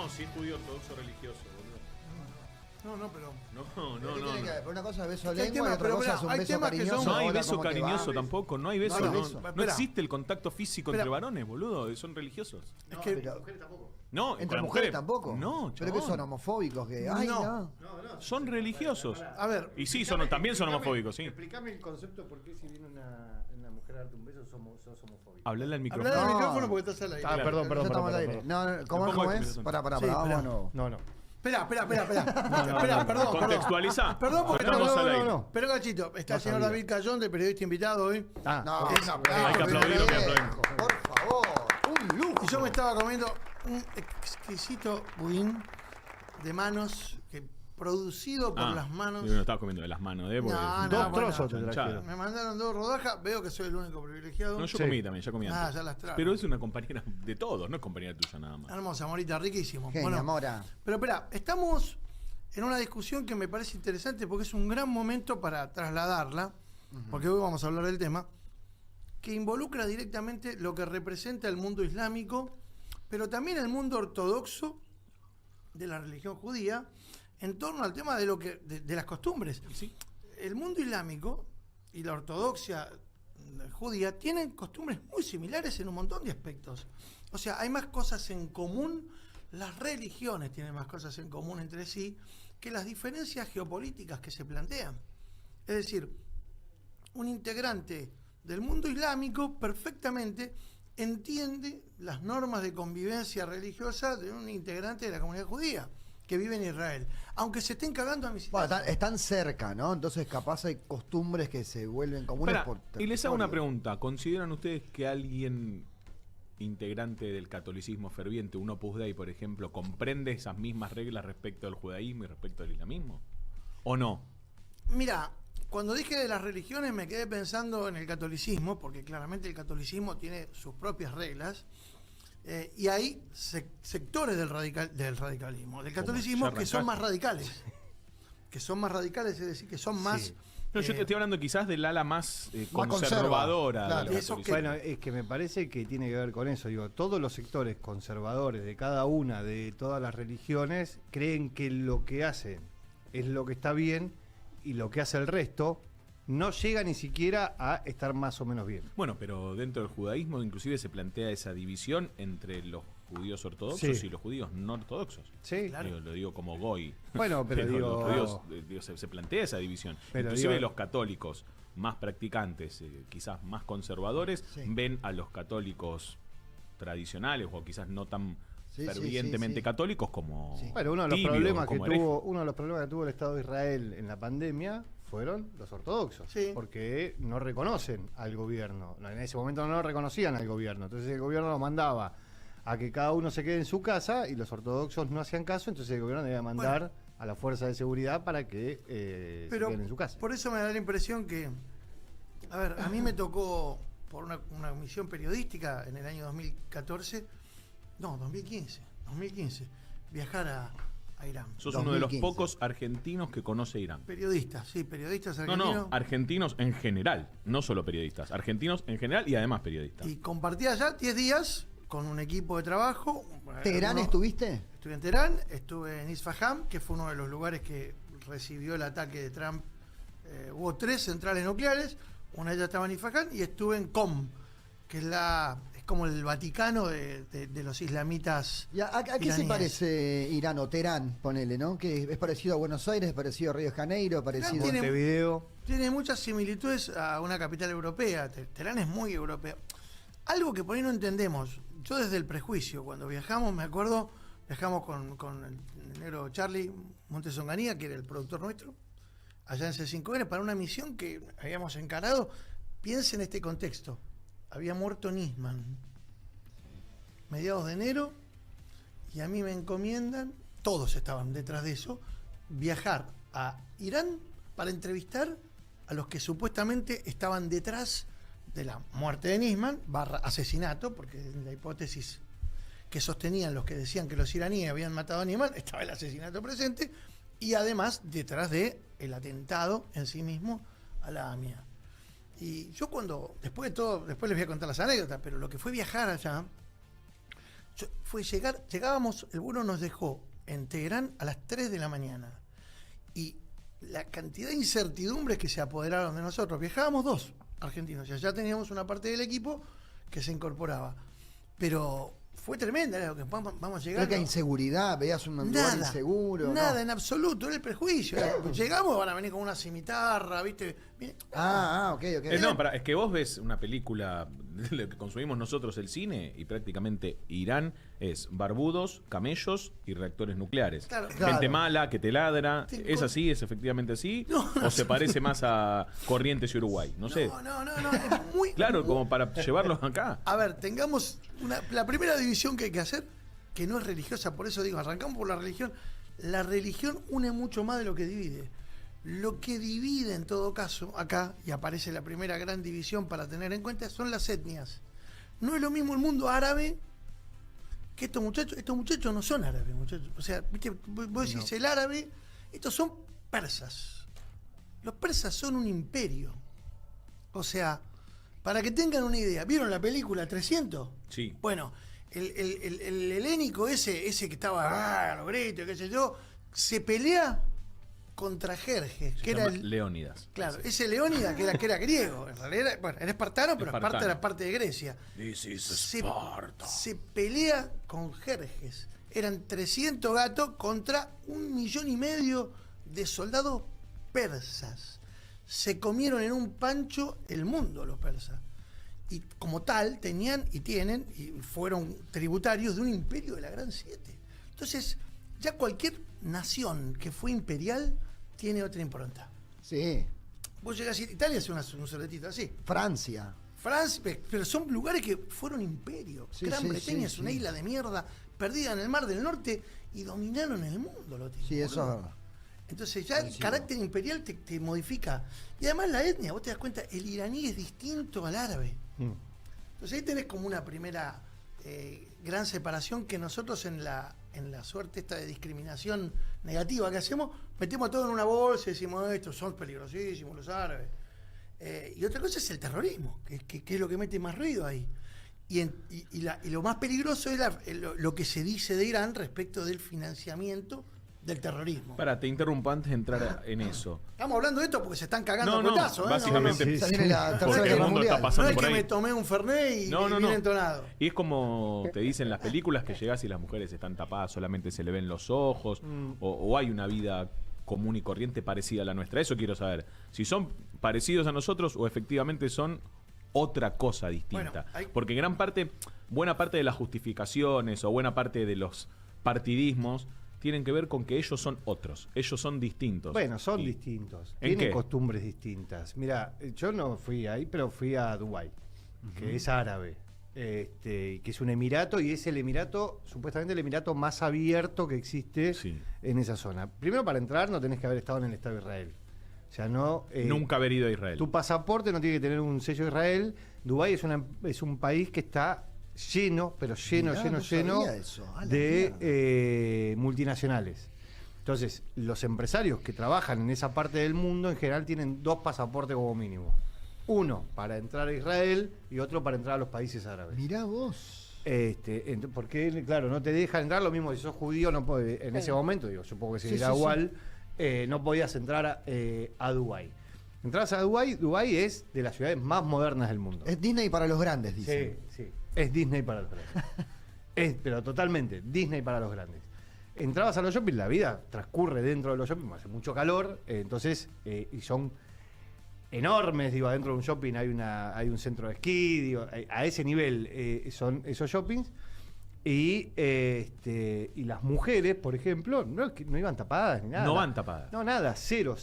No, sí es judío ortodoxo religioso, boludo. No, pero... Pero una cosa es beso Es que hay lengua y temas, otra pero cosa mirá, es un hay beso temas que cariñoso. son- No hay Hola, beso ¿cómo te va? cariñoso tampoco, no hay beso. No hay No, beso. no Espera. existe el contacto físico Espera. entre varones, boludo. Son religiosos. Es que... Pero No, entre con las mujeres tampoco. No, Pero que chabón. son homofóbicos que. Ay, No. no. Son religiosos. A ver, Y sí, también son homofóbicos, sí. Explícame el concepto por qué si viene una mujer a darte un beso sos homofóbico. Hablale al habla micrófono. del No. micrófono porque estás al aire. Ah, perdón, Ya perdón. estamos al aire. perdón. No, ¿cómo Tampoco es? es- Pará, Sí, vamos espera. de nuevo. No. Espera, perdón. Contextualizá. Perdón porque Estamos no, al aire. no. Pero Gachito, está el No señor sabía. David Cayón, de periodista invitado hoy. Ah, No, ok. un aplauso. Hay que aplaudirlo, que aplauden. Por favor, un lujo. Y yo me estaba comiendo un exquisito budín de manos que producido por las manos. Yo me lo estaba comiendo de las manos, No, porque- Dos bueno, trozos te chanchada. trajeron. Me mandaron 2 rodajas, veo que soy el único privilegiado. No, yo Sí. comí también, ya comí antes. Ya las trajo. Pero es una compañera de todos, no es compañera tuya nada más. Hermosa, morita, riquísimo. Genia, Mora. Pero espera, estamos en una discusión que me parece interesante porque es un gran momento para trasladarla, porque hoy vamos a hablar del tema, que involucra directamente lo que representa el mundo islámico, pero también el mundo ortodoxo de la religión judía, en torno al tema de de las costumbres. Sí. El mundo islámico y la ortodoxia judía tienen costumbres muy similares en un montón de aspectos. O sea, hay más cosas en común, las religiones tienen más cosas en común entre sí que las diferencias geopolíticas que se plantean. Es decir, un integrante del mundo islámico perfectamente entiende las normas de convivencia religiosa de un integrante de la comunidad judía que vive en Israel, aunque se estén cagando a mis Bueno, están cerca, ¿no? Entonces capaz hay costumbres que se vuelven comunes Espera, por y les hago una territorio. pregunta. ¿Consideran ustedes que alguien integrante del catolicismo ferviente, un Opus Dei, por ejemplo, comprende esas mismas reglas respecto al judaísmo y respecto al islamismo? ¿O no? Mira, cuando dije de las religiones me quedé pensando en el catolicismo, porque claramente el catolicismo tiene sus propias reglas, y hay sectores del radicalismo, del catolicismo, ¿Ya que son arrancaste? más radicales. Que son más radicales, es decir, que son más... Sí. No, yo te estoy hablando quizás del ala más Más conservadora conserva, del claro. Eso catolicismo. que- Bueno, es que me parece que tiene que ver con eso. Digo, todos los sectores conservadores de cada una de todas las religiones creen que lo que hacen es lo que está bien y lo que hace el resto no llega ni siquiera a estar más o menos bien. Bueno, pero dentro del judaísmo inclusive se plantea esa división entre los judíos ortodoxos Sí. y los judíos no ortodoxos. Sí, Claro. Lo digo como goy. Bueno, pero digo- los judíos, se plantea esa división. Pero Inclusive digo- los católicos más practicantes, quizás más conservadores, Sí. ven a los católicos tradicionales o quizás no tan Sí, sí, fervientemente sí, sí. católicos como Sí. Bueno, uno de los tibios, problemas que como herejes. tuvo el Estado de Israel en la pandemia fueron los ortodoxos, Sí. porque no reconocen al gobierno. En ese momento no reconocían al gobierno, entonces el gobierno lo mandaba a que cada uno se quede en su casa y los ortodoxos no hacían caso, entonces el gobierno debía mandar a la fuerza de seguridad para que se Pero queden en su casa. por eso me da la impresión que, a ver, a mí me tocó por una misión periodística en el año 2015, viajar a Irán. Sos uno de los 2015. pocos argentinos que conoce Irán. Periodistas No, argentinos. argentinos en general, no solo periodistas. Argentinos en general y además periodistas. Y compartí allá 10 días con un equipo de trabajo. ¿Teherán estuviste? Estuve en Teherán, estuve en Isfahan, que fue uno de los lugares que recibió el ataque de Trump. Hubo 3 centrales nucleares, una de ellas estaba en Isfahan, y estuve en Qom, que es como el Vaticano de los islamitas. ¿Y a qué se iraníes. parece Irán o Teherán, ponele, ¿no? Que es parecido a Buenos Aires, es parecido a Río de Janeiro, parecido tiene- Montevideo. Tiene muchas similitudes a una capital europea. Teherán es muy europea. Algo que por ahí no entendemos. Yo desde el prejuicio, cuando viajamos, me acuerdo, viajamos con el negro Charlie Montesonganía, que era el productor nuestro, allá en C5N, para una misión que habíamos encarado. Piensa en este contexto. Había muerto Nisman, mediados de enero, y a mí me encomiendan, todos estaban detrás de eso, viajar a Irán para entrevistar a los que supuestamente estaban detrás de la muerte de Nisman, / asesinato, porque en la hipótesis que sostenían los que decían que los iraníes habían matado a Nisman, estaba el asesinato presente, y además detrás de el atentado en sí mismo a la AMIA. Y yo después de todo, después les voy a contar las anécdotas, pero lo que fue viajar allá, Llegábamos, el vuelo nos dejó en Teherán a las 3 de la mañana. Y la cantidad de incertidumbres que se apoderaron de nosotros. Viajábamos 2 argentinos, ya teníamos una parte del equipo que se incorporaba. Pero fue tremenda, era lo que vamos llegando. Creo que hay inseguridad, veías un lugar inseguro. Nada, ¿no? en absoluto, era el prejuicio. Llegamos, van a venir con una cimitarra, ¿viste? Ok. No, es que vos ves una película de lo que consumimos nosotros el cine y prácticamente Irán es barbudos, camellos y reactores nucleares. Claro. Gente mala que te ladra. ¿Es así? ¿Es efectivamente así? ¿O se parece más a Corrientes y Uruguay? No sé. No, es muy... Claro, como para llevarlos acá. A ver, tengamos la primera división que hay que hacer, que no es religiosa, por eso digo, arrancamos por la religión. La religión une mucho más de lo que divide. Lo que divide en todo caso, acá, y aparece la primera gran división para tener en cuenta, son las etnias. No es lo mismo el mundo árabe que estos muchachos no son árabes, muchachos. O sea, ¿viste? Vos decís el árabe, estos son persas. Los persas son un imperio. O sea, para que tengan una idea, ¿vieron la película 300? Sí. Bueno, el helénico ese que estaba a los gritos, qué sé yo, se pelea contra Jerjes, que era Leónidas. Claro, ese Leónidas que era griego, en realidad era espartano, pero Esparta era parte de Grecia. Se pelea con Jerjes. Eran 300 gatos contra 1,5 millones de soldados persas. Se comieron en un pancho el mundo los persas. Y como tal tenían y tienen y fueron tributarios de un imperio de la Gran Siete. Entonces, ya cualquier nación que fue imperial tiene otra impronta. Sí. Vos llegás a Italia, es un soletito así. Francia, pero son lugares que fueron imperio. Sí, Gran sí, Bretaña sí, es una sí. isla de mierda perdida en el Mar del Norte y dominaron el mundo. Sí, eso es verdad. Entonces ya el carácter imperial te modifica. Y además la etnia, vos te das cuenta, el iraní es distinto al árabe. Entonces ahí tenés como una primera gran separación que nosotros en la suerte esta de discriminación negativa que hacemos, metemos todo en una bolsa y decimos, estos son peligrosísimos los árabes. Y otra cosa es el terrorismo, que es lo que mete más ruido ahí. Y lo más peligroso es lo que se dice de Irán respecto del financiamiento del terrorismo. Te interrumpo antes de entrar en eso. Estamos hablando de esto porque se están cagando a No, puetazos, básicamente Esa viene la Tercera porque el Guerra mundo Mundial. está pasando No es por que ahí. me tomé un Fernet y No. viene entonado. Y es como te dicen las películas que llegás y las mujeres están tapadas, solamente se le ven los ojos, o hay una vida común y corriente parecida a la nuestra. Eso quiero saber. Si son parecidos a nosotros o efectivamente son otra cosa distinta. Bueno, porque buena parte de las justificaciones o buena parte de los partidismos tienen que ver con que ellos son otros, ellos son distintos. Bueno, son distintos, ¿En tienen qué? costumbres distintas. Mira, yo no fui ahí, pero fui a Dubái, que es árabe, que es un emirato y es el emirato, supuestamente el emirato más abierto que existe en esa zona. Primero, para entrar no tenés que haber estado en el Estado de Israel. O sea, no... Nunca haber ido a Israel. Tu pasaporte no tiene que tener un sello de Israel. Dubái es un país que está lleno, pero lleno de multinacionales. Entonces, los empresarios que trabajan en esa parte del mundo en general tienen 2 pasaportes como mínimo. Uno para entrar a Israel y otro para entrar a los países árabes. Mirá vos. Porque, claro, no te dejan entrar. Lo mismo si sos judío, no podés, en ese momento, supongo que seguirá igual, no podías entrar a Dubái. Entrás a Dubái, Dubái es de las ciudades más modernas del mundo. Es Disney para los grandes, dicen. Sí. Es Disney para los grandes. Pero totalmente, Disney para los grandes. Entrabas a los shopping, la vida transcurre dentro de los shopping, hace mucho calor, entonces, y son enormes, adentro de un shopping hay un centro de esquí, a ese nivel son esos shoppings. Y las mujeres, por ejemplo, no iban tapadas ni nada. No van tapadas. No, nada, cero.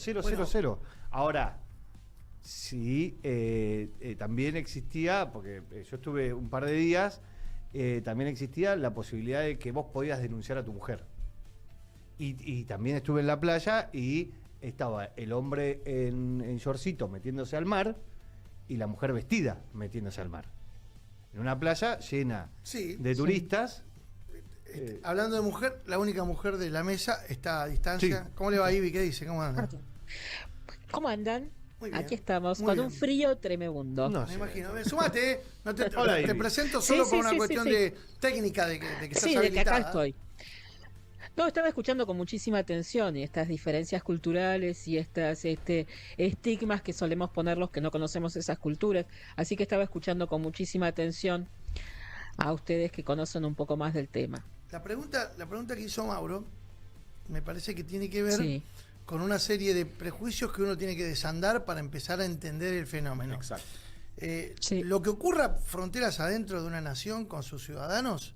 Ahora, sí, también existía, porque yo estuve un par de días, también existía la posibilidad de que vos podías denunciar a tu mujer. Y también estuve en la playa y estaba el hombre en shortcito metiéndose al mar y la mujer vestida metiéndose al mar. En una playa llena de turistas. Hablando de mujer, la única mujer de la mesa está a distancia. Sí. ¿Cómo le va, Ivy? ¿Qué dice? ¿Cómo anda? ¿Cómo andan? Muy bien. Aquí estamos, Muy con bien. un frío tremendo. No Me sé. imagino. Sumate, no te, Hola, te Ivy. presento Sí, solo sí, por una sí, sí, cuestión sí. de técnica de que estás Sí, de que acá habilitada. estoy. No, estaba escuchando con muchísima atención y estas diferencias culturales y estas estigmas que solemos poner los que no conocemos esas culturas. Así que estaba escuchando con muchísima atención a ustedes que conocen un poco más del tema. La pregunta que hizo Mauro me parece que tiene que ver Sí, con una serie de prejuicios que uno tiene que desandar para empezar a entender el fenómeno. Exacto. sí, Lo que ocurra fronteras adentro de una nación con sus ciudadanos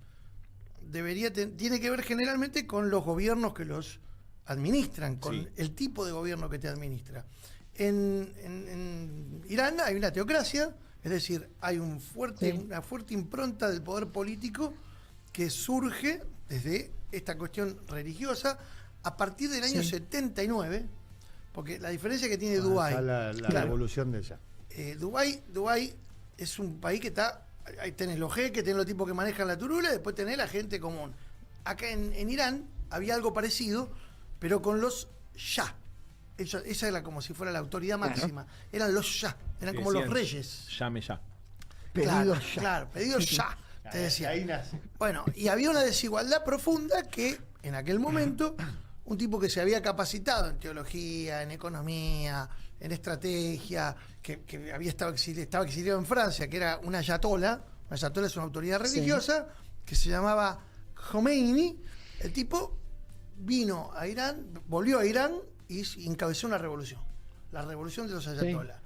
tiene que ver generalmente con los gobiernos que los administran, con Sí. el tipo de gobierno que te administra. En Irán hay una teocracia, es decir, hay Sí. una fuerte impronta del poder político que surge desde esta cuestión religiosa a partir del año Sí. 79, porque la diferencia que tiene Está Dubái, la claro, revolución de ella. Dubái es un país que está, ahí tenés los jeques, tenés los tipos que manejan la turula, y después tenés la gente común. Acá en Irán había algo parecido, pero con los Shah. Esa era como si fuera la autoridad Claro. máxima. Eran los Shah, eran Que como los decían, reyes. Llame ya. Pedido Claro, ya. claro, pedido Shah, te decía. Ahí nace. Bueno, y había una desigualdad profunda que en aquel momento un tipo que se había capacitado en teología, en economía, en estrategia, que estaba exiliado en Francia, que era una ayatola. Una ayatola es una autoridad Sí. religiosa que se llamaba Khomeini. El tipo vino a Irán, volvió a Irán y encabezó una revolución. La revolución de los ayatolas.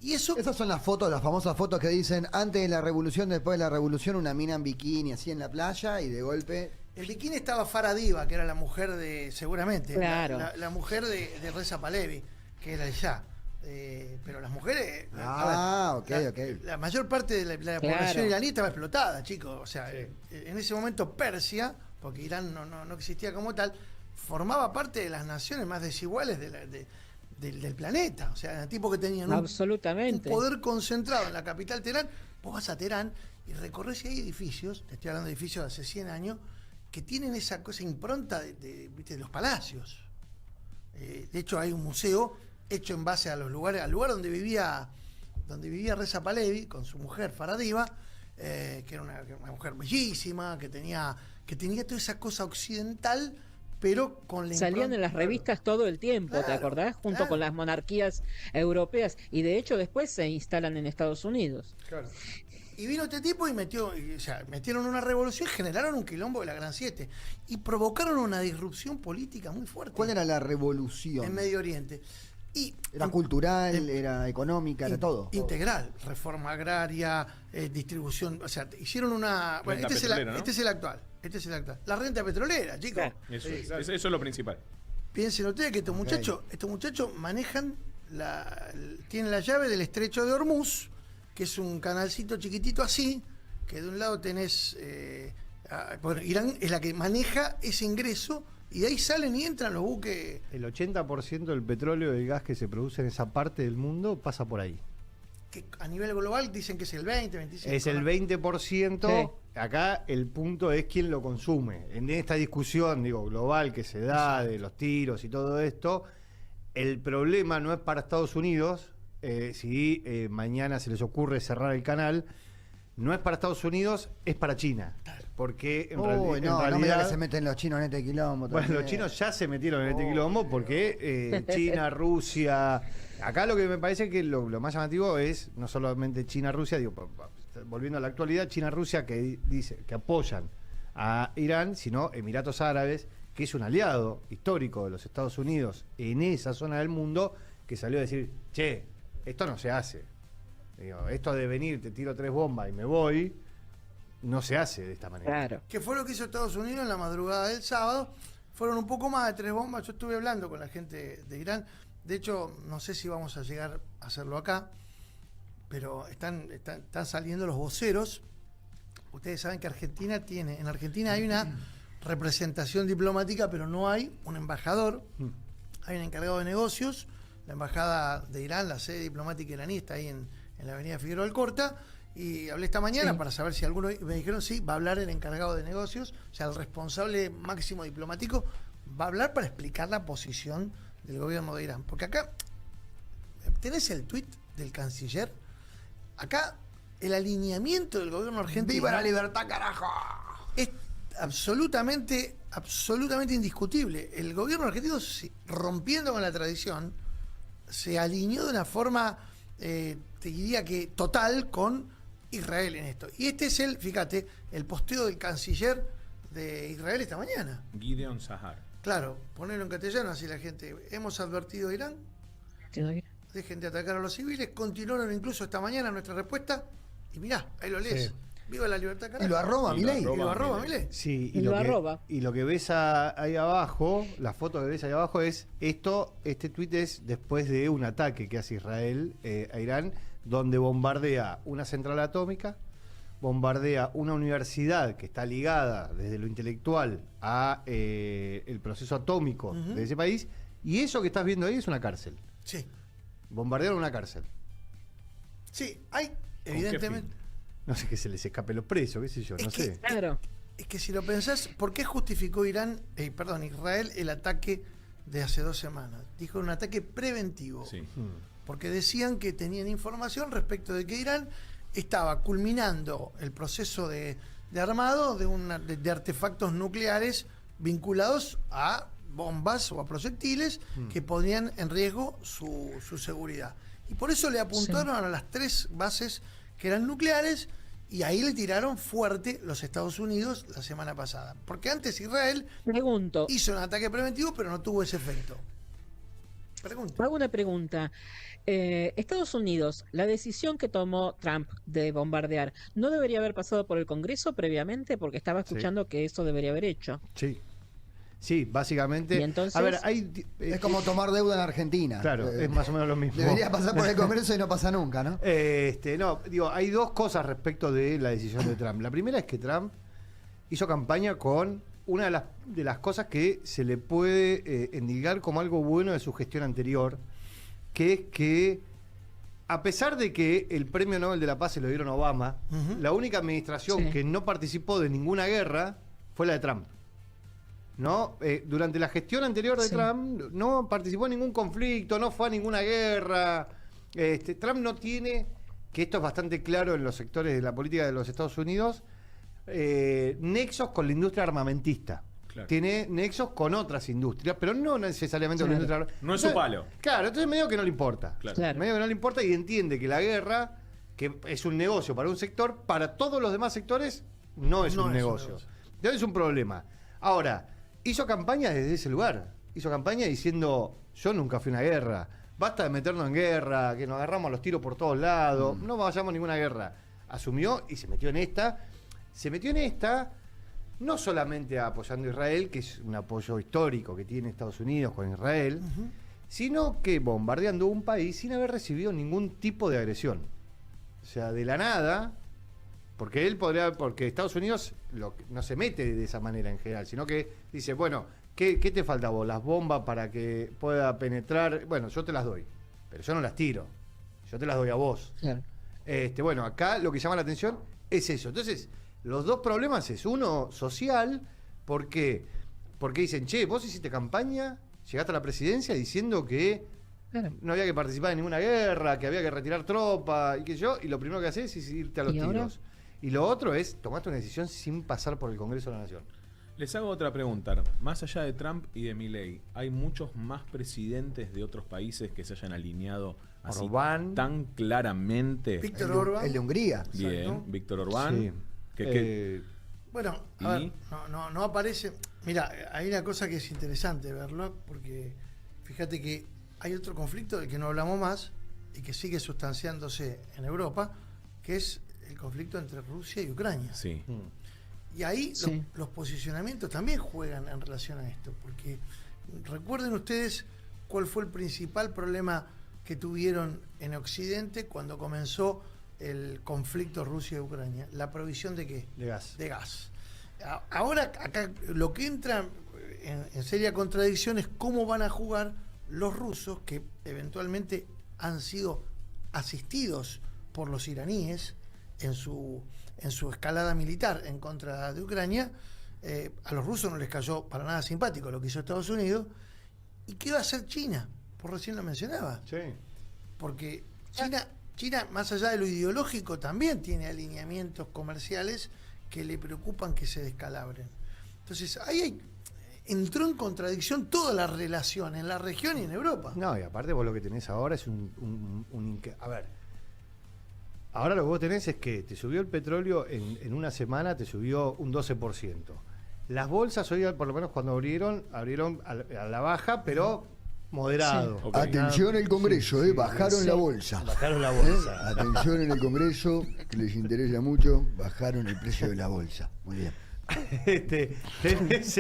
Y eso Esas son las fotos, las famosas fotos que dicen antes de la revolución, después de la revolución, una mina en bikini así en la playa y de golpe. el bikini estaba Farah Diva, que era la mujer de, seguramente, Claro. la mujer de Reza Pahlavi, que era el Shah. Pero las mujeres. Ah, ok, la, ok. la mayor parte de la Claro. población iraní estaba explotada, chicos. O sea, en ese momento Persia, porque Irán no existía como tal, formaba parte de las naciones más desiguales del planeta. O sea, eran tipos que tenían un absolutamente. poder concentrado en la capital Teherán. Vos vas a Teherán y recorres y hay edificios, te estoy hablando de edificios de hace 100 años, que tienen esa cosa impronta ¿viste? De los palacios. De hecho, hay un museo hecho en base a los lugares, al lugar donde vivía Reza Pahlavi con su mujer Farah Diva, que era una mujer bellísima, que tenía toda esa cosa occidental, pero con la Salían en las impronta- revistas todo el tiempo, ¿te Claro, acordás? Junto claro. con las monarquías europeas. Y de hecho después se instalan en Estados Unidos. Y vino este tipo y metieron una revolución, generaron un quilombo de la Gran Siete y provocaron una disrupción política muy fuerte ¿Cuál era la revolución? en Medio Oriente. Y ¿Era cultural, era económica, era todo? Integral, reforma agraria, distribución, o sea, hicieron una... Bueno, Renta petrolera, ¿no? este es el actual. La renta petrolera, chicos. Claro. Eso es lo principal. Piensen ustedes que estos muchachos manejan tienen la llave del estrecho de Hormuz, que es un canalcito chiquitito así, que de un lado tenés... bueno, Irán es la que maneja ese ingreso y de ahí salen y entran los buques. El 80% del petróleo y del gas que se produce en esa parte del mundo pasa por ahí. Que a nivel global dicen que es el 20, 25. Es el ¿no? 20%. Sí. Acá el punto es quién lo consume. En esta discusión, global que se da de los tiros y todo esto, el problema no es para Estados Unidos. Si mañana se les ocurre cerrar el canal, no es para Estados Unidos, es para China. Porque en, Uy, en no me digas realidad... que se meten los chinos en este quilombo. Bueno, también. los chinos ya se metieron en este Oh. quilombo porque China, Rusia... Acá lo que me parece que lo más llamativo es no solamente China, Rusia, volviendo a la actualidad, China, Rusia que dice que apoyan a Irán, sino Emiratos Árabes, que es un aliado histórico de los Estados Unidos en esa zona del mundo, que salió a decir, che, esto no se hace. Esto de venir, te tiro 3 bombas y me voy, no se hace de esta manera. Claro. Que fue lo que hizo Estados Unidos en la madrugada del sábado. Fueron un poco más de 3 bombas. Yo estuve hablando con la gente de Irán. De hecho, no sé si vamos a llegar a hacerlo acá, pero están saliendo los voceros. Ustedes saben que en Argentina hay una representación diplomática, pero no hay un embajador. Hay un encargado de negocios. La embajada de Irán, la sede diplomática iraní, está ahí en la avenida Figueroa Alcorta. Y hablé esta mañana Sí. para saber si alguno... Me dijeron, sí, va a hablar el encargado de negocios, o sea, el responsable máximo diplomático, va a hablar para explicar la posición del gobierno de Irán. Porque acá ¿Tenés el tuit del canciller? Acá, el alineamiento del gobierno argentino... ¡Viva la libertad, carajo! Es absolutamente indiscutible. El gobierno argentino, rompiendo con la tradición, se alineó de una forma, te diría que total, con Israel en esto. Y este es fíjate, el posteo del canciller de Israel esta mañana. Gideon Sahar. Claro, ponerlo en castellano, así la gente. Hemos advertido a Irán, dejen de atacar a los civiles, continuaron incluso esta mañana nuestra respuesta, y mirá, ahí lo lees. Sí. Viva la libertad, carajo. Y lo arroba Milei. Y lo arroba Milei. Sí, Y lo arroba. y lo que ves ahí abajo, la foto que ves ahí abajo es este tuit es después de un ataque que hace Israel a Irán, donde bombardea una central atómica, bombardea una universidad que está ligada desde lo intelectual a el proceso atómico de ese país, y eso que estás viendo ahí es una cárcel. Sí. Bombardearon una cárcel. Sí, hay, ¿Con qué evidentemente. fin? No sé, que se les escape los presos, qué sé yo, Es no que- sé. Claro. Es que si lo pensás, ¿por qué justificó Israel el ataque de hace 2 semanas? Dijo un ataque preventivo. Sí. Porque decían que tenían información respecto de que Irán estaba culminando el proceso de armado de artefactos nucleares vinculados a bombas o a proyectiles que ponían en riesgo su seguridad. Y por eso le apuntaron a las 3 bases que eran nucleares, y ahí le tiraron fuerte los Estados Unidos la semana pasada. Porque antes Israel Pregunto, hizo un ataque preventivo, pero no tuvo ese efecto. Pregunta. hago una pregunta. Estados Unidos, la decisión que tomó Trump de bombardear, ¿no debería haber pasado por el Congreso previamente? Porque estaba escuchando que eso debería haber hecho. Sí. Sí, básicamente. Y entonces- a ver, Es como tomar deuda en Argentina. Claro, es más o menos lo mismo. Debería pasar por el Congreso y no pasa nunca, ¿no? No, digo, hay dos cosas respecto de la decisión de Trump. La primera es que Trump hizo campaña con una de las cosas que se le puede endilgar como algo bueno de su gestión anterior, que es que, a pesar de que el premio Nobel de la Paz se lo dieron a Obama, la única administración Sí. que no participó de ninguna guerra fue la de Trump. ¿No? Durante la gestión anterior de Sí. Trump no participó en ningún conflicto, no fue a ninguna guerra. Trump no tiene, que esto es bastante claro en los sectores de la política de los Estados Unidos, nexos con la industria armamentista. Claro. Tiene nexos con otras industrias, pero no necesariamente con la Claro. industria No es su palo. Claro, entonces medio que no le importa. Claro. Claro. Medio que no le importa, y entiende que la guerra, que es un negocio para un sector, para todos los demás sectores no es un negocio. Entonces es un problema. Ahora, hizo campaña desde ese lugar. Hizo campaña diciendo, yo nunca fui a una guerra. Basta de meternos en guerra, que nos agarramos a los tiros por todos lados. No vayamos a ninguna guerra. Asumió y se metió en esta. Se metió en esta no solamente apoyando a Israel, que es un apoyo histórico que tiene Estados Unidos con Israel, sino que bombardeando un país sin haber recibido ningún tipo de agresión. O sea, de la nada, porque porque Estados Unidos no se mete de esa manera en general, sino que dice, bueno, ¿qué te falta a vos? Las bombas para que pueda penetrar, bueno, yo te las doy, pero yo no las tiro, yo te las doy a vos. Claro. Bueno, acá lo que llama la atención es eso. Entonces, los dos problemas es uno social, porque dicen, che, vos hiciste campaña, llegaste a la presidencia diciendo que Claro. no había que participar en ninguna guerra, que había que retirar tropas y qué sé yo, y lo primero que haces es irte a los ¿Y ahora? tiros. Y lo otro es, tomaste una decisión sin pasar por el Congreso de la Nación. Les hago otra pregunta. Más allá de Trump y de Milei, ¿hay muchos más presidentes de otros países que se hayan alineado así Orbán. tan claramente? Víctor Orbán. El de Hungría. Bien, Exacto. Víctor Orbán. Sí. Bueno, ¿Y? a ver, no aparece. Mira, hay una cosa que es interesante verlo, porque fíjate que hay otro conflicto del que no hablamos más y que sigue sustanciándose en Europa, que es el conflicto entre Rusia y Ucrania. Sí. Y ahí Sí. los posicionamientos también juegan en relación a esto, porque recuerden ustedes cuál fue el principal problema que tuvieron en Occidente cuando comenzó el conflicto Rusia-Ucrania. ¿La provisión de qué? De gas. De gas. Ahora, acá lo que entra en seria contradicción es cómo van a jugar los rusos, que eventualmente han sido asistidos por los iraníes en su escalada militar en contra de Ucrania. A los rusos no les cayó para nada simpático lo que hizo Estados Unidos. ¿Y qué va a hacer China? Por recién lo mencionaba. Sí. porque China, más allá de lo ideológico, también tiene alineamientos comerciales que le preocupan que se descalabren. Entonces, entró en contradicción toda la relación en la región y en Europa. No, y aparte vos lo que tenés ahora es a ver, ahora lo que vos tenés es que te subió el petróleo en una semana, te subió un 12%. Las bolsas hoy, por lo menos cuando abrieron a la baja, pero moderado. Sí. Ok. Atención el Congreso, bajaron la bolsa. Bajaron la bolsa. Atención en el Congreso, que les interesa mucho, bajaron el precio de la bolsa. Muy bien. Tenés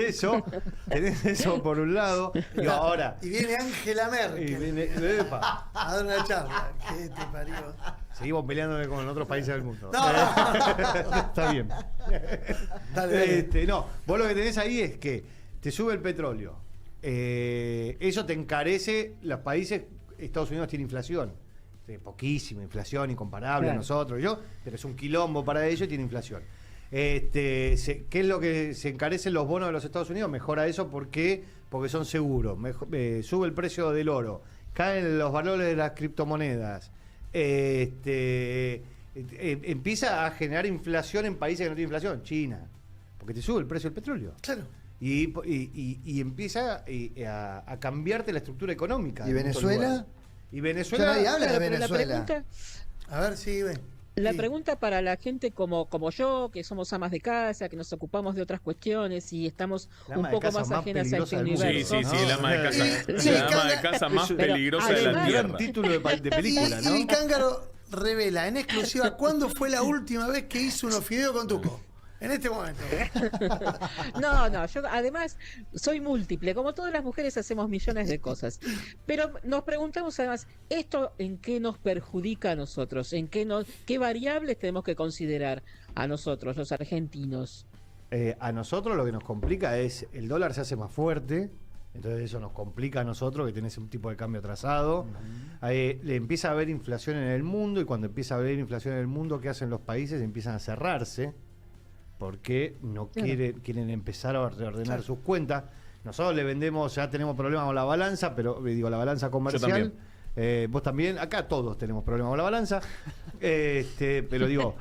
eso por un lado. Y ahora. Y viene Angela Merkel Y viene, epa, a dar una charla. ¿Qué te parió? seguimos peleando con otros países del mundo. No. Está bien. Dale. No, vos lo que tenés ahí es que te sube el petróleo. Eso te encarece. Los países, Estados Unidos tiene inflación. Poquísima inflación, incomparable a nosotros. Pero es un quilombo para ellos y tiene inflación. ¿Qué es lo que se encarecen los bonos de los Estados Unidos? Mejora eso porque son seguros. Sube el precio del oro, caen los valores de las criptomonedas. Empieza a generar inflación en países que no tienen inflación, China, porque te sube el precio del petróleo. Claro. Y empieza a cambiarte la estructura económica. ¿Y Venezuela? Y Venezuela. Ya nadie habla de Claro, pero Venezuela. A ver, sí, ven. La Sí. pregunta para la gente como yo, que somos amas de casa, que nos ocupamos de otras cuestiones y estamos La un ama de poco casa más más ajenas a peligrosa este del mundo. universo. Sí, el ama de casa. Sí, La ama de cada- casa más Pero peligrosa de la además- tierra. Gran título de película, Y ¿no? Vicángaro revela en exclusiva cuándo fue la última vez que hizo unos fideos con tuco. En este momento. No, yo además soy múltiple, como todas las mujeres hacemos millones de cosas. Pero nos preguntamos además, ¿esto en qué nos perjudica a nosotros? ¿Qué variables tenemos que considerar a nosotros, los argentinos? A nosotros lo que nos complica es el dólar se hace más fuerte, entonces eso nos complica a nosotros que tenés un tipo de cambio atrasado. Le empieza a haber inflación en el mundo y cuando empieza a haber inflación en el mundo, ¿qué hacen los países? Empiezan a cerrarse porque no quieren empezar a reordenar sus cuentas. Nosotros le vendemos, ya tenemos problemas con la balanza, pero la balanza comercial. Vos también, acá todos tenemos problemas con la balanza, pero digo,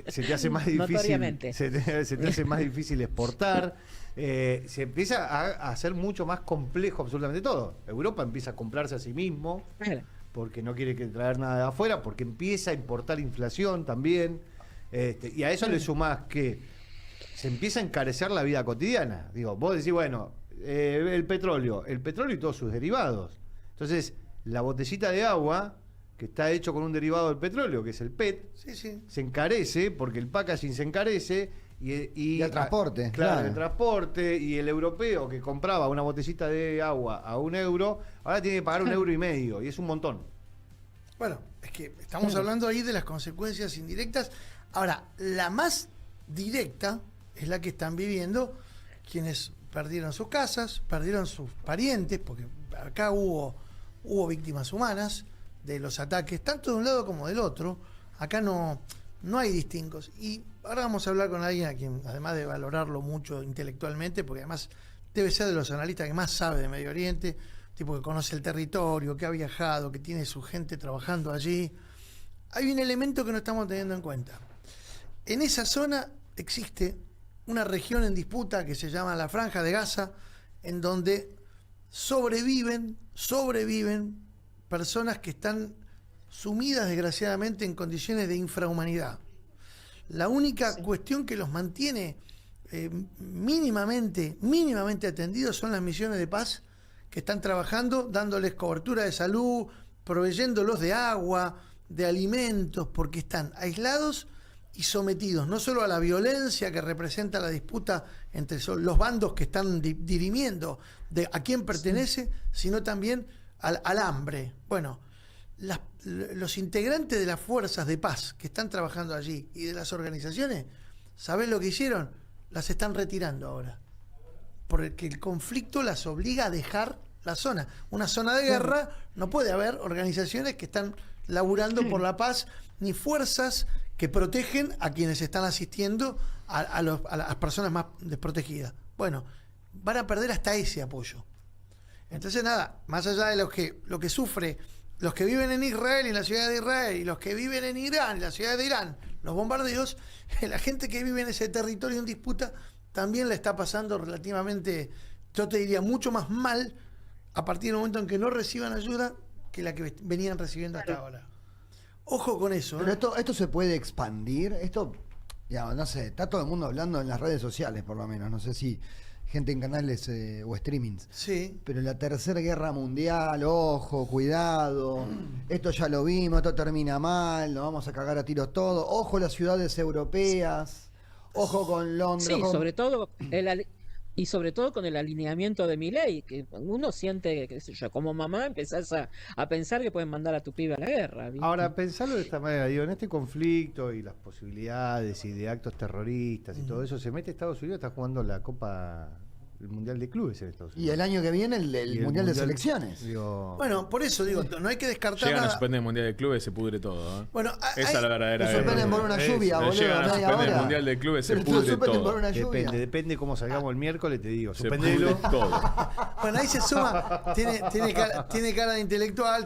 se te hace más difícil, Notoriamente. se te hace más difícil exportar, se empieza a hacer mucho más complejo absolutamente todo. Europa empieza a comprarse a sí mismo Claro. porque no quiere traer nada de afuera, porque empieza a importar inflación también, y a eso le sumás que se empieza a encarecer la vida cotidiana. Digo, vos decís, bueno, el petróleo y todos sus derivados. Entonces, la botellita de agua, que está hecho con un derivado del petróleo, que es el PET, Sí. se encarece porque el packaging se encarece y el transporte, claro, claro. el transporte, y el europeo que compraba una botellita de agua a €1, ahora tiene que pagar €1,50 y es un montón. Bueno, es que estamos hablando ahí de las consecuencias indirectas. Ahora, la más directa es la que están viviendo quienes perdieron sus casas, perdieron sus parientes, porque acá hubo víctimas humanas de los ataques, tanto de un lado como del otro. Acá no hay distingos. Y ahora vamos a hablar con alguien a quien, además de valorarlo mucho intelectualmente, porque además debe ser de los analistas que más sabe de Medio Oriente, tipo que conoce el territorio, que ha viajado, que tiene su gente trabajando allí. Hay un elemento que no estamos teniendo en cuenta. En esa zona existe una región en disputa que se llama la Franja de Gaza, en donde sobreviven personas que están sumidas desgraciadamente en condiciones de infrahumanidad. La única cuestión que los mantiene mínimamente atendidos son las misiones de paz que están trabajando, dándoles cobertura de salud, proveyéndolos de agua, de alimentos, porque están aislados y sometidos no solo a la violencia que representa la disputa entre los bandos que están dirimiendo de a quién pertenece, sino también al hambre. Bueno, los integrantes de las fuerzas de paz que están trabajando allí y de las organizaciones, ¿sabés lo que hicieron? Las están retirando ahora, porque el conflicto las obliga a dejar la zona. Una zona de guerra, no puede haber organizaciones que están laburando por la paz, ni fuerzas que protegen a quienes están asistiendo a las personas más desprotegidas. Bueno, van a perder hasta ese apoyo. Entonces nada, más allá de lo que sufre los que viven en Israel y en la ciudad de Israel, y los que viven en Irán y la ciudad de Irán, los bombardeos, la gente que vive en ese territorio en disputa también le está pasando relativamente, yo te diría, mucho más mal a partir del momento en que no reciban ayuda que la que venían recibiendo hasta ahora. Ojo con eso. Pero esto se puede expandir. Esto, ya, no sé, está todo el mundo hablando en las redes sociales, por lo menos. No sé si gente en canales o streamings. Sí. Pero la Tercera Guerra Mundial, ojo, cuidado. Esto ya lo vimos, esto termina mal, nos vamos a cagar a tiros todos. Ojo las ciudades europeas. Ojo con Londres. Sí, ojo... sobre todo y sobre todo con el alineamiento de Milei, que uno siente, qué sé yo, como mamá empezás a pensar que pueden mandar a tu pibe a la guerra, ¿viste? Ahora, pensarlo de esta manera, digo, en este conflicto y las posibilidades y de actos terroristas y todo eso, se mete Estados Unidos, está jugando la Copa, el Mundial de Clubes en Estados Unidos. Y el año que viene el Y el Mundial de Selecciones. Digo, Bueno, por eso digo, no hay que descartar Llegan a nada. suspender el Mundial de Clubes, se pudre todo. ¿Eh? Bueno, Esa es la verdadera Lo guerra. suspenden por una lluvia, No boludo, llegan a media suspender el hora. Mundial de Clubes, se Pero lo pudre suspenden por todo. una lluvia. depende cómo salgamos el miércoles, te digo, Se suspendelo. pudre todo. Bueno, ahí se suma, tiene cara de intelectual,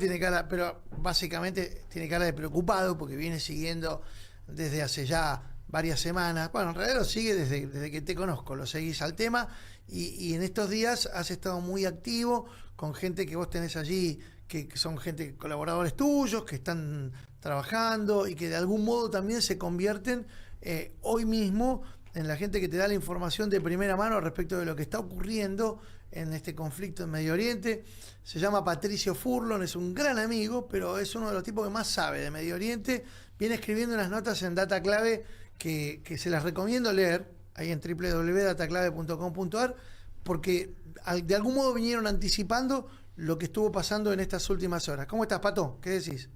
pero básicamente tiene cara de preocupado porque viene siguiendo desde hace ya varias semanas. Bueno, en realidad lo sigue desde que te conozco, lo seguís al tema y en estos días has estado muy activo con gente que vos tenés allí, que son gente, colaboradores tuyos, que están trabajando y que de algún modo también se convierten hoy mismo en la gente que te da la información de primera mano respecto de lo que está ocurriendo en este conflicto en Medio Oriente. Se llama Patricio Furlon, es un gran amigo, pero es uno de los tipos que más sabe de Medio Oriente. Viene escribiendo unas notas en Data Clave que se las recomiendo leer, ahí en www.dataclave.com.ar, porque de algún modo vinieron anticipando lo que estuvo pasando en estas últimas horas. ¿Cómo estás, Pato? ¿Qué decís?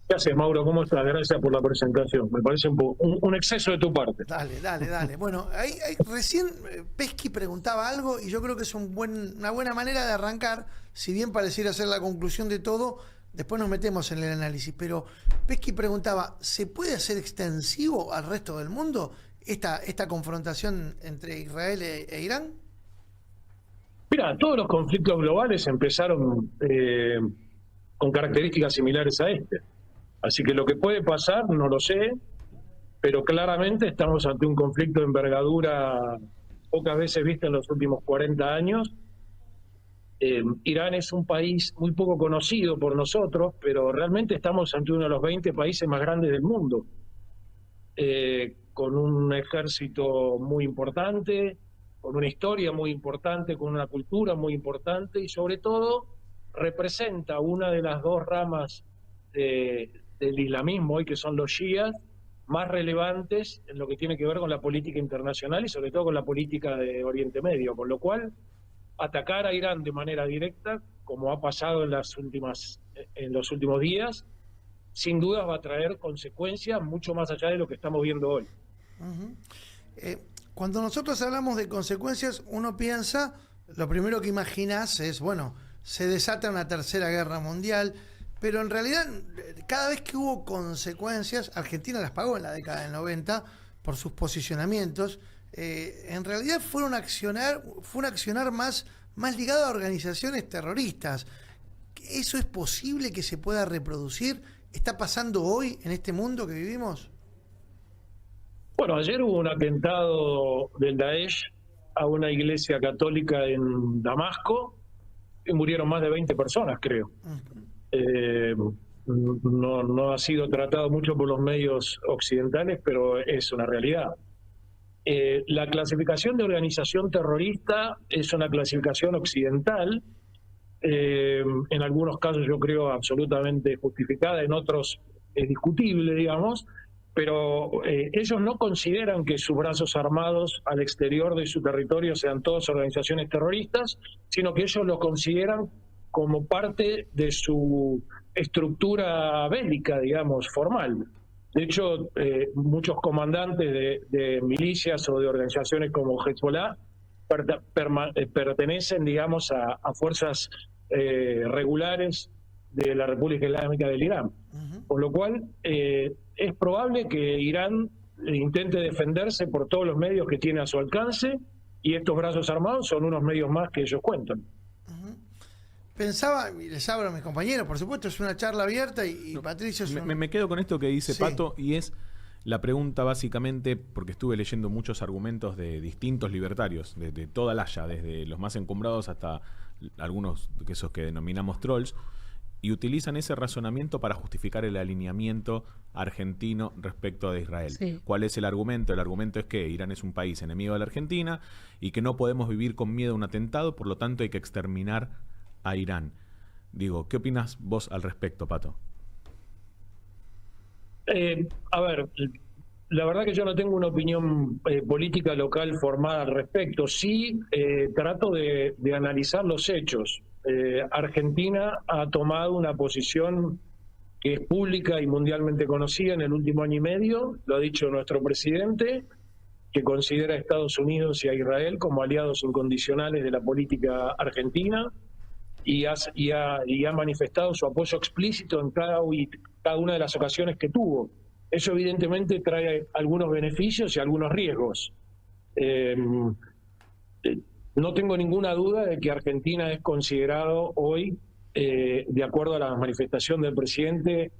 ¿Qué haces, Mauro? ¿Cómo estás? Gracias por la presentación. Me parece un exceso de tu parte. Dale. Bueno, ahí recién Pesky preguntaba algo y yo creo que es una buena manera de arrancar, si bien pareciera ser la conclusión de todo, después nos metemos en el análisis, pero Pesky preguntaba, ¿se puede hacer extensivo al resto del mundo esta confrontación entre Israel e Irán? Mira, todos los conflictos globales empezaron con características similares a este. Así que lo que puede pasar, no lo sé, pero claramente estamos ante un conflicto de envergadura pocas veces vista en los últimos 40 años. Irán es un país muy poco conocido por nosotros, pero realmente estamos ante uno de los 20 países más grandes del mundo, con un ejército muy importante, con una historia muy importante, con una cultura muy importante y sobre todo representa una de las dos ramas del islamismo hoy, que son los chiíes, más relevantes en lo que tiene que ver con la política internacional y sobre todo con la política de Oriente Medio, con lo cual atacar a Irán de manera directa, como ha pasado en los últimos días, sin duda va a traer consecuencias mucho más allá de lo que estamos viendo hoy. Uh-huh. Cuando nosotros hablamos de consecuencias, uno piensa, lo primero que imaginas es, bueno, se desata una tercera guerra mundial, pero en realidad cada vez que hubo consecuencias, Argentina las pagó en la década del 90 por sus posicionamientos, en realidad fue un accionar más ligado a organizaciones terroristas. ¿Eso es posible que se pueda reproducir? ¿Está pasando hoy en este mundo que vivimos? Bueno, ayer hubo un atentado del Daesh a una iglesia católica en Damasco y murieron más de 20 personas, creo. No ha sido tratado mucho por los medios occidentales, pero es una realidad. La clasificación de organización terrorista es una clasificación occidental, en algunos casos yo creo absolutamente justificada, en otros es discutible, digamos, pero ellos no consideran que sus brazos armados al exterior de su territorio sean todas organizaciones terroristas, sino que ellos lo consideran como parte de su estructura bélica, digamos, formal. De hecho, muchos comandantes de milicias o de organizaciones como Hezbollah pertenecen, digamos, a fuerzas regulares de la República Islámica del Irán. Uh-huh. Por lo cual, es probable que Irán intente defenderse por todos los medios que tiene a su alcance, y estos brazos armados son unos medios más que ellos cuentan. Uh-huh. pensaba, y les hablo a mis compañeros, por supuesto, es una charla abierta y Patricio es Me quedo con esto que dice Sí. Pato, y es la pregunta básicamente, porque estuve leyendo muchos argumentos de distintos libertarios, de toda la haya, desde los más encumbrados hasta algunos de esos que denominamos trolls, y utilizan ese razonamiento para justificar el alineamiento argentino respecto de Israel. Sí. ¿Cuál es el argumento? El argumento es que Irán es un país enemigo de la Argentina y que no podemos vivir con miedo a un atentado, por lo tanto hay que exterminar a Irán. Digo, ¿qué opinas vos al respecto, Pato? A ver, la verdad que yo no tengo una opinión política local formada al respecto. Sí trato de analizar los hechos. Argentina ha tomado una posición que es pública y mundialmente conocida en el último año y medio, lo ha dicho nuestro presidente, que considera a Estados Unidos y a Israel como aliados incondicionales de la política argentina y ha manifestado su apoyo explícito en cada una de las ocasiones que tuvo. Eso evidentemente trae algunos beneficios y algunos riesgos. No tengo ninguna duda de que Argentina es considerado hoy, de acuerdo a la manifestación del presidente,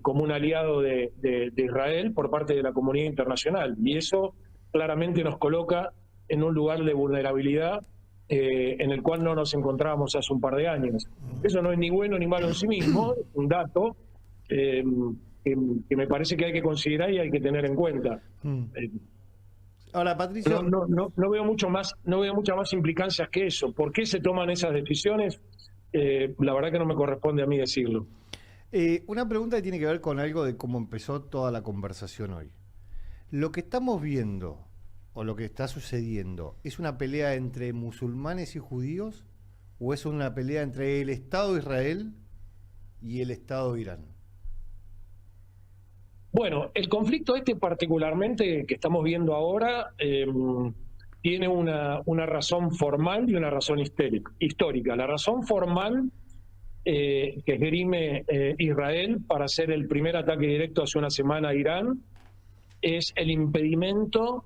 como un aliado de Israel por parte de la comunidad internacional. Y eso claramente nos coloca en un lugar de vulnerabilidad en el cual no nos encontrábamos hace un par de años. Eso no es ni bueno ni malo en sí mismo, es un dato que me parece que hay que considerar y hay que tener en cuenta. Ahora, Patricio... No veo muchas más implicancias que eso. ¿Por qué se toman esas decisiones? La verdad que no me corresponde a mí decirlo. Una pregunta que tiene que ver con algo de cómo empezó toda la conversación hoy. Lo que estamos viendo, o lo que está sucediendo, ¿es una pelea entre musulmanes y judíos? ¿O es una pelea entre el Estado de Israel y el Estado de Irán? Bueno, el conflicto particularmente que estamos viendo ahora tiene una razón formal y una razón histórica. La razón formal que esgrime Israel para hacer el primer ataque directo hace una semana a Irán es el impedimento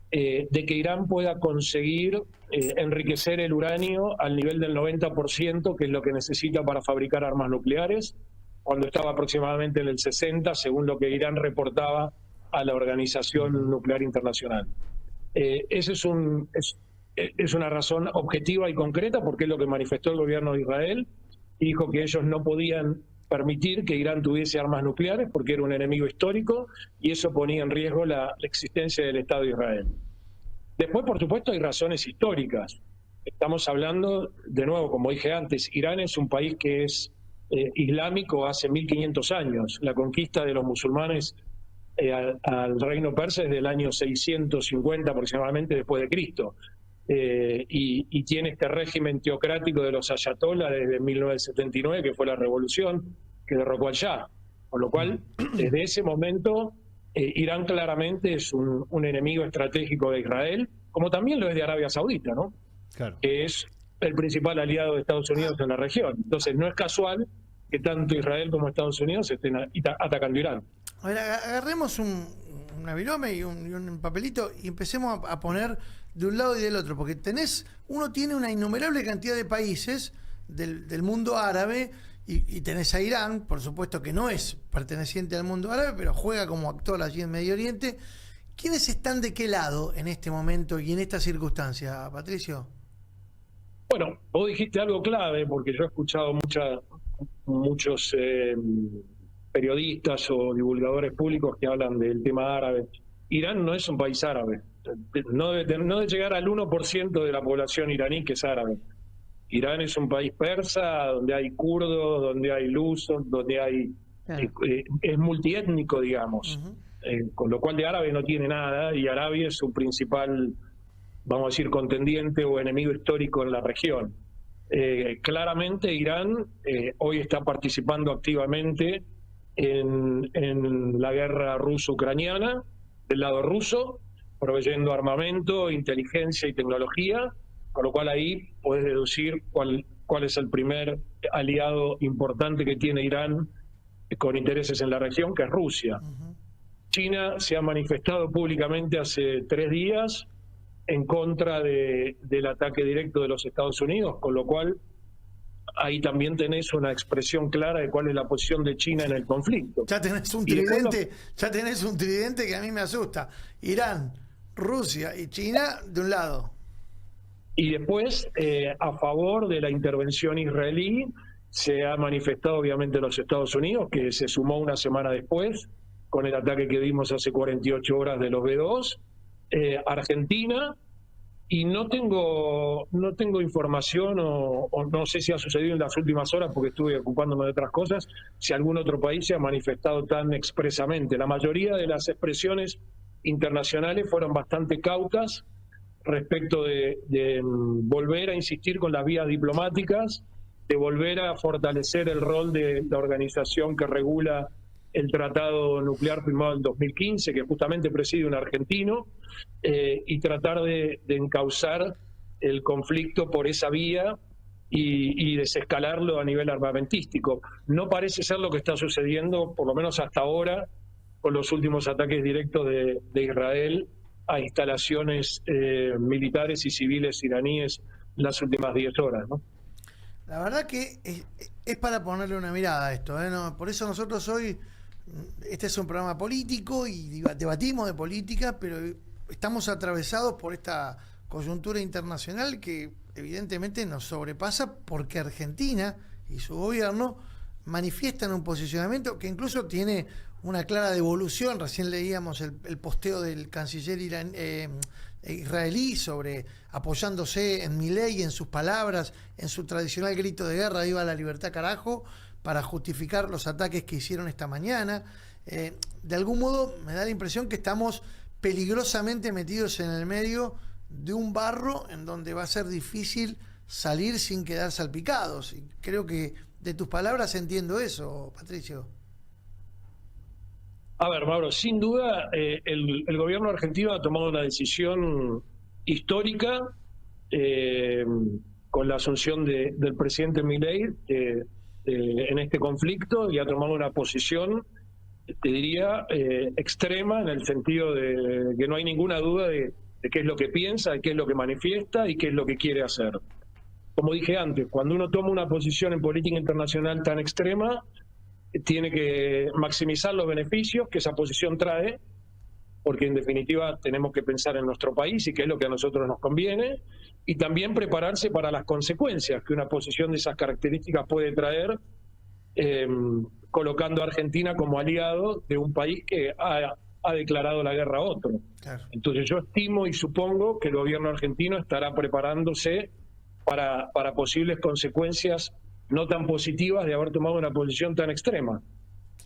de que Irán pueda conseguir enriquecer el uranio al nivel del 90%, que es lo que necesita para fabricar armas nucleares, cuando estaba aproximadamente en el 60%, según lo que Irán reportaba a la Organización Nuclear Internacional. Esa es una razón objetiva y concreta, porque es lo que manifestó el gobierno de Israel. Dijo que ellos no podían permitir que Irán tuviese armas nucleares porque era un enemigo histórico y eso ponía en riesgo la existencia del Estado de Israel. Después, por supuesto, hay razones históricas. Estamos hablando, de nuevo, como dije antes, Irán es un país que es islámico hace 1500 años. La conquista de los musulmanes al reino persa es del año 650 aproximadamente después de Cristo. Y tiene este régimen teocrático de los ayatolás desde 1979, que fue la revolución que derrocó al Shah. Con lo cual, desde ese momento, Irán claramente es un enemigo estratégico de Israel, como también lo es de Arabia Saudita, ¿no? Claro. Que es el principal aliado de Estados Unidos en la región. Entonces, no es casual que tanto Israel como Estados Unidos estén atacando Irán. A ver, agarremos una virome y un papelito y empecemos a poner de un lado y del otro, porque uno tiene una innumerable cantidad de países del mundo árabe y tenés a Irán, por supuesto que no es perteneciente al mundo árabe, pero juega como actor allí en Medio Oriente. ¿Quiénes están de qué lado en este momento y en esta circunstancia, Patricio? Bueno, vos dijiste algo clave, porque yo he escuchado muchos periodistas o divulgadores públicos que hablan del tema árabe. Irán no es un país árabe. No debe llegar al 1% de la población iraní que es árabe. Irán es un país persa, donde hay kurdos, donde hay lusos, donde hay... es multiétnico, digamos. Con lo cual de árabe no tiene nada, y Arabia es su principal, vamos a decir, contendiente o enemigo histórico en la región. Claramente Irán hoy está participando activamente en la guerra ruso-ucraniana, del lado ruso, proveyendo armamento, inteligencia y tecnología, con lo cual ahí puedes deducir cuál es el primer aliado importante que tiene Irán con intereses en la región, que es Rusia. China se ha manifestado públicamente hace 3 días en contra del ataque directo de los Estados Unidos, con lo cual ahí también tenés una expresión clara de cuál es la posición de China en el conflicto. Ya tenés un Y después tridente que a mí me asusta. Irán, Rusia y China de un lado. Y después, a favor de la intervención israelí, se ha manifestado obviamente los Estados Unidos, que se sumó una semana después con el ataque que vimos hace 48 horas de los B-2, Argentina, y no tengo información o no sé si ha sucedido en las últimas horas porque estuve ocupándome de otras cosas, si algún otro país se ha manifestado tan expresamente. La mayoría de las expresiones internacionales fueron bastante cautas respecto de volver a insistir con las vías diplomáticas, de volver a fortalecer el rol de la organización que regula el tratado nuclear firmado en 2015, que justamente preside un argentino, y tratar de encauzar el conflicto por esa vía y desescalarlo a nivel armamentístico. No parece ser lo que está sucediendo, por lo menos hasta ahora, con los últimos ataques directos de Israel a instalaciones militares y civiles iraníes en las últimas 10 horas, ¿no? La verdad que es para ponerle una mirada a esto, ¿eh? No, por eso nosotros hoy, este es un programa político y debatimos de política, pero estamos atravesados por esta coyuntura internacional que evidentemente nos sobrepasa porque Argentina y su gobierno manifiestan un posicionamiento que incluso tiene una clara devolución. Recién leíamos el posteo del canciller israelí sobre apoyándose en Milei, en sus palabras, en su tradicional grito de guerra, viva la libertad carajo, para justificar los ataques que hicieron esta mañana. De algún modo me da la impresión que estamos peligrosamente metidos en el medio de un barro en donde va a ser difícil salir sin quedar salpicados. Y creo que de tus palabras entiendo eso, Patricio. A ver, Mauro, sin duda el gobierno argentino ha tomado una decisión histórica con la asunción del presidente Milei en este conflicto, y ha tomado una posición, te diría, extrema, en el sentido de que no hay ninguna duda de qué es lo que piensa, de qué es lo que manifiesta y qué es lo que quiere hacer. Como dije antes, cuando uno toma una posición en política internacional tan extrema, tiene que maximizar los beneficios que esa posición trae, porque en definitiva tenemos que pensar en nuestro país y qué es lo que a nosotros nos conviene, y también prepararse para las consecuencias que una posición de esas características puede traer, colocando a Argentina como aliado de un país que ha declarado la guerra a otro. Claro. Entonces yo estimo y supongo que el gobierno argentino estará preparándose para posibles consecuencias no tan positivas de haber tomado una posición tan extrema.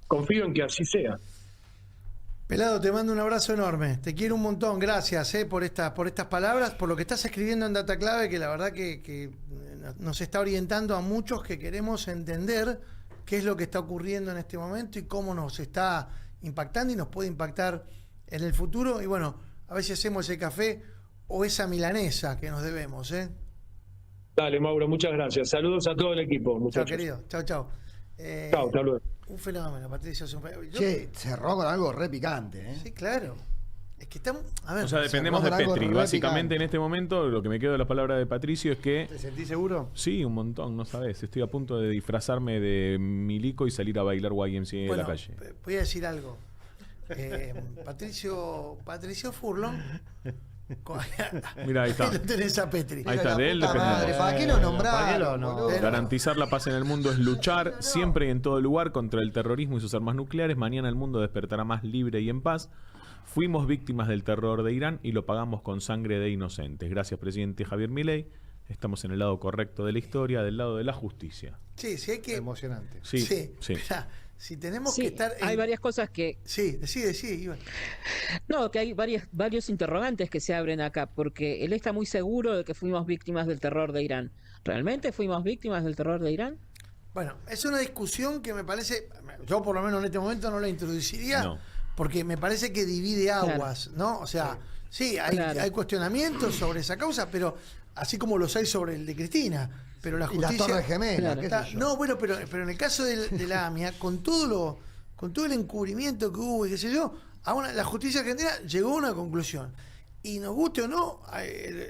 Confío en que así sea. Pelado, te mando un abrazo enorme. Te quiero un montón. Gracias por estas palabras, por lo que estás escribiendo en Data Clave, que la verdad que nos está orientando a muchos que queremos entender qué es lo que está ocurriendo en este momento y cómo nos está impactando y nos puede impactar en el futuro. Y bueno, a ver si hacemos ese café o esa milanesa que nos debemos, ¿eh? Dale, Mauro, muchas gracias. Saludos a todo el equipo, muchachos. Chao, querido. Chao, chao. Chao, hasta luego. Un fenómeno, Patricio. Che, cerró con algo re picante, ¿eh? Sí, claro. Es que estamos... A ver, O sea, dependemos de Cerró con algo Petri. re Básicamente picante. en este momento lo que me quedo de las palabras de Patricio es que ¿Te sentís seguro? sí, un montón, no sabes. Estoy a punto de disfrazarme de milico y salir a bailar YMCA en la calle. Voy a decir algo. Patricio Furlong. Mira, ahí está. Ahí lo tenés a Petri. Ahí está, La de él puta dependemos. madre, ¿para qué lo nombraron? ¿Para qué lo no? boludo? Garantizar la paz en el mundo es luchar siempre y en todo lugar contra el terrorismo y sus armas nucleares. Mañana el mundo despertará más libre y en paz. Fuimos víctimas del terror de Irán y lo pagamos con sangre de inocentes. Gracias, presidente Javier Milei. Estamos en el lado correcto de la historia, del lado de la justicia. Sí, sí hay que... Emocionante. Sí, sí. Esperá, si tenemos Sí, que estar... hay varias cosas que... Sí, decí, Iván. No, que hay varios interrogantes que se abren acá, porque él está muy seguro de que fuimos víctimas del terror de Irán. ¿Realmente fuimos víctimas del terror de Irán? Bueno, es una discusión que me parece... Yo por lo menos en este momento no la introduciría, No. porque me parece que divide aguas, ¿no? O sea, sí, hay cuestionamientos sobre esa causa, pero así como los hay sobre el de Cristina, pero la Y las justicia... Torres Gemelas, qué sé Está- yo. no, bueno, pero en el caso de la AMIA, con todo el encubrimiento que hubo y qué sé yo, la justicia argentina llegó a una conclusión. Y nos guste o no,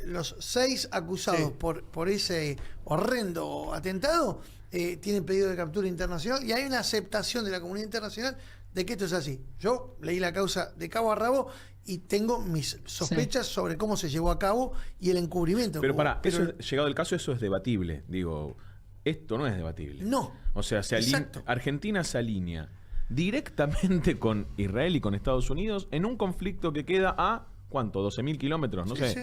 los 6 acusados por ese horrendo atentado tienen pedido de captura internacional y hay una aceptación de la comunidad internacional de que esto es así. Yo leí la causa de cabo a rabo y tengo mis sospechas sobre cómo se llevó a cabo y el encubrimiento. Pero llegado el caso, eso es debatible. Digo, esto no es debatible. No. O sea, Argentina se alinea directamente con Israel y con Estados Unidos en un conflicto que queda a... ¿Cuánto? 12.000 kilómetros, no sé.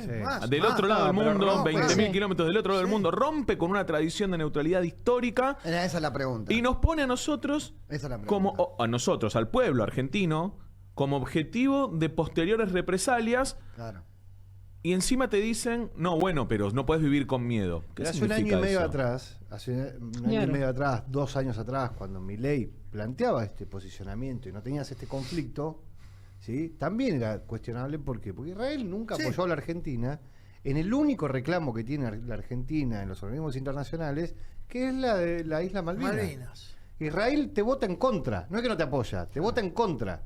Del otro lado del mundo, 20.000 kilómetros del otro lado del mundo. Rompe con una tradición de neutralidad histórica. Esa es la pregunta. Y nos pone a nosotros, al pueblo argentino, como objetivo de posteriores represalias. Claro. Y encima te dicen, no, bueno, pero no puedes vivir con miedo. Hace un año y medio atrás, 2 años atrás, cuando Milei planteaba este posicionamiento y no tenías este conflicto, ¿sí? También era cuestionable. ¿Por qué? Porque Israel nunca apoyó a la Argentina en el único reclamo que tiene la Argentina en los organismos internacionales, que es la de la isla Malvinas. Israel te vota en contra, no es que no te apoya, te vota en contra.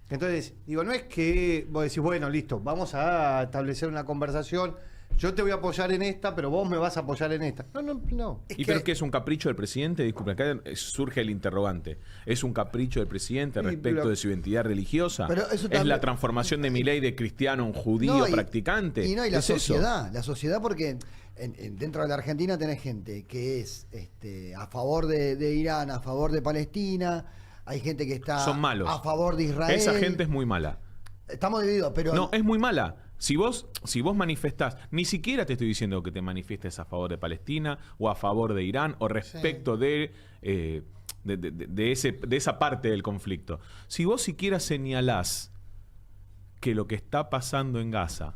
Entonces, digo, no es que vos decís, bueno, listo, vamos a establecer una conversación, yo te voy a apoyar en esta, pero vos me vas a apoyar en esta. No. Pero es que es un capricho del presidente, disculpe, acá surge el interrogante. ¿Es un capricho del presidente respecto de su identidad religiosa? Pero eso ¿Es también, la transformación de Milei de cristiano a un judío practicante? Y la ¿Es sociedad, eso? la sociedad porque dentro de la Argentina tenés gente que es a favor de Irán, a favor de Palestina, hay gente que está Son malos. a favor de Israel. Esa gente es muy mala. Estamos divididos, pero... No, es muy mala. Si vos manifestás, ni siquiera te estoy diciendo que te manifiestes a favor de Palestina o a favor de Irán o respecto de esa parte del conflicto. Si vos siquiera señalás que lo que está pasando en Gaza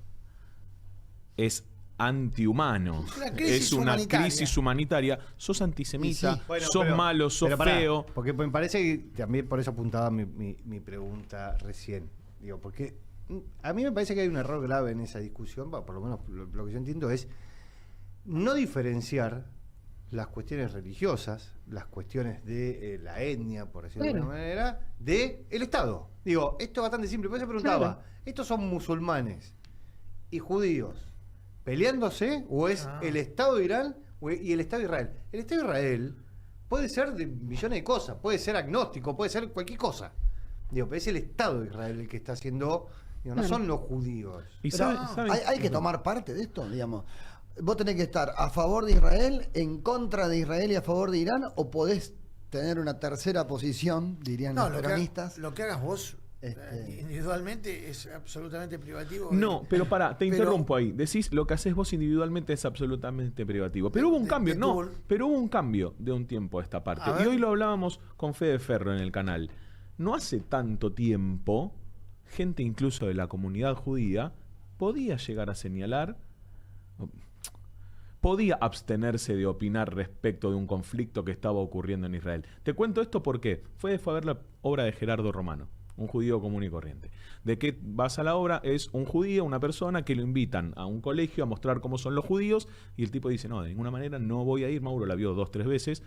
es antihumano, es una crisis humanitaria, sos antisemita, sos malo, sos feo. Porque me parece que también por eso apuntaba mi pregunta recién. Digo, porque a mí me parece que hay un error grave en esa discusión, por lo menos lo que yo entiendo es no diferenciar las cuestiones religiosas, las cuestiones de la etnia, por decirlo de alguna manera, de el Estado. Digo, esto es bastante simple. Por eso preguntaba, ¿estos son musulmanes y judíos peleándose o es el Estado de Irán y el Estado de Israel? El Estado de Israel puede ser de millones de cosas, puede ser agnóstico, puede ser cualquier cosa. Digo, pero es el Estado de Israel el que está haciendo, digo, no son los judíos. ¿Y hay que tomar parte de esto, digamos. Vos tenés que estar a favor de Israel, en contra de Israel y a favor de Irán, o podés tener una tercera posición, dirían los peronistas. Lo que hagas vos individualmente es absolutamente privativo. No, pero te interrumpo ahí. Decís lo que haces vos individualmente es absolutamente privativo. Pero hubo un cambio, pero hubo un cambio de un tiempo a esta parte. Y hoy lo hablábamos con Fede Ferro en el canal. No hace tanto tiempo, gente incluso de la comunidad judía podía llegar a señalar, podía abstenerse de opinar respecto de un conflicto que estaba ocurriendo en Israel. Te cuento esto porque fue a ver la obra de Gerardo Romano, un judío común y corriente. ¿De qué vas a la obra? Es un judío, una persona que lo invitan a un colegio a mostrar cómo son los judíos y el tipo dice, no, de ninguna manera no voy a ir. Mauro la vio 2-3 veces.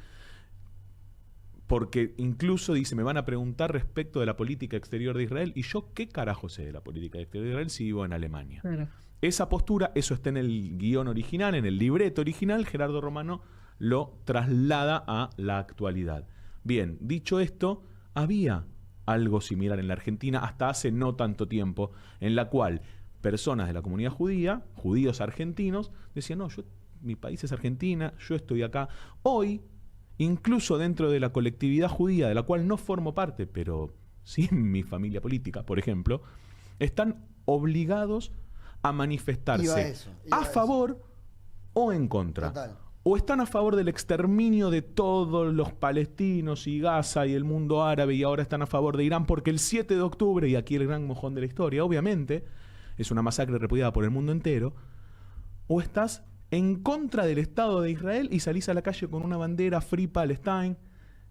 Porque incluso dice, me van a preguntar respecto de la política exterior de Israel. ¿Y yo qué carajo sé de la política exterior de Israel si vivo en Alemania? Claro. Esa postura, eso está en el guión original, en el libreto original. Gerardo Romano lo traslada a la actualidad. Bien, dicho esto, había algo similar en la Argentina hasta hace no tanto tiempo, en la cual personas de la comunidad judía, judíos argentinos, decían, no, mi país es Argentina, yo estoy acá. Hoy, incluso dentro de la colectividad judía, de la cual no formo parte, pero sí mi familia política, por ejemplo, están obligados a manifestarse a favor o en contra. Total. O están a favor del exterminio de todos los palestinos y Gaza y el mundo árabe, y ahora están a favor de Irán, porque el 7 de octubre, y aquí el gran mojón de la historia, obviamente, es una masacre repudiada por el mundo entero, o estás en contra del Estado de Israel y salís a la calle con una bandera Free Palestine.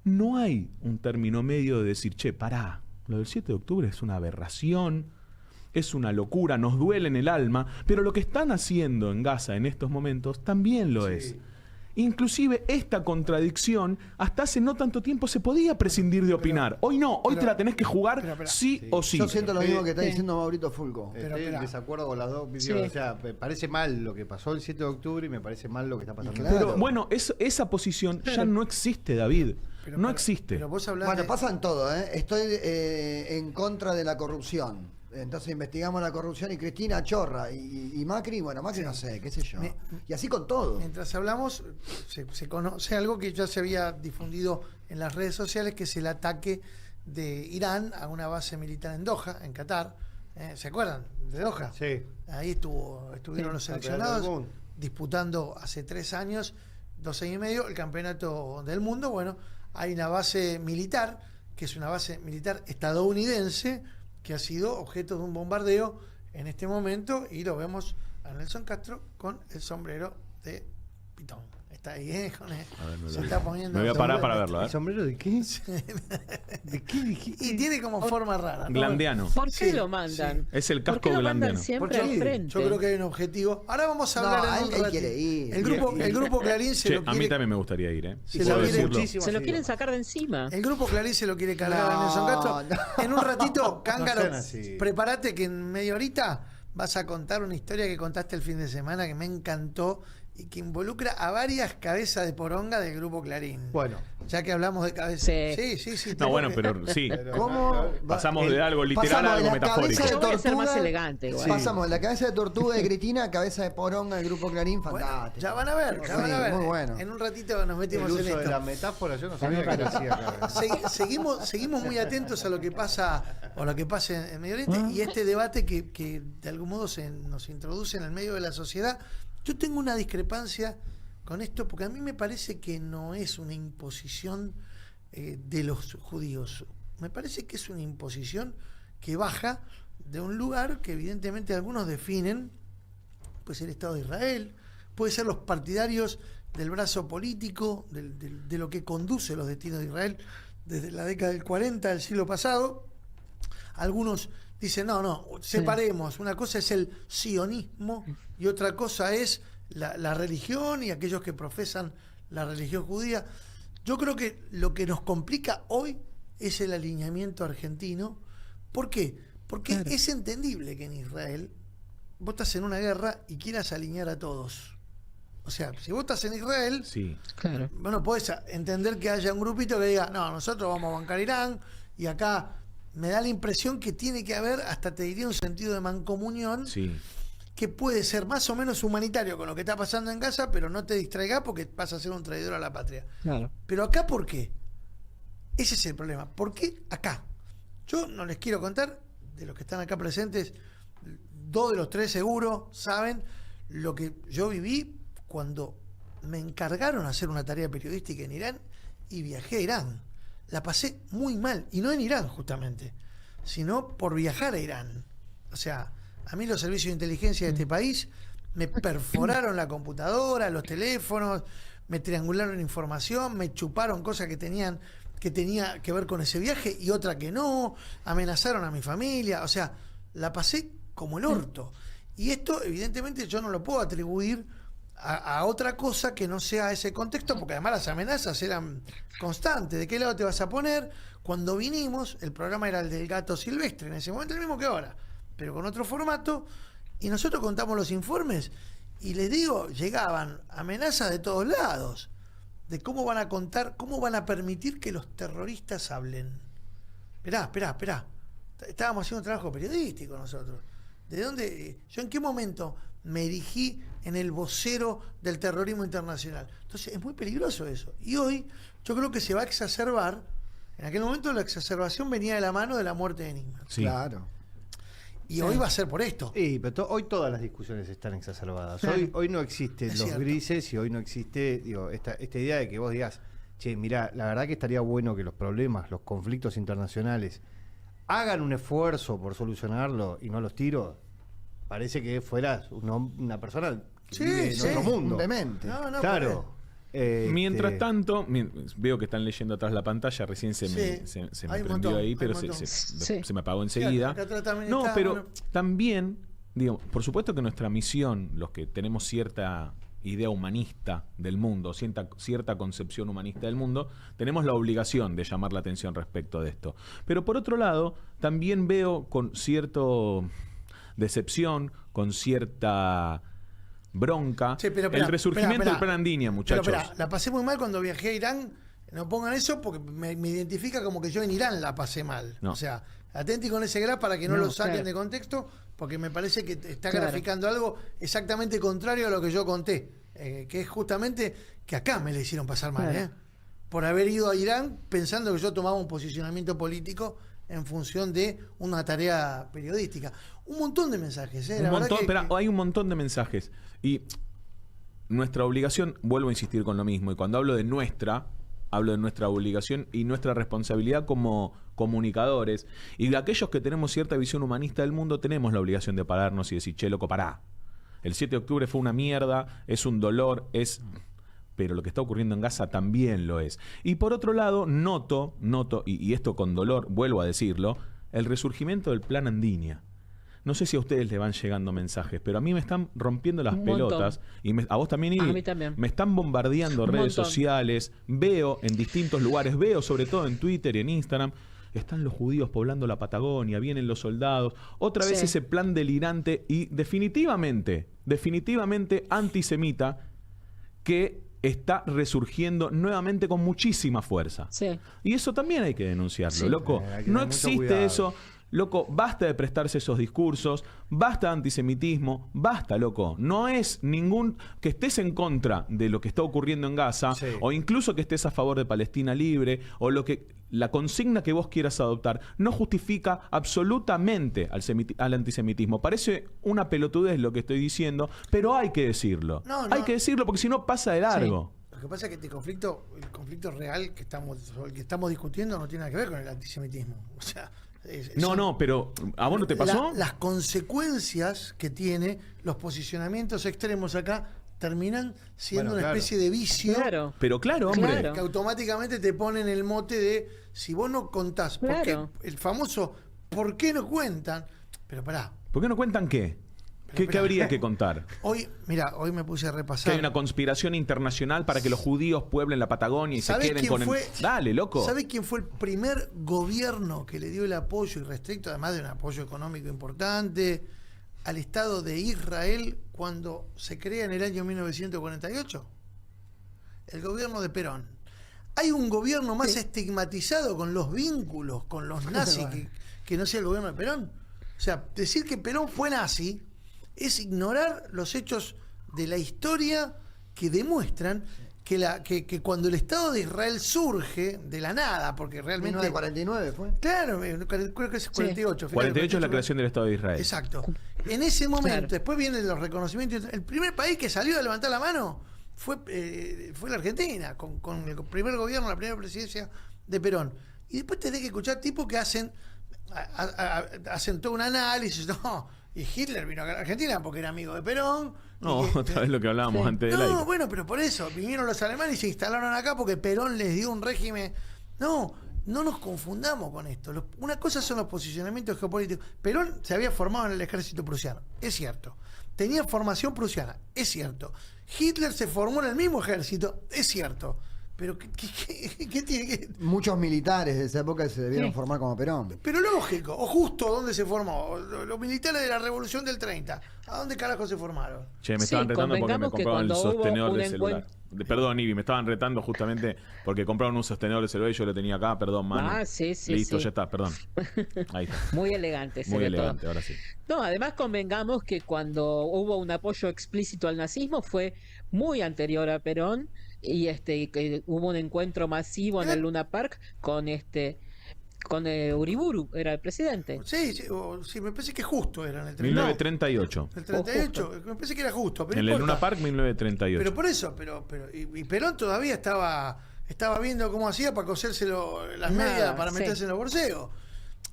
No hay un término medio de decir, che, pará, lo del 7 de octubre es una aberración, es una locura, nos duele en el alma, pero lo que están haciendo en Gaza en estos momentos también lo es. Inclusive esta contradicción, hasta hace no tanto tiempo se podía prescindir de opinar. Hoy no, hoy te la tenés que jugar sí o sí. Yo siento lo mismo que está diciendo Maurito Fulco. Estoy en desacuerdo con las dos Sí. visiones. O sea, me parece mal lo que pasó el 7 de octubre y me parece mal lo que está pasando. Claro. Pero bueno, esa posición ya no existe, David. Pero no para- existe. Pero vos hablás Bueno, de- pasan todo, ¿eh? Estoy en contra de la corrupción. Entonces investigamos la corrupción y Cristina chorra. Y Macri, bueno, Macri no sé, qué sé yo. Y así con todo. Mientras hablamos, se conoce algo que ya se había difundido en las redes sociales, que es el ataque de Irán a una base militar en Doha, en Qatar. ¿Se acuerdan de Doha? Sí. Ahí estuvieron los campeonato del seleccionados mundo. disputando hace 3 años, 2 años y medio, el campeonato del mundo. Bueno, hay una base militar, que es una base militar estadounidense, que ha sido objeto de un bombardeo en este momento, y lo vemos a Nelson Castro con el sombrero de pitón. Está ahí, con el- A ver, se está poniendo. me voy a el parar sombrero. para verlo, ¿El sombrero de qué? ¿De qué dijiste? Y tiene como forma rara, ¿no? Glandiano. ¿Por qué Sí, lo mandan? Es el ¿Por casco qué lo mandan glandiano. siempre Porque al frente? yo creo que hay un objetivo. Ahora vamos a No, hablar en un él ratito. quiere ir. El grupo Clarín se Che, lo a quiere. mí también me gustaría ir, ¿eh? Se ¿Puedo lo quiere decirlo? muchísimo. Se lo Sí, quieren no. sacar de encima. El grupo Clarín se lo quiere cargar a No, Nelson Castro. no. En un ratito, No Cángaro, sean así. prepárate que en media horita vas a contar una historia que contaste el fin de semana que me encantó y que involucra a varias cabezas de poronga del grupo Clarín. Bueno, Ya que hablamos de cabezas. Sí. Sí. No, bueno, pero sí. ¿Cómo? Pasamos de algo literal Pasamos a de algo la metafórico. cabeza Yo de voy a ser más tortuga- elegante, igual. Pasamos de la cabeza de tortuga de Cristina a cabeza de poronga del grupo Clarín, Bueno, fantástico. ya van a ver, ya Sí, van a ver. muy bueno. En un ratito nos el metimos en uso de esto. la metáfora yo no sabía que era así acá. Seguimos muy atentos a lo que pasa o lo que pasa en Medio Oriente y este debate que de algún modo nos introduce en el medio de la sociedad. Yo tengo una discrepancia con esto porque a mí me parece que no es una imposición de los judíos. Me parece que es una imposición que baja de un lugar que evidentemente algunos definen, puede ser el Estado de Israel, puede ser los partidarios del brazo político, de lo que conduce los destinos de Israel desde la década del 40 del siglo pasado. Algunos dicen, no, separemos, una cosa es el sionismo y otra cosa es la religión y aquellos que profesan la religión judía. Yo creo que lo que nos complica hoy es el alineamiento argentino. ¿Por qué? Porque Claro. es entendible que en Israel vos estás en una guerra y quieras alinear a todos. O sea, si vos estás en Israel, Sí. Claro. bueno, podés entender que haya un grupito que diga, no, nosotros vamos a bancar Irán, y acá me da la impresión que tiene que haber, hasta te diría, un sentido de mancomunión, Sí. que puede ser más o menos humanitario con lo que está pasando en Gaza, pero no te distraigas porque vas a ser un traidor a la patria. Claro. Pero acá, ¿por qué? Ese es el problema. ¿Por qué acá? Yo no les quiero contar, de los que están acá presentes, 2 de los 3 seguro saben lo que yo viví cuando me encargaron hacer una tarea periodística en Irán y viajé a Irán. La pasé muy mal, y no en Irán justamente, sino por viajar a Irán. O sea, a mí los servicios de inteligencia de este país me perforaron la computadora, los teléfonos, me triangularon información, me chuparon cosas que tenía que ver con ese viaje y otra que no, amenazaron a mi familia, o sea, la pasé como el orto. Y esto, evidentemente, yo no lo puedo atribuir a otra cosa que no sea ese contexto, porque además las amenazas eran constantes. ¿De qué lado te vas a poner? Cuando vinimos, el programa era el del gato silvestre, en ese momento el mismo que ahora, pero con otro formato, y nosotros contamos los informes, y les digo, llegaban amenazas de todos lados, de cómo van a contar, cómo van a permitir que los terroristas hablen. Esperá. Estábamos haciendo un trabajo periodístico nosotros. ¿De dónde? ¿Yo en qué momento me erigí en el vocero del terrorismo internacional? Entonces es muy peligroso eso. Y hoy yo creo que se va a exacerbar. En aquel momento la exacerbación venía de la mano de la muerte de Nisman. Sí. Claro. Y hoy va a ser por esto. Sí, pero hoy todas las discusiones están exacerbadas. Hoy no existen Es los cierto. grises y hoy no existe esta idea de que vos digas, che, mirá, la verdad que estaría bueno que los problemas, los conflictos internacionales hagan un esfuerzo por solucionarlo y no los tiro. Parece que fueras una persona que Sí, vive en sí, otro mundo. Un demente. No, Claro. Mientras tanto, veo que están leyendo atrás la pantalla, recién se me, Sí, se me hay un prendió montón, ahí, hay pero un montón. se me apagó Sí, enseguida. acá atrás también No, está, pero bueno. también, digo, por supuesto que nuestra misión, los que tenemos cierta idea humanista del mundo, cierta concepción humanista del mundo, tenemos la obligación de llamar la atención respecto de esto. Pero por otro lado, también veo con cierta decepción, con cierta bronca, Sí, pero el resurgimiento del plan Andinia, muchachos. Pero la pasé muy mal cuando viajé a Irán. No pongan eso porque me identifica como que yo en Irán la pasé mal. No. O sea, atenti con ese graf para que no lo saquen claro. de contexto, porque me parece que está Claro. graficando algo exactamente contrario a lo que yo conté. Que es justamente que acá me le hicieron pasar mal, Claro. por haber ido a Irán pensando que yo tomaba un posicionamiento político en función de una tarea periodística. Un montón de mensajes, Un la verdad montón, que- pero hay un montón de mensajes. Y nuestra obligación, vuelvo a insistir con lo mismo, y cuando hablo de nuestra, hablo de nuestra obligación y nuestra responsabilidad como comunicadores. Y de aquellos que tenemos cierta visión humanista del mundo, tenemos la obligación de pararnos y decir, che, loco, pará. El 7 de octubre fue una mierda, es un dolor, pero lo que está ocurriendo en Gaza también lo es. Y por otro lado, noto, y esto con dolor, vuelvo a decirlo, el resurgimiento del plan Andinia. No sé si a ustedes le van llegando mensajes, pero a mí me están rompiendo las Un montón. pelotas. Y a vos también, Ivy. A mí también. Me están bombardeando Un redes montón. sociales. Veo en distintos lugares, veo sobre todo en Twitter y en Instagram. Están los judíos poblando la Patagonia, vienen los soldados. Otra vez Sí. ese plan delirante y definitivamente antisemita que está resurgiendo nuevamente con muchísima fuerza. Sí. Y eso también hay que denunciarlo, Sí. loco. Hay que No tener mucho existe cuidado. eso. Loco, basta de prestarse esos discursos, basta de antisemitismo, basta, loco. No es ningún... que estés en contra de lo que está ocurriendo en Gaza, Sí. o incluso que estés a favor de Palestina libre, o la consigna que vos quieras adoptar, no justifica absolutamente al antisemitismo. Parece una pelotudez lo que estoy diciendo, pero hay que decirlo. No, Hay no. que decirlo porque si no pasa de largo. Lo que pasa es que el conflicto real sobre el que estamos discutiendo no tiene nada que ver con el antisemitismo. O sea, No, pero ¿a vos no te pasó? Las consecuencias que tiene los posicionamientos extremos acá terminan siendo Bueno, una claro. especie de vicio Claro. Pero claro, hombre. Claro. que automáticamente te ponen el mote de si vos no contás, Claro. porque el famoso ¿por qué no cuentan? Pero pará, ¿Por qué no cuentan qué? ¿Qué espera. habría que contar? hoy me puse a Que repasar. hay una conspiración internacional para que los judíos pueblen la Patagonia y se ¿Sabés queden quién con el... fue? Dale, loco. ¿Sabe quién fue el primer gobierno que le dio el apoyo irrestricto, además de un apoyo económico importante, al Estado de Israel cuando se crea en el año 1948? El gobierno de Perón. Hay un gobierno más estigmatizado con los vínculos con los nazis que no sea el gobierno de Perón. O sea, decir que Perón fue nazi es ignorar los hechos de la historia que demuestran que cuando el Estado de Israel surge de la nada, porque realmente... 1949 fue. Claro, creo que es 48. fíjate, 48 es la creación del Estado de Israel. Exacto. En ese momento, Claro. después vienen los reconocimientos. El primer país que salió a levantar la mano fue la Argentina, con el primer gobierno, la primera presidencia de Perón. Y después tenés que escuchar tipos que hacen todo un análisis. No, y Hitler vino a Argentina porque era amigo de Perón. No, y que- otra vez lo que hablábamos Sí. antes del no, aire. bueno, pero por eso vinieron los alemanes y se instalaron acá porque Perón les dio un régimen. No nos confundamos con esto. Una cosa son los posicionamientos geopolíticos. Perón se había formado en el ejército prusiano, es cierto. Tenía formación prusiana, es cierto. Hitler se formó en el mismo ejército, es cierto. Pero ¿qué tiene que...? Muchos militares de esa época se debieron Sí. formar como Perón. Pero lógico, o justo dónde se formó. Los militares de la Revolución del 30, ¿a dónde carajo se formaron? Che, me Sí, estaban retando porque me convengamos que compraron el cuando hubo sostenedor un del celular. Perdón, Ivy, me estaban retando justamente porque compraron un sostenedor del celular y yo lo tenía acá. Perdón, mano. Ah, sí, sí, Listo, sí. ya está, perdón. Ahí está. Muy elegante. Muy elegante, ahora sí. No, además convengamos que cuando hubo un apoyo explícito al nazismo fue muy anterior a Perón y que hubo un encuentro masivo en el Luna Park con Uriburu, era el presidente. Sí, me parece que justo era en el 30. 1938. El 38, me parece que era justo. Pero En no el importa. Luna Park, 1938. Pero por eso, y Perón todavía estaba viendo cómo hacía para coserse las Nada, medias para sí. meterse en los borseos.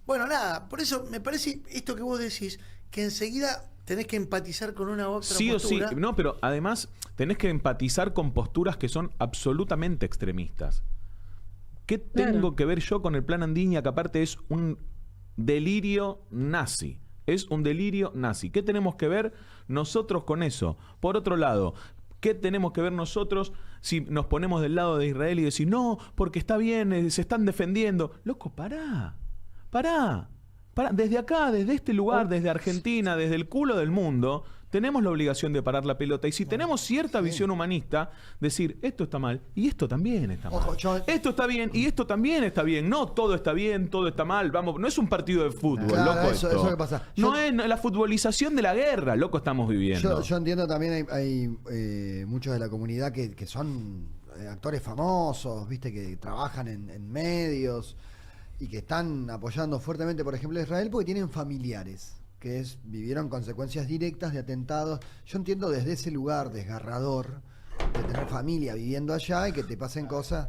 Bueno, nada, por eso me parece esto que vos decís, que enseguida tenés que empatizar con una u otra Sí o sí, postura. no, pero además tenés que empatizar con posturas que son absolutamente extremistas. ¿Qué tengo Claro. que ver yo con el plan Andinia, que aparte es un delirio nazi? Es un delirio nazi. ¿Qué tenemos que ver nosotros con eso? Por otro lado, ¿Qué tenemos que ver nosotros si nos ponemos del lado de Israel y decir, no, porque está bien, se están defendiendo? Loco, pará. Desde acá, desde este lugar, desde Argentina, desde el culo del mundo, tenemos la obligación de parar la pelota. Y si tenemos cierta visión humanista, decir, esto está mal y esto también está mal. Esto está bien y esto también está bien. No todo está bien, todo está mal. Vamos, no es un partido de fútbol, Claro, loco. eso que pasa. No es la futbolización de la guerra, loco, estamos viviendo. Yo entiendo también, hay muchos de la comunidad que son actores famosos, viste, que trabajan en medios y que están apoyando fuertemente, por ejemplo, a Israel porque tienen familiares que vivieron consecuencias directas de atentados. Yo entiendo desde ese lugar desgarrador de tener familia viviendo allá y que te pasen cosas,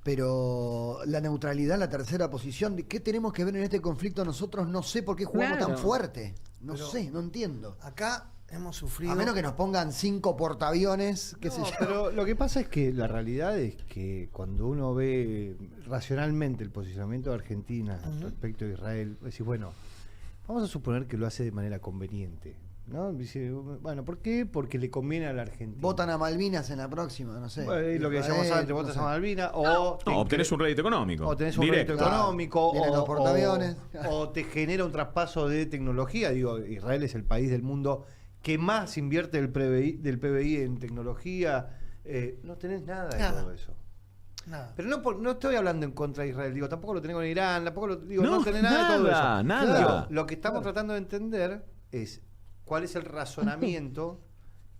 pero la neutralidad, la tercera posición, ¿qué tenemos que ver en este conflicto nosotros? No sé por qué jugamos tan fuerte. No sé, no entiendo. Acá hemos sufrido... A menos que nos pongan 5 portaaviones, qué sé yo. Pero lo que pasa es que la realidad es que cuando uno ve racionalmente el posicionamiento de Argentina respecto a Israel, decís, bueno, vamos a suponer que lo hace de manera conveniente, ¿no? Dice, bueno, ¿por qué? Porque le conviene a la Argentina. Votan a Malvinas en la próxima, no sé. Bueno, lo que decíamos antes, votas a Malvinas, o obtenés un rédito económico. O tenés un directo. rédito económico, Vienen los portaaviones. o te genera un traspaso de tecnología. Digo, Israel es el país del mundo que más invierte del PBI en tecnología. No tenés nada de todo eso. Nada. Pero no estoy hablando en contra de Israel, digo, tampoco lo tenés con Irán, tampoco no No, tenés nada de todo eso. nada. Digo, lo que estamos tratando de entender es cuál es el razonamiento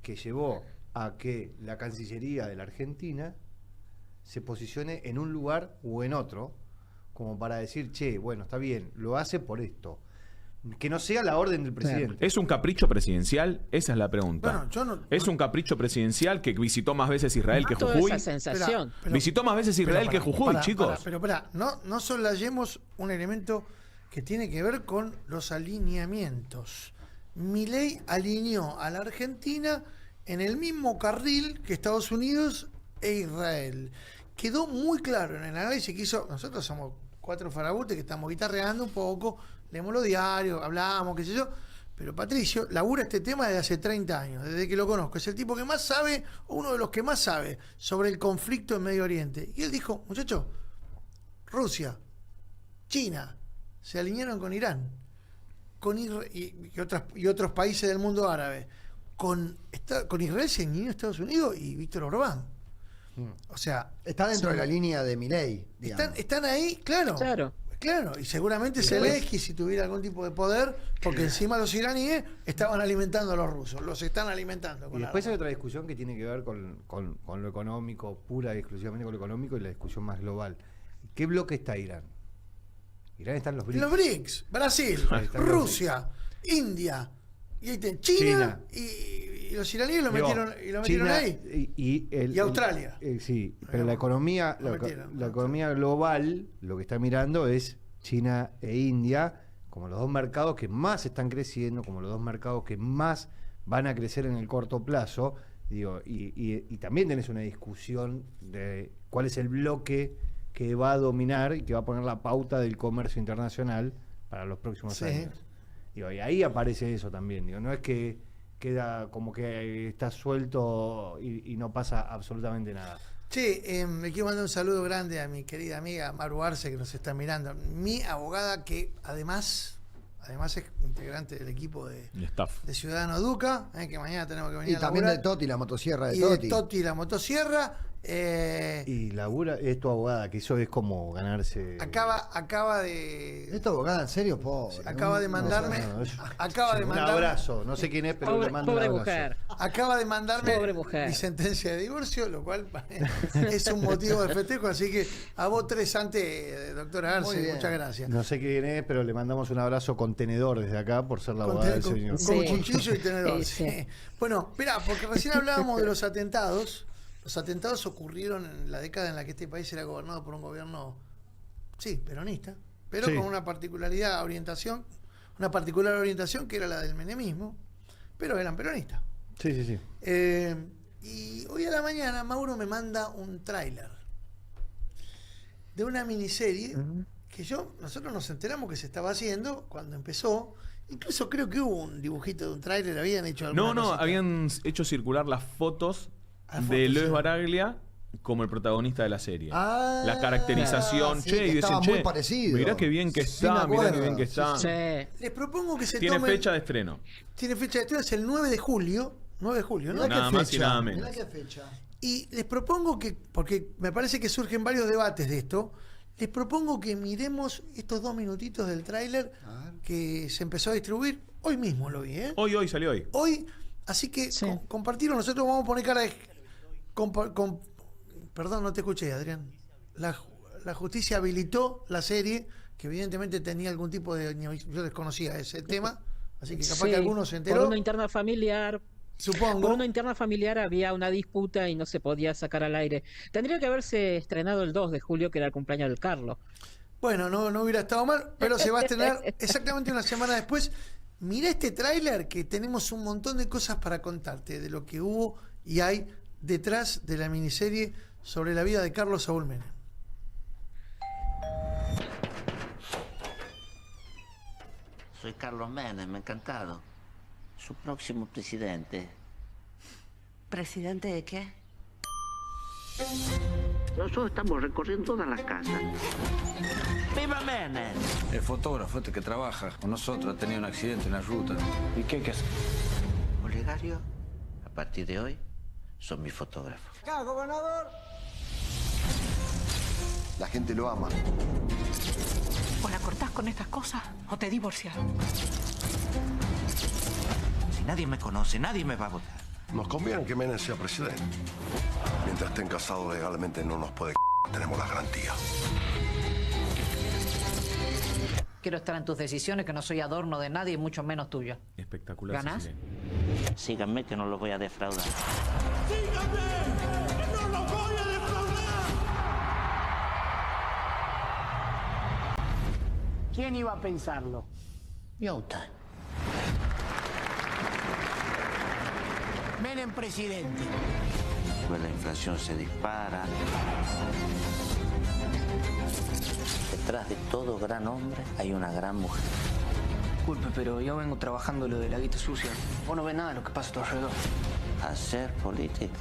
que llevó a que la Cancillería de la Argentina se posicione en un lugar o en otro, como para decir, che, bueno, está bien, lo hace por esto. Que no sea la orden del presidente. ¿Es un capricho presidencial? Esa es la pregunta. Bueno, yo no- ¿Es un capricho presidencial que visitó más veces Israel que Toda Jujuy? esa sensación. Visitó más veces Israel que Jujuy, chicos. Pero no soslayemos un elemento que tiene que ver con los alineamientos. Milei alineó a la Argentina en el mismo carril que Estados Unidos e Israel. Quedó muy claro en el análisis que hizo. Nosotros somos 4 farabutes que estamos guitarreando un poco, leemos los diarios, hablamos, qué sé yo. Pero Patricio labura este tema desde hace 30 años, desde que lo conozco. Es el tipo que más sabe, o uno de los que más sabe, sobre el conflicto en Medio Oriente. Y él dijo, muchachos, Rusia, China, se alinearon con Irán, con y otros países del mundo árabe. Con Israel se alineó Estados Unidos y Víctor Orbán. O sea, Está dentro de la línea de Milei, digamos. están ahí, claro. Claro, y seguramente Zelensky, si tuviera algún tipo de poder, porque encima los iraníes estaban alimentando a los rusos, los están alimentando. Y después hay otra discusión que tiene que ver con lo económico, pura y exclusivamente con lo económico, y la discusión más global. ¿Qué bloque está Irán? Irán está en los BRICS. Los BRICS, Brasil, Ahí están Rusia, India, y ahí China. Y los iraníes lo metieron China ahí. Y Australia. Sí, pero la economía, la economía global, lo que está mirando es China e India, como los dos mercados que más están creciendo, como los dos mercados que más van a crecer en el corto plazo. Digo, y también tenés una discusión de cuál es el bloque que va a dominar y que va a poner la pauta del comercio internacional para los próximos años. Digo, y ahí aparece eso también. Digo, no es que queda como que está suelto y no pasa absolutamente nada. Che, le quiero mandar un saludo grande a mi querida amiga Maru Arce, que nos está mirando. Mi abogada, que además es integrante del equipo de Ciudadano Duca, que mañana tenemos que venir y a también laburar. de Toti, la motosierra de Y Toti. de Toti, la motosierra. Y labura, es tu abogada, que eso es como ganarse. Acaba de. ¿Esto abogada en serio? Pobre. Acaba de mandarme. Un abrazo, no sé quién es, pero le mando un abrazo. Mujer. Acaba de mandarme Pobre mujer. mi sentencia de divorcio, lo cual es un motivo de festejo. Así que a vos 3 antes, doctora Arce, muchas gracias. No sé quién es, pero le mandamos un abrazo con tenedor desde acá por ser la abogada del señor. Con cuchillo y tenedor. Sí. Bueno, mirá, porque recién hablábamos de los atentados. Los atentados ocurrieron en la década en la que este país era gobernado por un gobierno, sí, peronista, pero con una particular orientación que era la del menemismo, pero eran peronistas. Sí. Y hoy a la mañana Mauro me manda un tráiler de una miniserie que nosotros nos enteramos que se estaba haciendo cuando empezó. Incluso creo que hubo un dibujito de un tráiler, habían hecho alguna cosita. Habían hecho circular las fotos Alfonso, de Luis sí. Baraglia como el protagonista de la serie. Ah, la caracterización, sí, che, que y dicen, estaba che, muy parecido. mirá qué bien que Sí, está, me mirá qué acuerdo. bien que Sí, está. Sí. Les propongo que se Tiene tomen... fecha de estreno. Tiene fecha de estreno, es el 9 de julio. 9 de julio, ¿no? Mirá Nada qué más y fecha, nada menos. mirá qué fecha. Y les propongo que, porque me parece que surgen varios debates de esto, les propongo que miremos estos 2 minutitos del tráiler A ver. que se empezó a distribuir. Hoy mismo lo vi, ¿eh? Hoy salió hoy. Hoy, así que Sí. compartirlo. Nosotros vamos a poner cara de... perdón, no te escuché, Adrián. La justicia habilitó la serie, que evidentemente tenía algún tipo de... Yo desconocía ese tema, así que capaz Sí, que algunos se Por enteró, una interna familiar. supongo. Por una interna familiar había una disputa y no se podía sacar al aire. Tendría que haberse estrenado el 2 de julio, que era el cumpleaños del Carlos. Bueno, no hubiera estado mal, pero se va a estrenar exactamente una semana después. Mirá este tráiler, que tenemos un montón de cosas para contarte de lo que hubo y hay detrás de la miniserie sobre la vida de Carlos Saúl Menem. Soy Carlos Menem, encantado. Su próximo presidente. ¿Presidente de qué? Nosotros estamos recorriendo todas las casas. ¡Viva Menem! El fotógrafo este que trabaja con nosotros ha tenido un accidente en la ruta. ¿Y qué hay que hacer? Olegario, a partir de hoy, son mi fotógrafo. La gente lo ama. ¿O la cortás con estas cosas o te divorcias? Si nadie me conoce, nadie me va a votar. Nos conviene que Menem sea presidente. Mientras estén casados legalmente no nos puede tenemos la garantía. Quiero estar en tus decisiones, que no soy adorno de nadie, y mucho menos tuyo. Espectacular. ¿Ganás? Cecilia. Síganme que no los voy a defraudar. ¿Quién iba a pensarlo? Yota. Menem presidente. Pues la inflación se dispara. Detrás de todo gran hombre hay una gran mujer. Disculpe, pero yo vengo trabajando lo de la guita sucia. Vos no ves nada de lo que pasa a tu alrededor. Hacer política,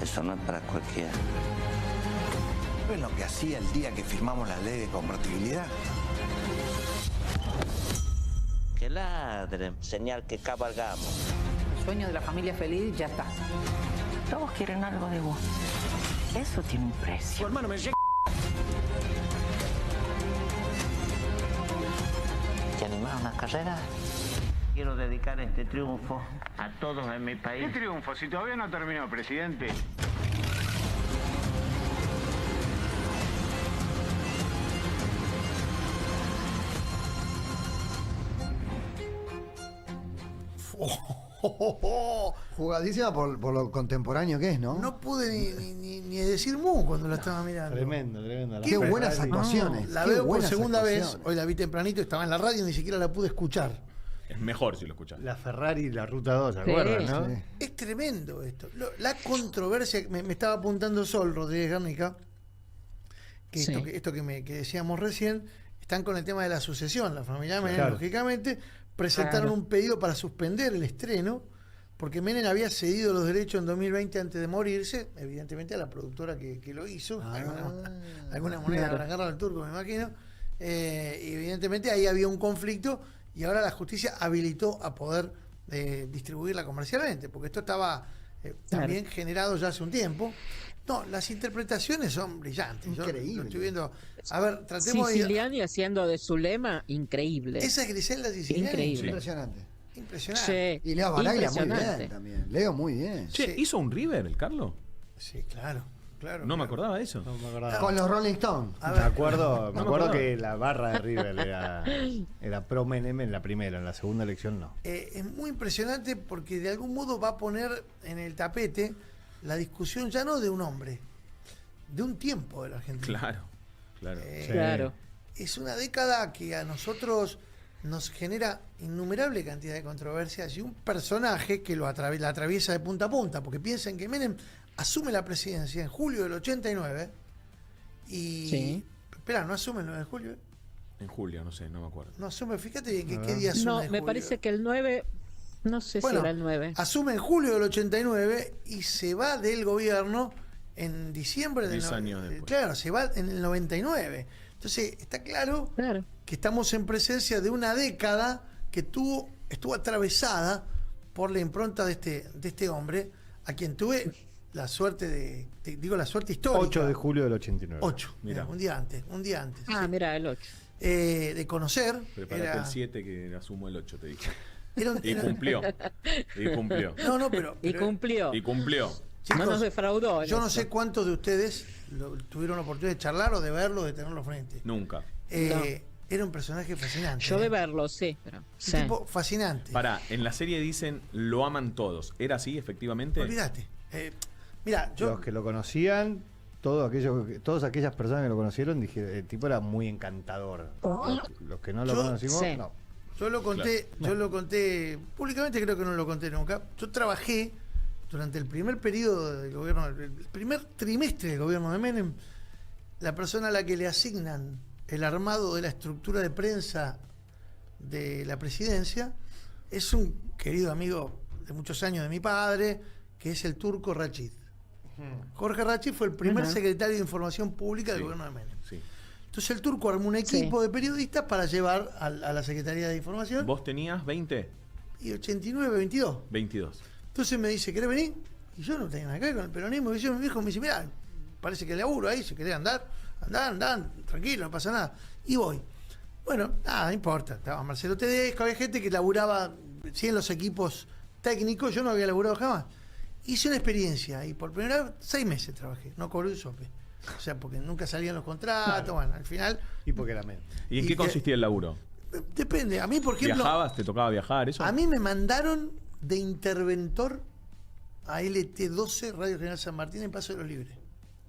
eso no es para cualquiera. ¿Ven lo que hacía el día que firmamos la ley de convertibilidad? Que ladren, señal que cabalgamos. El sueño de la familia feliz ya está. Todos quieren algo de vos. Eso tiene un precio. Hermano, me ¿Te animás a una carrera? Quiero dedicar este triunfo a todos en mi país. ¿Qué triunfo? Si todavía no terminó, presidente. Jugadísima por lo contemporáneo que es, ¿no? No pude ni decir mu cuando la estaba mirando. Tremendo. Qué buenas actuaciones. La qué veo por buenas segunda vez. actuaciones. Hoy la vi tempranito, estaba en la radio y ni siquiera la pude escuchar. Es mejor si lo escuchas. La Ferrari y la Ruta 2, ¿se Sí. acuerdan, no? Sí. Es tremendo esto. La controversia, me estaba apuntando Sol Rodríguez Garnica, que Sí. esto que decíamos recién, están con el tema de la sucesión. La familia Menem, Claro. lógicamente, presentaron Claro. un pedido para suspender el estreno, porque Menem había cedido los derechos en 2020 antes de morirse, evidentemente a la productora que lo hizo. Alguna moneda Claro. para agarrar al turco, me imagino. Y evidentemente ahí había un conflicto y ahora la justicia habilitó a poder distribuirla comercialmente, porque esto estaba también generado ya hace un tiempo. No, las interpretaciones son brillantes. Yo Increíble. lo estoy viendo. A ver, tratemos de... Siciliani haciendo de Zulema, increíble. Esa es Griselda Siciliani. Increíble. Impresionante. Impresionante. Sí, Y Leo Baraglia muy impresionante. bien también. Leo muy bien. Che, Sí. ¿hizo un River el Carlos? Sí, claro. No me acordaba de eso. No me acordaba. Con los Rolling Stones. A Me ver, acuerdo, me acuerdo acordaba. que la barra de River era pro Menem en la primera, en la segunda elección no. es muy impresionante porque de algún modo va a poner en el tapete la discusión ya no de un hombre, de un tiempo de la Argentina. Claro. Sí. Claro. Es una década que a nosotros nos genera innumerable cantidad de controversias y un personaje que la atraviesa de punta a punta, porque piensen que Menem asume la presidencia en julio del 89 y... Sí. Espera, ¿no asume el 9 de julio? En julio, no sé, no me acuerdo. No asume, fíjate bien que qué día asume No, de me julio. parece que el 9 No sé Bueno, si era el 9. asume en julio del 89 y se va del gobierno en diciembre del 10 años después. Claro, se va en el 99. Entonces, está claro que estamos en presencia de una década que estuvo atravesada por la impronta de este hombre, a quien tuve la suerte digo la suerte histórica. 8 de julio del 89. 8, Mirá. un día antes. Ah, mira, el 8. De conocer. Prepárate el 7 que asumo el 8, te dije. Y cumplió. Y cumplió. No, pero Y cumplió. Y cumplió. Chicos, no nos defraudó. en yo no eso. sé cuántos de ustedes tuvieron la oportunidad de charlar o de verlo, de tenerlo frente. Nunca. Era un personaje fascinante. Yo de verlo, sí. Pero, Un sí. tipo fascinante. Pará, en la serie dicen lo aman todos. ¿Era así, efectivamente? Olvídate. Mira, Los que lo conocían, todas aquellas personas que lo conocieron, dije, el tipo era muy encantador. Los que no lo conocimos, sí. no. Yo lo conté públicamente, creo que no lo conté nunca. Yo trabajé durante el primer periodo del gobierno, el primer trimestre del gobierno de Menem, la persona a la que le asignan el armado de la estructura de prensa de la presidencia es un querido amigo de muchos años de mi padre, que es el turco Rachid. Jorge Rachid fue el primer secretario de Información Pública del gobierno de Menem. Sí. Entonces el turco armó un equipo de periodistas para llevar a la Secretaría de Información. ¿Vos tenías 20? Y 89, 22. 22. Entonces me dice, ¿querés venir? Y yo no tenía nada que ver con el peronismo. Y yo, mi viejo me dice, mirá, parece que laburo ahí, si querés andar, tranquilo, no pasa nada. Y voy. Bueno, nada, no importa. Estaba Marcelo Tedesco, había gente que laburaba, sí, en los equipos técnicos, yo no había laburado jamás. Hice una experiencia y por primera vez 6 meses trabajé, no cobré un sope. O sea, porque nunca salían los contratos, bueno, al final... Y porque era menos. ¿Y en qué consistía el laburo? Depende, a mí, por ejemplo... ¿Viajabas? ¿Te tocaba viajar? ¿Eso? A mí me mandaron de interventor a LT12, Radio General San Martín, en Paso de los Libres.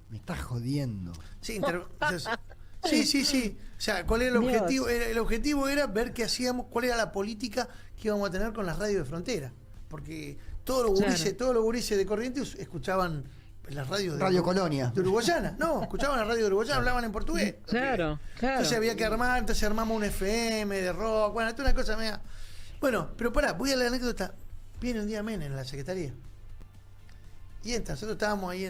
Me estás jodiendo. Sí, sí. O sea, ¿cuál era el objetivo? El objetivo era ver qué hacíamos, cuál era la política que íbamos a tener con las radios de frontera. Porque todos los gurises de Corrientes escuchaban las radios de Radio Colonia. De Uruguayana. No, escuchaban la radio de Uruguayana, hablaban en portugués. Claro. Entonces había que armar, entonces armamos un FM de rock. Bueno, esto es una cosa media. Bueno, pero pará, voy a la anécdota. Viene un día Menem en la secretaría. Y entonces nosotros estábamos ahí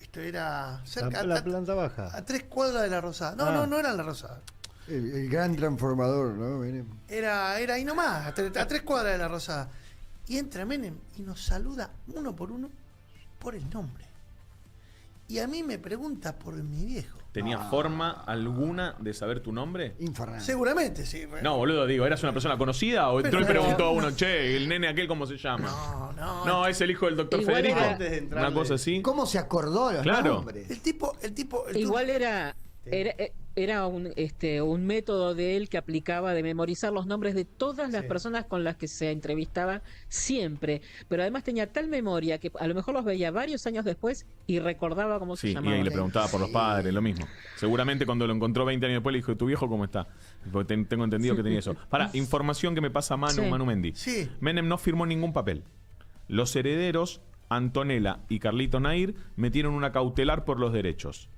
esto era cerca. La planta baja. A 3 cuadras de la Rosada. No era la Rosada. El gran transformador, ¿no? Era ahí nomás, a 3 cuadras de la Rosada. Y entra Menem y nos saluda uno por el nombre. Y a mí me pregunta por mi viejo. ¿Tenías forma alguna de saber tu nombre? Infernal. Seguramente, sí. No, boludo, digo, ¿eras una persona conocida o entró y preguntó a uno, che, el nene aquel cómo se llama? No, es el hijo del doctor Igual Federico. era- Una cosa así. ¿Cómo se acordó los Claro. nombres? El tipo Igual era un método de él que aplicaba de memorizar los nombres de todas las personas con las que se entrevistaba siempre, pero además tenía tal memoria que a lo mejor los veía varios años después y recordaba cómo se Sí, y llamaba. ahí le preguntaba por los padres, lo mismo. Seguramente cuando lo encontró 20 años después le dijo, ¿tu viejo cómo está? Porque tengo entendido que tenía eso. Para, información que me pasa Manu Mendi. Sí. Menem no firmó ningún papel. Los herederos, Antonella y Carlito Nair, metieron una cautelar por los derechos.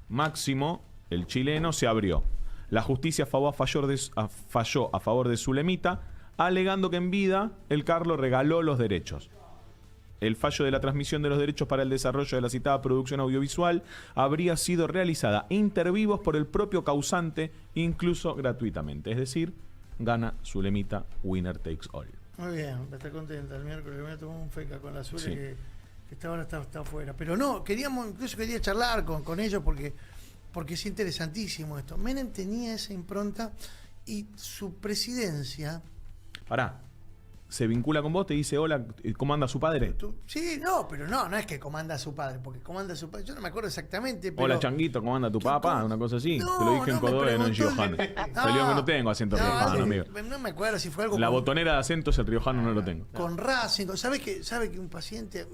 Máximo, el chileno, se abrió. La justicia falló a favor de Zulemita, alegando que en vida el Carlos regaló los derechos. El fallo de la transmisión de los derechos para el desarrollo de la citada producción audiovisual habría sido realizada inter vivos por el propio causante, incluso gratuitamente. Es decir, gana Zulemita, winner takes all. Muy bien, está contenta. El miércoles me tomó un feca con la Zule Sí. que está afuera. Pero no, incluso quería charlar con ellos porque es interesantísimo esto. Menem tenía esa impronta y su presidencia... Pará, se vincula con vos, te dice, hola, ¿cómo anda su padre? Sí, no, pero no es que comanda a su padre, porque comanda a su padre, yo no me acuerdo exactamente, pero... Hola, Changuito, ¿cómo anda tu papá? Una cosa así. No, te lo dije en no me Codói, no en preguntó riojano. el- Salió que no tengo acento riojano, amigo. No me acuerdo si fue algo La con- botonera de acentos, el riojano no lo tengo. con Racing, sabe que un paciente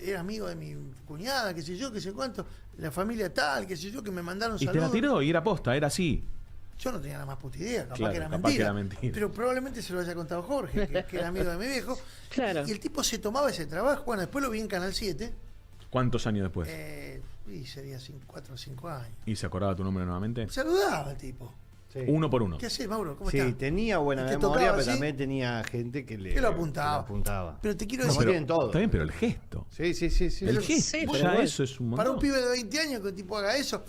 era amigo de mi cuñada, qué sé yo, qué sé cuánto, la familia tal, qué sé yo, que me mandaron Y te saludos. la tiró y era posta, era así. Yo no tenía la más puta idea, capaz, Claro, que, era capaz mentira, que era mentira. pero probablemente se lo haya contado Jorge, que era amigo de mi viejo. Claro. Y el tipo se tomaba ese trabajo. Bueno, después lo vi en Canal 7, ¿Cuántos años después? y sería 4 o 5 años. ¿Y se acordaba tu nombre nuevamente? Saludaba el tipo. Sí. Uno por uno. ¿Qué haces, Mauro? ¿Cómo Sí, estás? tenía buena ¿Y te memoria, tocaba pero así? también tenía gente que le Que lo apuntaba. apuntaba. Pero te quiero Como decir, tienen todo. Está bien, pero el gesto. Sí. El gesto, sí, ya pero bueno. eso es un montón. para un pibe de 20 años que el tipo haga eso.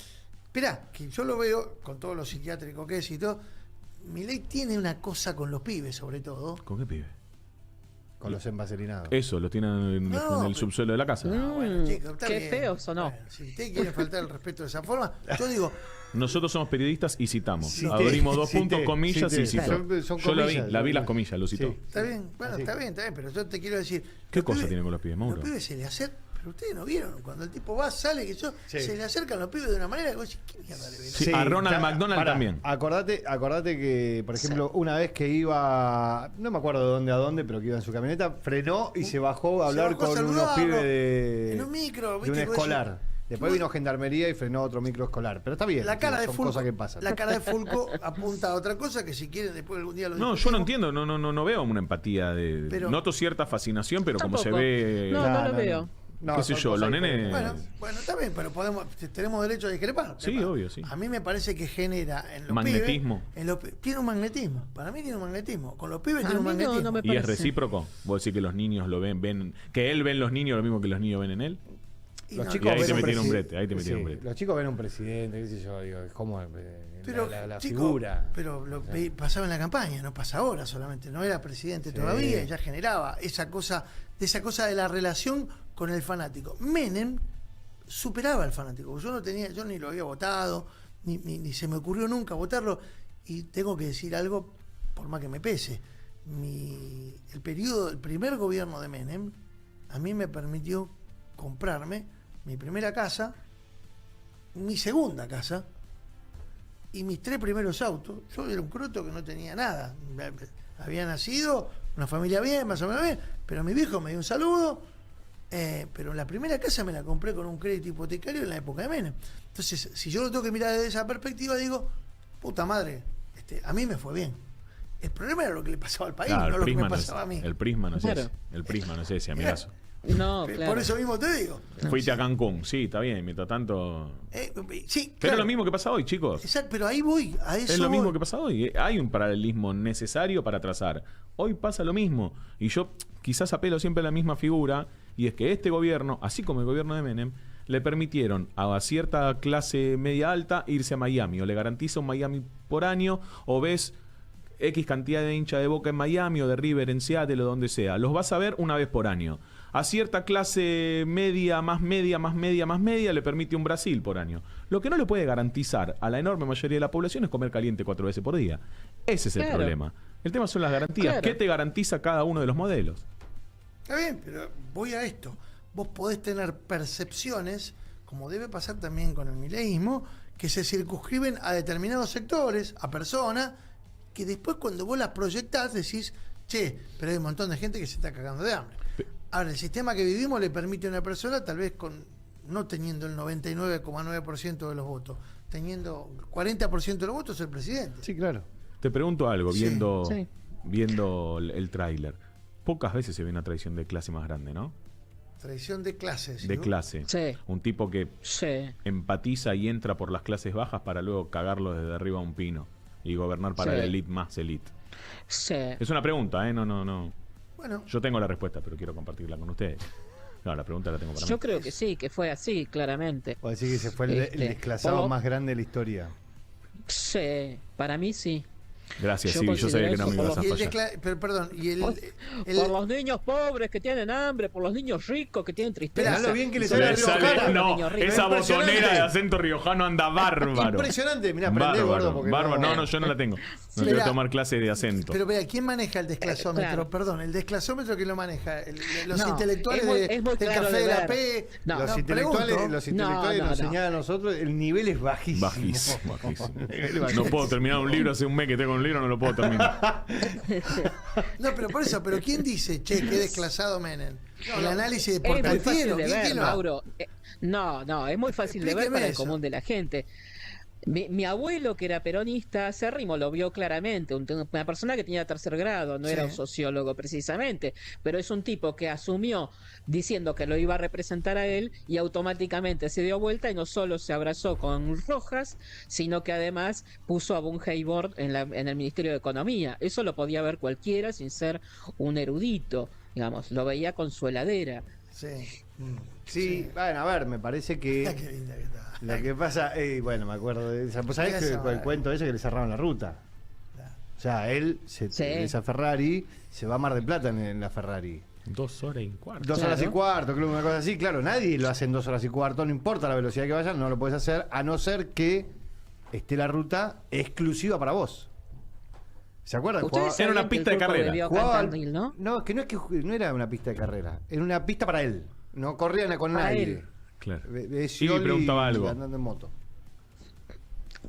Esperá, que yo lo veo con todo lo psiquiátrico que es y todo. Milei tiene una cosa con los pibes, sobre todo. ¿Con qué pibe? Con los envaselinados. Eso, lo tienen en No, el subsuelo de la casa. Bueno, chicos, está qué bien. feo sonó. Bueno, si usted quiere faltar el respeto de esa forma, yo digo, Nosotros somos periodistas y citamos. Cité, Abrimos dos cité, puntos, comillas cité. y citó. Son Yo comillas, la vi las son- comillas, lo citó. Sí. está bien, bueno, Así. está bien, pero yo te quiero decir. ¿Qué los cosa pibes- tiene con los pibes, Mauro? Los pibes se le acercan, pero ustedes no vieron, cuando el tipo va, sale, que yo, Sí. se le acercan los pibes de una manera que vos decís, ¿qué mierda le ven? Sí, a Ronald McDonald también. Acordate que, por ejemplo, una vez que iba, no me acuerdo de dónde a dónde, pero que iba en su camioneta, frenó y se bajó a Se hablar bajó a con unos saludarlo, pibes de, en un micro, de ¿viste? un Que vos escolar. decís, Después ¿qué vino gendarmería y frenó otro micro escolar. Pero está bien, La cara de son Fulco, cosas que pasan. la cara de Fulco apunta a otra cosa que si quieren después algún día lo No, yo discutimos. no entiendo, no veo una empatía de. Pero- noto cierta fascinación, pero como se Tampoco. ve. No lo veo. No, qué sé son yo, cosas los nenes. diferentes. Bueno, está bien, pero tenemos derecho a discrepar. Sí, obvio, sí. A mí me parece que genera en los Magnetismo. pibes, tiene un magnetismo. Para mí tiene un magnetismo. Con los pibes A tiene un mí no, magnetismo. no me Y es parece. recíproco. Vos decís que los niños lo ven, que él ve en los niños lo mismo que los niños ven en él. Y Los no, chicos ahí ven te un metieron un presi- brete, ahí te metieron un brete. Los chicos ven un presidente, qué sé yo, digo, es como pero, la chico, figura. pero pasaba en la campaña, no pasa ahora solamente. No era presidente todavía y ya generaba esa cosa de la relación con el fanático. Menem superaba al fanático. Yo ni lo había votado, ni se me ocurrió nunca votarlo. Y tengo que decir algo, por más que me pese. El primer gobierno de Menem, a mí me permitió comprarme mi primera casa, mi segunda casa y mis 3 primeros autos. Yo era un croto que no tenía nada. Había nacido, una familia bien, más o menos bien, pero mi viejo me dio un saludo. Pero la primera casa me la compré con un crédito hipotecario en la época de Menem. Entonces, si yo lo tengo que mirar desde esa perspectiva, digo, puta madre, a mí me fue bien. El problema era lo que le pasaba al país, Claro, no el lo que prisma me no es, pasaba a mí. el prisma no es Claro. ese. El prisma no es ese, amigazo. No, claro. Por eso mismo te digo. Fuiste a Cancún, sí, está bien, mientras tanto. Sí, Pero claro. es lo mismo que pasa hoy, chicos. Exacto, pero ahí voy, a eso Es lo mismo voy. que pasa hoy. Hay un paralelismo necesario para trazar. Hoy pasa lo mismo. Y yo quizás apelo siempre a la misma figura. Y es que este gobierno, así como el gobierno de Menem, le permitieron a cierta clase media alta irse a Miami. O le garantiza un Miami por año. O ves X cantidad de hincha de Boca en Miami o de River en Seattle o donde sea. Los vas a ver una vez por año. A cierta clase media, más media, más media, más media, le permite un Brasil por año. Lo que no le puede garantizar a la enorme mayoría de la población es comer caliente 4 veces por día. Ese es el Claro. problema. El tema son las garantías. Claro. ¿Qué te garantiza cada uno de los modelos? Está bien, pero voy a esto. Vos podés tener percepciones, como debe pasar también con el mileísmo, que se circunscriben a determinados sectores, a personas, que después cuando vos las proyectás decís, che, pero hay un montón de gente que se está cagando de hambre. Ahora, el sistema que vivimos le permite a una persona, tal vez no teniendo el 99,9% de los votos, teniendo 40% de los votos, ser presidente. Sí, claro. Te pregunto algo, Sí. Sí. viendo el tráiler. Pocas veces se ve una traición de clase más grande, ¿no? Tradición de clases. De ¿no? clase. Sí. Un tipo que Sí. empatiza y entra por las clases bajas para luego cagarlo desde arriba a un pino y gobernar para Sí. la elite más elite. Sí. Es una pregunta, ¿eh? No. Bueno, Yo tengo la respuesta, pero quiero compartirla con ustedes. No, la pregunta la tengo para Yo mí. creo que sí, que fue así, claramente. O decir que se fue el desclasado por- más grande de la historia. Sí, para mí sí. Gracias, Yo sí, yo sabía que no me considero ibas a y el fallar. pero perdón, y el Por los niños pobres que tienen hambre, por los niños ricos que tienen tristeza. Mirá lo bien que le Y sale sobre a todo Riojano. por los No, niños ricos. esa Impresionante. botonera de acento riojano anda bárbaro. Impresionante, mirá, aprendé, gordo, Bárbaro, porque bárbaro. no- No, yo no la tengo. No Sí, quiero mirá. tomar clases de acento. Pero vea, ¿quién maneja el desclasómetro? Claro. Perdón, el desclasómetro, ¿quién lo maneja? Los No, intelectuales es muy- de- es muy del claro Café de de la ver. P. No, Los no, intelectuales, pregunto. los intelectuales No, nos no. enseñan a nosotros, el nivel es bajísimo. Bajísimo, bajísimo. Es bajísimo. No puedo terminar un libro, hace un mes que tengo un libro, no lo puedo terminar. No, pero por eso, pero ¿quién dice, che, qué desclasado Menem? El análisis de por Es muy fácil Cantiero, de ¿quién ver, lo- Mauro. No, es muy fácil de ver Explíqueme para el eso. común de la gente. Mi abuelo, que era peronista, acérrimo, lo vio claramente, una persona que tenía tercer grado, no era un sociólogo precisamente, pero es un tipo que asumió diciendo que lo iba a representar a él y automáticamente se dio vuelta y no solo se abrazó con Rojas, sino que además puso a Bungeibord en el Ministerio de Economía. Eso lo podía ver cualquiera sin ser un erudito, digamos, lo veía con su heladera. Sí, bueno, a ver, me parece que Qué linda que está. lo que pasa, bueno, me acuerdo de esa. Pues sabés que el cuento ese que le cerraron la ruta. O sea, él de esa Ferrari se va a Mar del Plata en la Ferrari. 2 horas y cuarto. 2 horas y cuarto, creo, una cosa así. Claro, nadie lo hace en 2 horas y cuarto, no importa la velocidad que vayan, no lo puedes hacer, a no ser que esté la ruta exclusiva para vos. ¿Se acuerdan? Era una pista de carrera. ¿no? Es que no era una pista de carrera, era una pista para él. No corrían con Para nadie. él. Claro. Sí, me preguntaba algo. Andando en moto.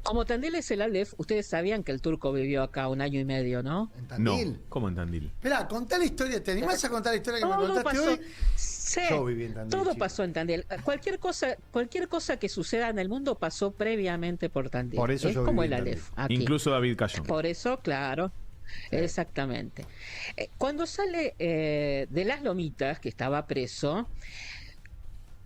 Como Tandil es el Aleph, ustedes sabían que el turco vivió acá 1 año y medio, ¿no? ¿En Tandil? No, ¿cómo en Tandil? Esperá, contá la historia. ¿Te animás a contar la historia que me Todo contaste pasó, hoy? sí, Yo viví en Tandil, todo sí. pasó en Tandil. Cualquier cosa que suceda en el mundo pasó previamente por Tandil. Por eso es yo como viví el en Tandil. Aleph. Aquí. Incluso David Cayón. Por eso, claro. Exactamente. Cuando sale de las Lomitas, que estaba preso,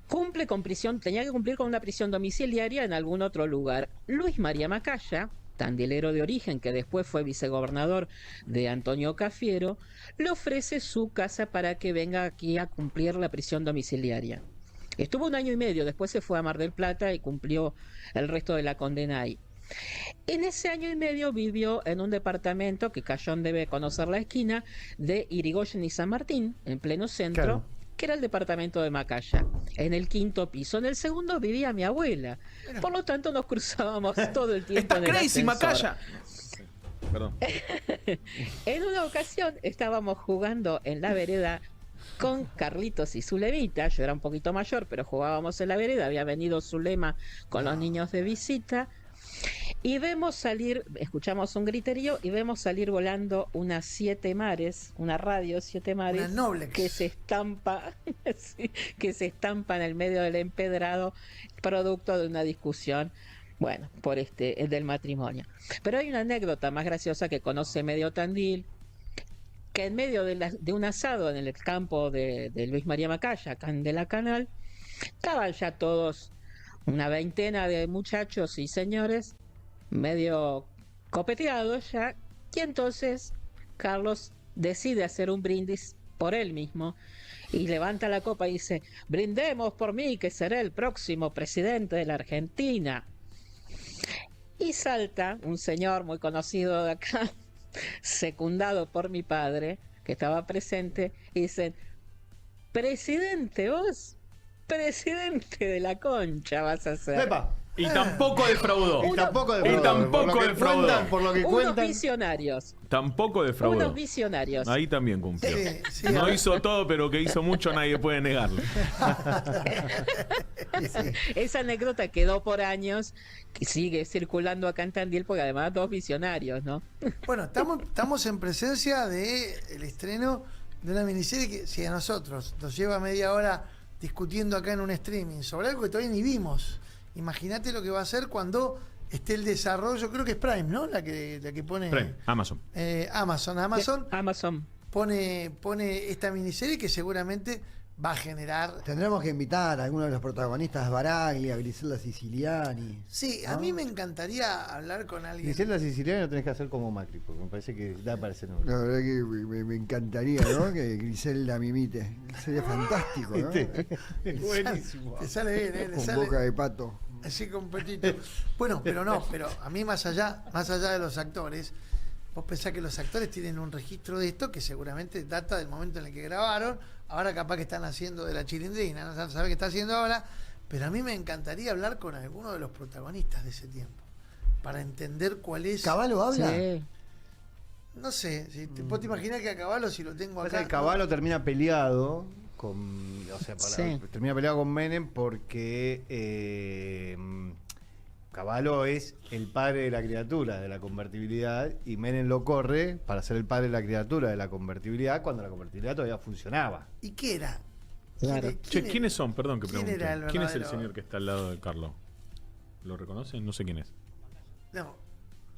cumple con prisión, tenía que cumplir con una prisión domiciliaria en algún otro lugar. Luis María Macaya, tandilero de origen, que después fue vicegobernador de Antonio Cafiero, le ofrece su casa para que venga aquí a cumplir la prisión domiciliaria. Estuvo 1 año y medio, después se fue a Mar del Plata y cumplió el resto de la condena ahí. En ese año y medio vivió en un departamento que Cayón debe conocer la esquina de Irigoyen y San Martín, en pleno centro, Claro. que era el departamento de Macaya, en el 5º piso. En el segundo vivía mi abuela, por lo tanto nos cruzábamos todo el tiempo. ¡Está en el crazy, ascensor. Macaya! Perdón. En una ocasión estábamos jugando en la vereda con Carlitos y Zulemita. Yo era un poquito mayor, pero jugábamos en la vereda. Había venido Zulema con los niños de visita. Y vemos salir, escuchamos un griterío y vemos salir volando unas 7 mares, una radio 7 mares, Una Noblex. que se estampa, sí, que se estampa en el medio del empedrado, producto de una discusión, bueno, por del matrimonio. Pero hay una anécdota más graciosa que conoce medio Tandil, que en medio de un asado en el campo de Luis María Macaya, acá en De la Canal, estaban ya todos, una veintena de muchachos y señores, medio copeteados ya, y entonces Carlos decide hacer un brindis por él mismo y levanta la copa y dice: brindemos por mí, que seré el próximo presidente de la Argentina. Y salta un señor muy conocido de acá, secundado por mi padre, que estaba presente, y dicen: presidente, vos, presidente de la concha vas a ser. ¡Epa! Y tampoco defraudó. Y tampoco tampoco defraudó. Por lo que Unos cuentan. visionarios. Tampoco defraudó. Unos visionarios. Ahí también cumplió. Sí, No hizo todo, pero que hizo mucho nadie puede negarlo. Esa anécdota quedó por años, que sigue circulando acá en Tandil, porque además 2 visionarios, ¿no? Bueno, estamos en presencia del estreno de una miniserie que, si a nosotros nos lleva media hora discutiendo acá en un streaming sobre algo que todavía ni vimos, imagínate lo que va a ser cuando esté el desarrollo. Creo que es Prime, ¿no? La que pone Prime, Amazon. Amazon pone esta miniserie que seguramente va a generar. Tendremos que invitar a alguno de los protagonistas, Baraglia, Griselda Siciliani. Sí, ¿no? a mí me encantaría hablar con alguien. Griselda Siciliani lo tenés que hacer como Macri, porque me parece que da para ese nombre. La verdad que me encantaría, ¿no? Que Griselda me imite. Sería fantástico, ¿no? Buenísimo. Te sale bien, ¿eh? Con boca de pato. Así con petito. Bueno, pero a mí más allá de los actores, vos pensás que los actores tienen un registro de esto que seguramente data del momento en el que grabaron. Ahora capaz que están haciendo de la chilindrina, no sabe qué está haciendo ahora, pero a mí me encantaría hablar con alguno de los protagonistas de ese tiempo para entender cuál es. ¿Caballo habla? Sí. No sé, vos te imaginás que a Caballo, si lo tengo acá. El Caballo termina peleado con, Sí. termina peleado con Menem porque Caballo es el padre de la criatura de la convertibilidad y Menem lo corre para ser el padre de la criatura de la convertibilidad cuando la convertibilidad todavía funcionaba. ¿Y qué era? Claro. Che, ¿quiénes son? Perdón que ¿Quién pregunte. era el ¿Quién es el verdadero? señor que está al lado de Carlos? ¿Lo reconocen? No sé quién es. No,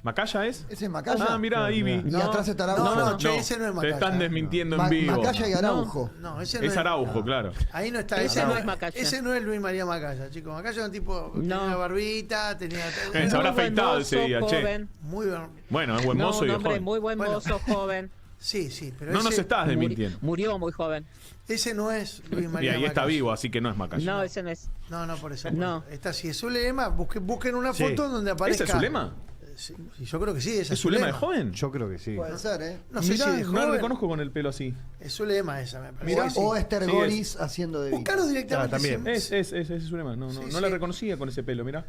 ¿Macaya es? ¿Ese es Macaya? Ah, mirá, Ivy. Y atrás está Araujo. No, che, ese no es Te Macaya. están desmintiendo en vivo. Macaya y Araujo. No, ese no Es Araujo, claro. Ahí no está. Ese no es Macaya. Ese no es Luis María Macaya, chicos. Macaya era un tipo. Tenía una barbita, tenía. Se habrá Muy buen afeitado mozo, ese día, che. joven. Muy bien. Bueno, es buen No, mozo un y hombre joven. muy buen Bueno. mozo, joven. Sí, pero No nos ese, estás desmintiendo. Murió muy joven. ese no es Luis Y María ahí está Macaya. vivo, así que no es Macaya. No, ese no es. No, por eso. No. Esta sí es Zulema. Busquen una Sí. foto donde aparezca. ¿Esa es Zulema? Sí, yo creo que sí. Esa ¿Es Zulema de joven? Yo creo que sí. Puede ser, ¿eh? No sé Mirá, si de no la joven. reconozco con el pelo así. Es Zulema esa, me parece. Mirá. Sí. O Esther Sí, Goris haciendo de Vita. Buscalo directamente. también. Es Zulema. No, Sí, no la sí. reconocía con ese pelo, mirá.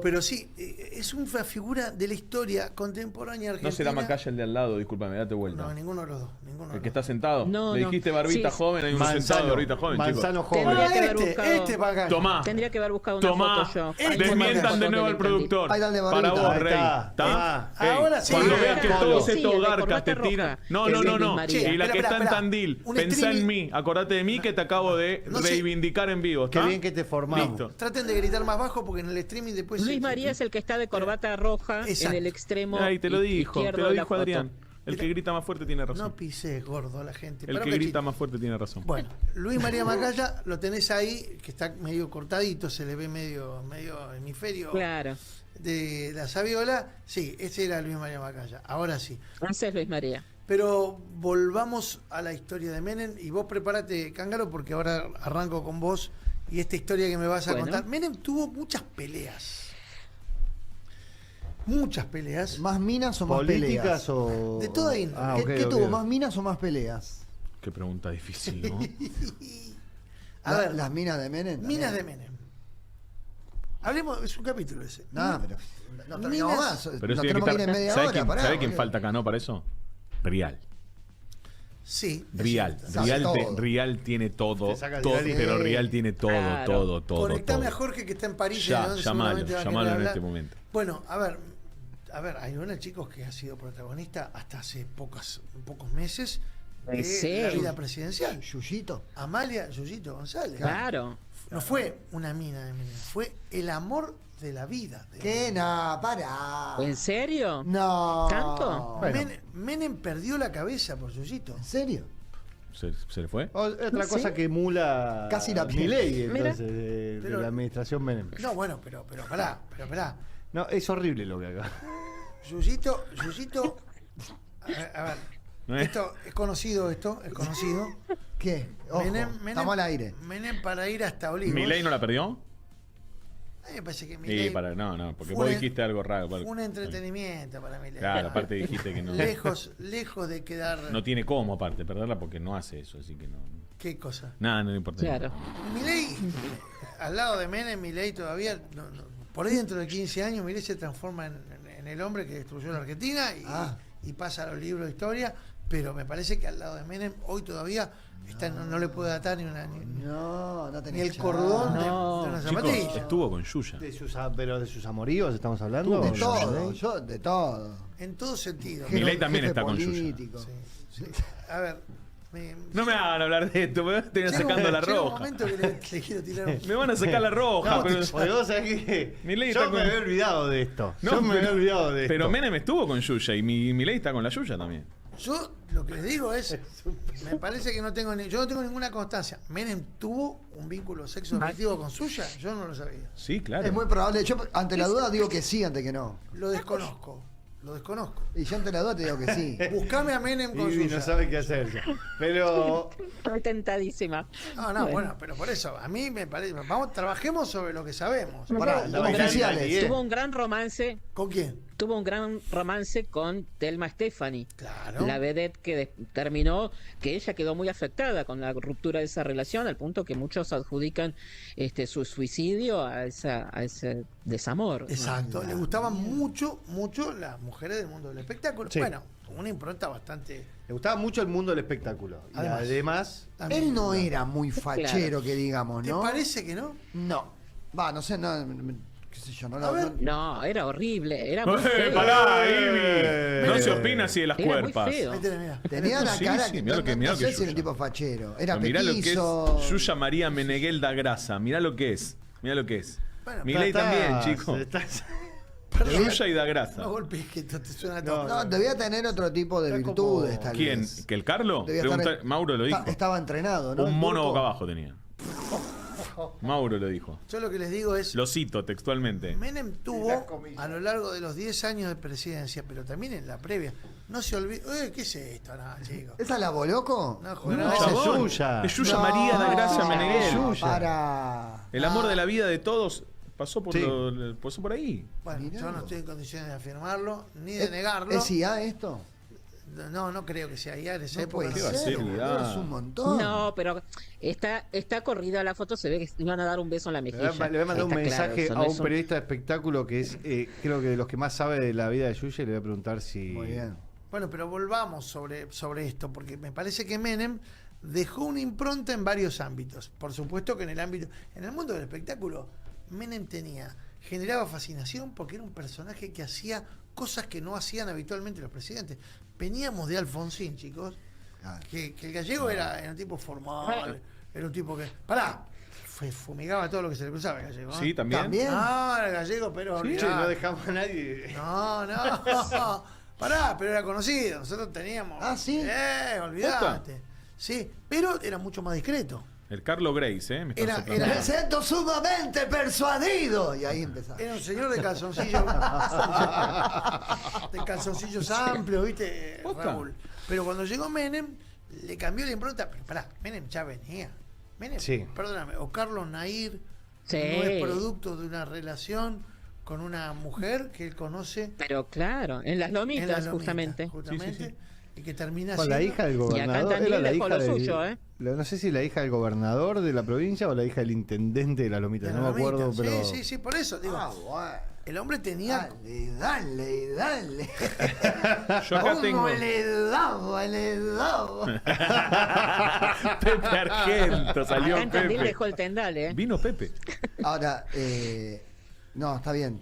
Pero sí, es una figura de la historia contemporánea argentina. No será Macaya el de al lado, discúlpame, date vuelta. No, ninguno de los dos. El que está sentado. No, Le no. dijiste barbita Sí. joven, hay uno sentado de barbita joven, chicos. Manzano joven. Tendría que haber buscado. Este Macaya. Tomá. Tendría que haber buscado una Tomá, foto yo. desmientan de nuevo al productor. Ahí dale, Para barbita. vos, Ahí Rey. está. ¿Tá? Ah, ahora sí. Cuando Sí, veas que claro. todos Sí, estos el de garcas corbata te roja, tiran. No, que no, es no, Luis no. María. Y la que Espera, está en espera. Tandil. Un Pensá streaming- en mí. Acordate de mí que te acabo de No sé. reivindicar en vivo. Qué ¿está? bien que te formamos. Listo. Traten de gritar más bajo porque en el streaming después. Luis María es el que está de corbata roja Exacto. en el extremo Ahí te lo dijo, izquierdo te lo de la dijo foto. Adrián. El que grita más fuerte tiene razón. No pises gordo a la gente. El Pará que un grita cachito. más fuerte tiene razón. Bueno, Luis María Macaya lo tenés ahí, que está medio cortadito, se le ve medio hemisferio Claro. de la saviola. Sí, ese era Luis María Macaya. Ahora sí. Ese es Luis María. Pero volvamos a la historia de Menem y vos prepárate, Cángaro, porque ahora arranco con vos y esta historia que me vas a Bueno. contar. Menem tuvo muchas peleas. Muchas peleas. ¿Más minas o más ¿Políticas peleas? o...? De toda índole. Ah, ¿Qué, ok, qué ok. tuvo? ¿Más minas o más peleas? Qué pregunta difícil, ¿no? A ver, Las minas de Menem. minas de Menem. Hablemos, es un capítulo ese. No, pero no terminamos Minas- más. Pero Nos eso tiene que tenemos que ir en estar. media ¿Sabe hora. quién, pará, ¿sabe quién boludo. falta acá, no? Para eso. Rial. Sí. es Rial. cierto. Sabe Rial, todo. Rial tiene todo. Te saca el todo diario. pero Rial tiene todo, Claro. todo. Conectame todo. a Jorge que está en París. Ya, donde llamalo, seguramente va a llamalo querer en hablar. este momento. Bueno, a ver, hay una chicos que ha sido protagonista hasta hace pocos meses de Sí. la vida presidencial. Yuyito. Amalia Yuyito González. Claro. No fue una mina de Menem, fue el amor de la vida. de ¿Qué? Menem. No, pará. ¿En serio? No. ¿Tanto? Bueno. Menem perdió la cabeza por Yuyito. ¿En serio? ¿Se le fue? Otra Sí. cosa que emula Casi la piel. Milei, Mira. entonces, de Pero- la administración Menem. No, bueno, pero pará. No, es horrible lo que haga. Yuyito, a ver, ¿Eh? esto es conocido, es conocido. ¿Qué? Ojo, estamos al aire. Menem para ir hasta Olivos. ¿Milei no la perdió? A mí me parece que Sí, Milei no, porque fue vos un- dijiste algo raro. fue un entretenimiento para Milei. Claro, aparte dijiste que no. Lejos de quedar. No tiene cómo, aparte, perderla porque no hace eso, así que no. ¿Qué cosa? Nada, no le importa. Claro. Milei, al lado de Menem, Milei todavía, por ahí dentro de 15 años, Milei se transforma en el hombre que destruyó la Argentina y pasa a los libros de historia, pero me parece que al lado de Menem, hoy todavía no le puede atar ni tenés el chance. cordón de No. una Chicos, zapatilla. estuvo con Yuya. Pero de sus amoríos estamos hablando. De ¿o no? todo, yo de todo. En todo sentido. Milei también Jefe está con Yuya. político. Sí. A ver, No me hagan hablar de esto, me estoy llega sacando la llega un roja. momento que le quiero tirar un... Me van a sacar la roja. No, pero... Porque vos sabés que Milei yo está me con- había olvidado de esto. No, yo me pero- había olvidado de esto. Pero Menem estuvo con Yuya y Milei está con la Yuya también. Yo lo que les digo es, me parece que yo no tengo ninguna constancia. Menem tuvo un vínculo sexo afectivo con suya, yo no lo sabía. Sí, claro. Es muy probable. Yo ante la duda digo que sí, ante que no. Lo desconozco. Y yo ante la duda te digo que sí. Buscame a Menem con Y suya. no sabe qué hacer ya. Pero Estoy tentadísima. No, bueno, pero por eso, a mí me parece, trabajemos sobre lo que sabemos. Pará, la los bailanta oficiales. Miguel. Tuvo un gran romance. ¿Con quién? Tuvo un gran romance con Thelma Stefani, Claro. la vedette que terminó, que ella quedó muy afectada con la ruptura de esa relación, al punto que muchos adjudican su suicidio a ese desamor. Exacto, le gustaban mucho las mujeres del mundo del espectáculo. Sí. Bueno, una impronta bastante... le gustaba mucho el mundo del espectáculo. Y Además. además Él no era muy fachero, que digamos, ¿Te ¿no? parece que no? No. Va, no sé, qué sé yo, no A lo... ver. No, era horrible, era muy feo. Pará, Ivy. No se opina así de las Era muy cuerpas. feo. Ahí tenés, mirá. Tenía una Sí, cara sí, que mirá lo que- mirá no lo que sé si era Yuya. un tipo fachero. Era Mirá lo que petizo. es Yuya María Meneghel da Grasa. Mirá lo que es. Mirá lo que es. Bueno, Milei Estás- también, chico. estás- Yuya y da grasa. No golpes que esto te suena todo. No, debía tener otro tipo de virtudes, tal ¿Quién? vez. ¿Que el Carlo? Debía estar- Mauro lo dijo. Estaba entrenado, ¿no? Un El mono turco. boca abajo tenía. Mauro lo dijo. Yo lo que les digo es, Lo cito textualmente. Menem tuvo a lo largo de los 10 años de presidencia, pero también en la previa, no se olvide, ¿qué es esto? No, chicos. ¿Esa es la Boloco? No, No, joder, esa es chabón. Yuya. Es Yuya No, María da Gracia no, Meneghel. Yuya. Para. El amor de la vida de todos pasó por, Sí. pasó por ahí. Bueno, Mirá yo no vos. estoy en condiciones de afirmarlo, ni de negarlo. ¿Es IA esto? No creo que sea ya en esa No época. puede ¿Qué va a ser, ser, boludo, mirá? es un montón. No, pero está corrida la foto, se ve que iban a dar un beso en la Le mejilla. voy a mandar un Está claro mensaje eso, a no es un periodista de espectáculo que es, creo que de los que más sabe de la vida de Yuya, y le voy a preguntar si... Muy bien. Bueno, pero volvamos sobre esto, porque me parece que Menem dejó una impronta en varios ámbitos. Por supuesto que en el mundo del espectáculo, Menem generaba fascinación porque era un personaje que hacía cosas que no hacían habitualmente los presidentes. Veníamos de Alfonsín, chicos, que el gallego era un tipo formal, era un tipo que... ¡Pará! Fumigaba todo lo que se le cruzaba el gallego. Sí, también. Ah, el gallego, pero... Che, olvidate. no dejamos a nadie... No. Pará, pero era conocido. Nosotros teníamos. Ah, ¿sí? Olvidate. Sí, pero era mucho más discreto. El Carlo Grace, me están soplando. Me siento sumamente persuadido. Y ahí empezaba. Era un señor de calzoncillos. de calzoncillos amplios, ¿viste, Raúl? Pero cuando llegó Menem, le cambió la impronta. Pero pará, Menem ya venía. Menem, Sí. perdóname, o Carlos Nair Sí. no es producto de una relación con una mujer que él conoce Pero claro, en las lomitas, en la lomita, justamente. justamente, y que termina Con la siendo- hija del Y acá en gobernador. Tandil Era la dejó hija lo del, suyo, ¿eh? No sé si la hija del gobernador de la provincia o la hija del intendente de la Lomita. de No la me acuerdo, lomita. pero... Sí, por eso digo. Bueno. El hombre tenía. Dale. Yo acá ¿Cómo tengo. le daba? Pepe Argento, salió Acá en Tandil Pepe. dejó el tendal, ¿eh? Vino Pepe. Ahora, no, está bien.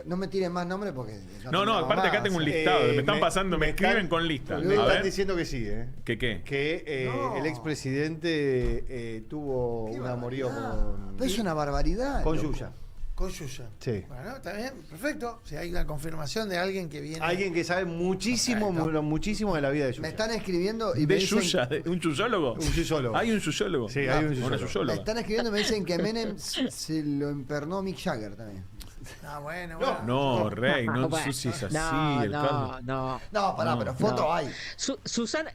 No me tiren más nombres porque... No, tengo aparte acá más. tengo un listado. me están pasando, me escriben están- con lista. Me A están ver. diciendo que sí, ¿eh? ¿Qué qué? Que No. el expresidente tuvo Qué un amorío barbaridad. Pero es una barbaridad. con loco. Yuya. Con Yuya. Sí. Bueno, está bien, perfecto. Si hay una confirmación de alguien que viene. Alguien que sabe muchísimo, muchísimo de la vida de Yuya. Me están escribiendo y me ¿De dicen... Yuya? ¿Un yuyólogo? Un yuyólogo. ¿Hay un yuyólogo? Sí, hay un Una yuyólogo. Me yuyóloga. están escribiendo y me dicen que Menem se lo empernó Mick Jagger también. Ah, bueno. No, Rey, no Bueno, ensucies así. no, el Carlos. no. No, pará, No, pero foto no. hay. Susana,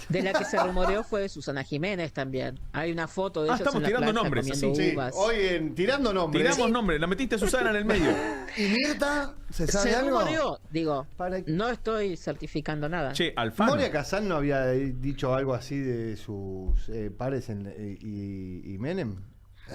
de la que se rumoreó fue Susana Jiménez también. Hay una foto de ellos estamos en la tirando playa nombres, comiendo Sí, uvas. hoy en Tirando Nombres. Tiramos nombres, la metiste a Susana en el medio. ¿Y Mirta? ¿Se sabe Se algo? rumoreó, digo, Para- no estoy certificando nada. Che, Alfano. Moria Kazan no había dicho algo así de sus pares y Menem.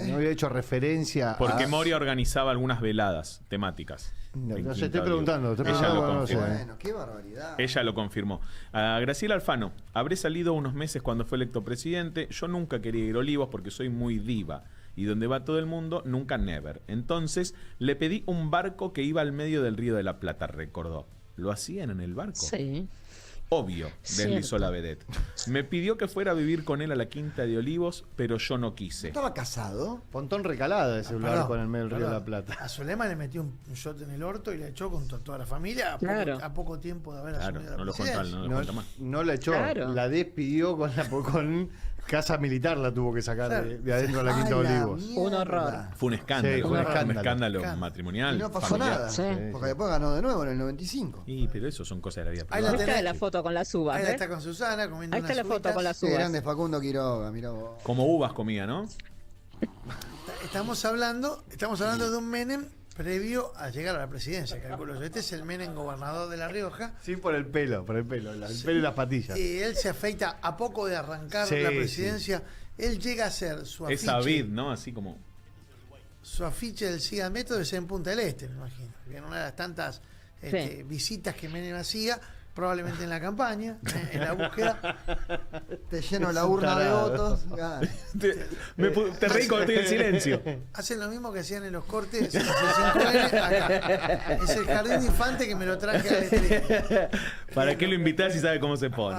No había hecho referencia Porque a... Moria organizaba algunas veladas temáticas. No, En no sé, Quinta estoy preguntando. Oliva. Estoy Ella lo preguntando, no sé. confirmó. Bueno, qué barbaridad. Ella lo confirmó. A Graciela Alfano, habré salido unos meses cuando fue electo presidente. Yo nunca quería ir a Olivos porque soy muy diva. Y donde va todo el mundo, nunca never. Entonces le pedí un barco que iba al medio del Río de la Plata, recordó. ¿Lo hacían en el barco? Sí. Obvio, deslizó Cierto. la vedette. Me pidió que fuera a vivir con él a la Quinta de Olivos, pero yo no quise. ¿Estaba casado? Pontón recalada ese Perdón, barco en el medio del Río de la perdón. Plata. A Zulema le metió un shot en el orto y le echó con toda la familia Claro. a poco tiempo de haber Claro, asumido la no lo cuenta, presidencia. no lo No, cuenta más. no la echó, Claro. la despidió con Casa Militar, la tuvo que sacar Claro. de adentro de la Quinta de Ay, la Olivos. mierda. Un horror. Fue un escándalo, Sí, fue un un escándalo. escándalo matrimonial. Y no pasó familiar. nada. Sí. Porque después ganó de nuevo en el 95. Y pero eso son cosas de la vida Ahí la privada. Esta tenés. es la foto con las uvas, Ahí ¿eh? está con Susana comiendo Ahí está unas la foto uvitas. con las Qué uvas. grande Facundo Quiroga, mirá vos. Como uvas comía, ¿no? Estamos hablando de un Menem previo a llegar a la presidencia, calculo yo. Este es el Menem gobernador de La Rioja. Sí, por el pelo, el pelo y las patillas. Y él se afeita a poco de arrancar Sí, la presidencia. Él llega a ser su Es afiche. David, ¿no? Así como. Su afiche del Siga Metro debe ser en Punta del Este, me imagino. Que en una de las tantas Sí. visitas que Menem hacía, probablemente en la campaña, en la búsqueda. Te lleno la urna de tarado. votos. Ah, Te reí cuando estoy en silencio. Hacen lo mismo que hacían en los cortes en el 5N acá. Es el jardín de infante que me lo traje al estreno. ¿Para qué lo invitás si sabe cómo se pone?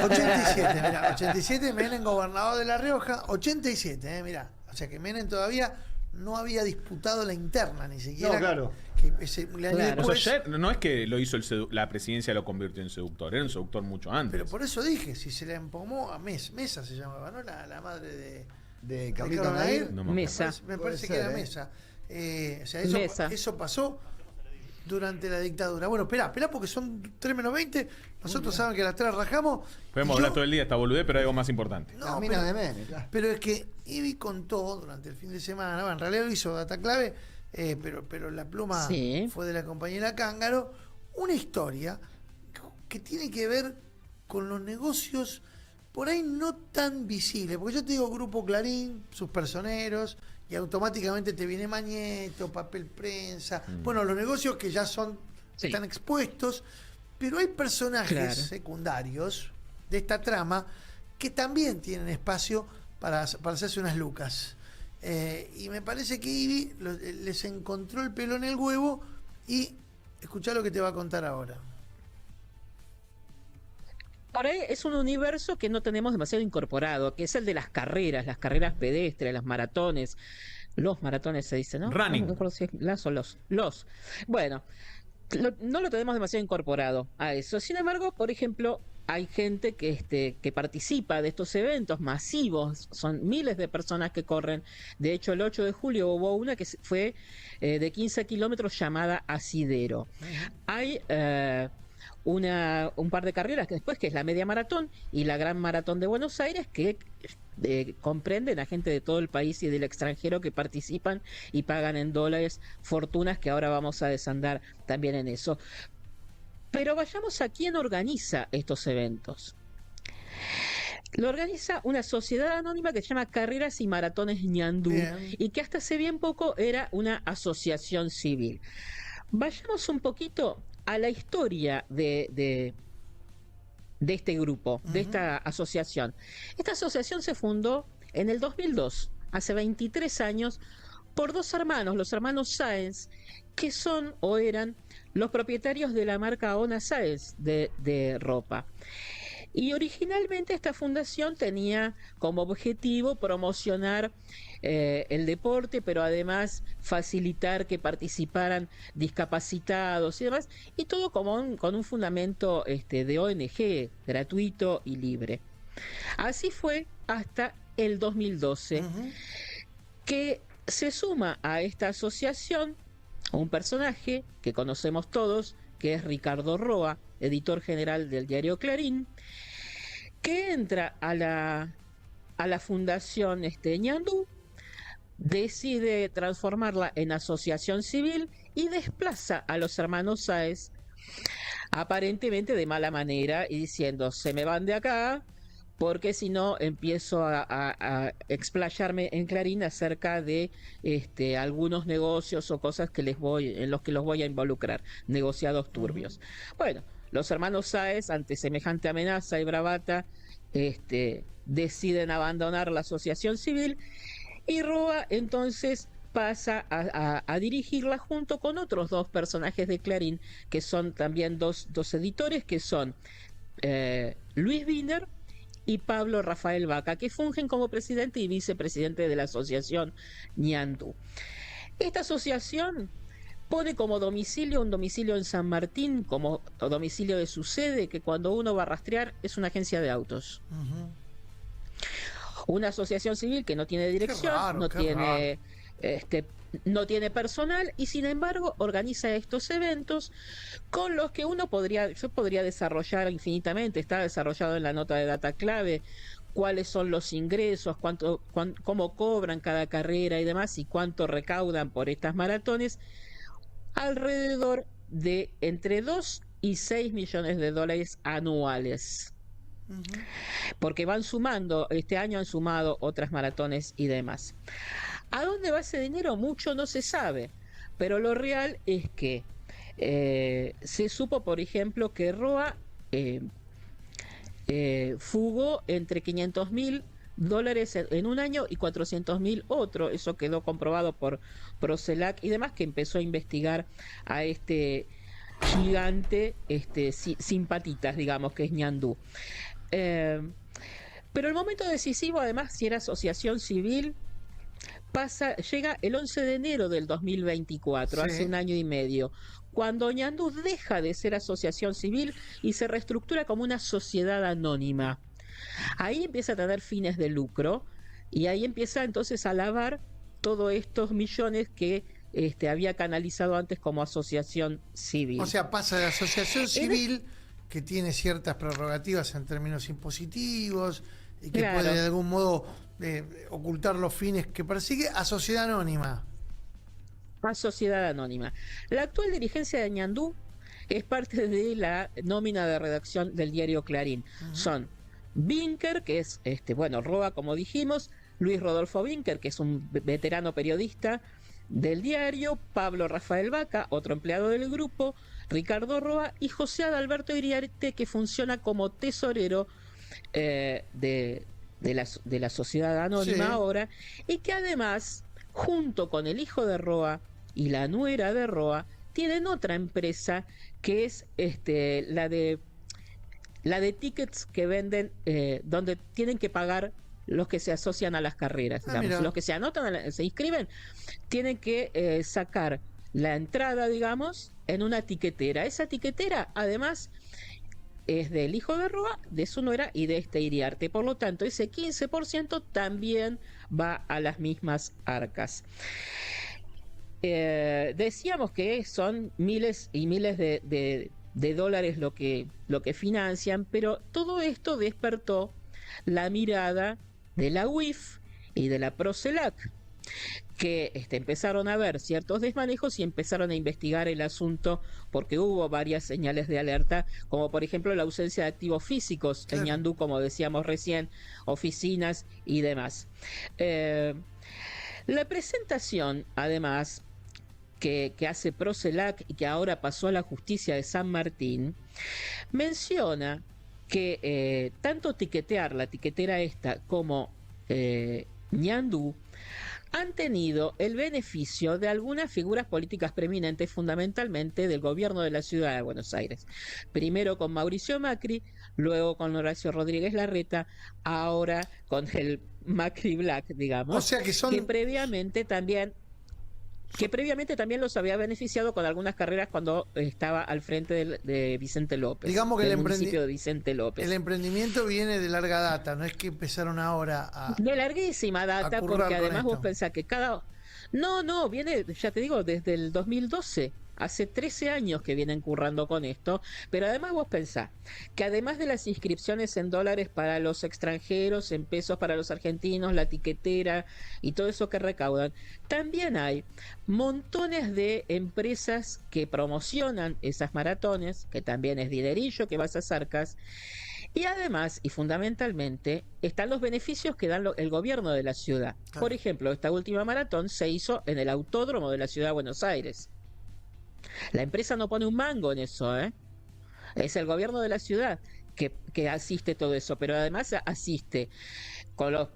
87, mirá, 87 Menem gobernador de La Rioja, 87, mirá. O sea que Menem todavía no había disputado la interna ni siquiera. No, claro. Que el año O después- sea, no es que lo hizo la presidencia lo convirtió en seductor, era un seductor mucho antes. Pero por eso dije, si se le empomó a Mesa se llamaba, ¿no? La madre de Carlito Carlito Nair. Nair. No me Mesa. Me Puede parece ser, que era ¿eh? Mesa. O sea, eso, Mesa. eso pasó durante la dictadura. Bueno, esperá porque son 3:20. Nosotros saben que a las 3 rajamos. Podemos y hablar yo- todo el día de esta boludez, pero hay algo más importante. No, Las minas pero- de Menem, claro. Pero es que Ivy contó durante el fin de semana, bueno, en realidad lo hizo Data Clave, pero la pluma Sí. fue de la compañera Cángaro, una historia que tiene que ver con los negocios por ahí no tan visibles, porque yo te digo Grupo Clarín, sus personeros, y automáticamente te viene Mañeto, papel prensa, bueno, los negocios que ya son, Sí. están expuestos, pero hay personajes Claro. secundarios de esta trama que también tienen espacio para hacerse unas lucas. Y me parece que Ivy les encontró el pelo en el huevo y escuchá lo que te va a contar ahora. Por ahí es un universo que no tenemos demasiado incorporado, que es el de las carreras pedestres, los maratones se dice, ¿no? Running. No me acuerdo si es las o los. Bueno, no lo tenemos demasiado incorporado a eso. Sin embargo, por ejemplo, hay gente que participa de estos eventos masivos, son miles de personas que corren. De hecho, el 8 de julio hubo una que fue de 15 kilómetros llamada Asidero. Hay un par de carreras que después, que es la media maratón y la gran maratón de Buenos Aires, que comprenden a gente de todo el país y del extranjero que participan y pagan en dólares fortunas, que ahora vamos a desandar también en eso. Pero vayamos a quién organiza estos eventos. Lo organiza una sociedad anónima que se llama Carreras y Maratones Ñandú, y que hasta hace bien poco era una asociación civil. Vayamos un poquito a la historia de este grupo, de esta asociación. Esta asociación se fundó en el 2002, hace 23 años, por dos hermanos, los hermanos Sáenz, que son o eran los propietarios de la marca Ona Sáenz de ropa. Y originalmente esta fundación tenía como objetivo promocionar el deporte, pero además facilitar que participaran discapacitados y demás, y todo con un fundamento de ONG, gratuito y libre. Así fue hasta el 2012, que se suma a esta asociación un personaje que conocemos todos, que es Ricardo Roa, editor general del diario Clarín, que entra a la fundación Ñandú, decide transformarla en asociación civil y desplaza a los hermanos Sáenz, aparentemente de mala manera, y diciendo: se me van de acá, porque si no empiezo a explayarme en Clarín acerca de algunos negocios o cosas en los que los voy a involucrar, negociados turbios. Bueno, los hermanos Sáenz, ante semejante amenaza y bravata, deciden abandonar la asociación civil, y Roa entonces pasa a dirigirla junto con otros dos personajes de Clarín, que son también dos editores, que son Luis Wiener y Pablo Rafael Vaca, que fungen como presidente y vicepresidente de la asociación Ñandú. Esta asociación pone como domicilio un domicilio en San Martín, como domicilio de su sede, que cuando uno va a rastrear es una agencia de autos. Una asociación civil que no tiene dirección, no tiene personal, y sin embargo organiza estos eventos con los que yo podría desarrollar infinitamente. Está desarrollado en la nota de Data Clave cuáles son los ingresos, cómo cobran cada carrera y demás, y cuánto recaudan por estas maratones. Alrededor de entre 2 y 6 millones de dólares anuales. Porque van sumando, este año han sumado otras maratones y demás. ¿A dónde va ese dinero? Mucho no se sabe, pero lo real es que se supo, por ejemplo, que Roa fugó entre $500.000 en un año y $400.000 otro. Eso quedó comprobado por Procelac y demás, que empezó a investigar a este gigante sin patitas, digamos, que es Ñandú. Pero el momento decisivo, además, si era asociación civil llega el 11 de enero del 2024, Sí. hace un año y medio, cuando Ñandú deja de ser asociación civil y se reestructura como una sociedad anónima. Ahí empieza a tener fines de lucro y ahí empieza entonces a lavar todos estos millones que había canalizado antes como asociación civil. O sea, pasa de asociación civil, que tiene ciertas prerrogativas en términos impositivos y que Claro. puede de algún modo ocultar los fines que persigue, a sociedad anónima. A sociedad anónima. La actual dirigencia de Ñandú es parte de la nómina de redacción del diario Clarín. Son Vinker, que es, Roa, como dijimos, Luis Rodolfo Vinker, que es un veterano periodista del diario, Pablo Rafael Vaca, otro empleado del grupo, Ricardo Roa y José Adalberto Iriarte, que funciona como tesorero de la sociedad anónima Sí. ahora, y que además, junto con el hijo de Roa y la nuera de Roa, tienen otra empresa que es la de tickets que venden, donde tienen que pagar los que se asocian a las carreras, digamos. Mira. Los que se anotan, se inscriben, tienen que sacar la entrada, digamos, en una tiquetera. Esa tiquetera, además, es del hijo de Roa, de su nuera y de Iriarte. Por lo tanto, ese 15% también va a las mismas arcas. Decíamos que son miles y miles de dólares lo que financian, pero todo esto despertó la mirada de la UIF y de la Procelac, que empezaron a ver ciertos desmanejos y empezaron a investigar el asunto, porque hubo varias señales de alerta, como por ejemplo la ausencia de activos físicos en Ñandú, como decíamos recién, oficinas y demás. La presentación, además, que hace Procelac y que ahora pasó a la justicia de San Martín, menciona que tanto Tiquetear, la tiquetera esta, como Ñandú han tenido el beneficio de algunas figuras políticas preeminentes, fundamentalmente del gobierno de la ciudad de Buenos Aires. Primero con Mauricio Macri, luego con Horacio Rodríguez Larreta, ahora con el Macri Black, digamos. O sea que son... que previamente también los había beneficiado con algunas carreras cuando estaba al frente de Vicente López. Digamos que del municipio de Vicente López. El emprendimiento viene de larga data, no es que empezaron ahora a... De larguísima data, porque además vos esto. pensás que No, viene, ya te digo, desde el 2012. Hace 13 años que vienen currando con esto, pero además vos pensás que además de las inscripciones en dólares para los extranjeros, en pesos para los argentinos, la tiquetera y todo eso que recaudan, también hay montones de empresas que promocionan esas maratones, que también es dinerillo que va a esas arcas, y además y fundamentalmente están los beneficios que dan el gobierno de la ciudad. Claro. Por ejemplo, esta última maratón se hizo en el autódromo de la ciudad de Buenos Aires. La empresa no pone un mango en eso, ¿eh? Es el gobierno de la ciudad que asiste todo eso, pero además asiste con los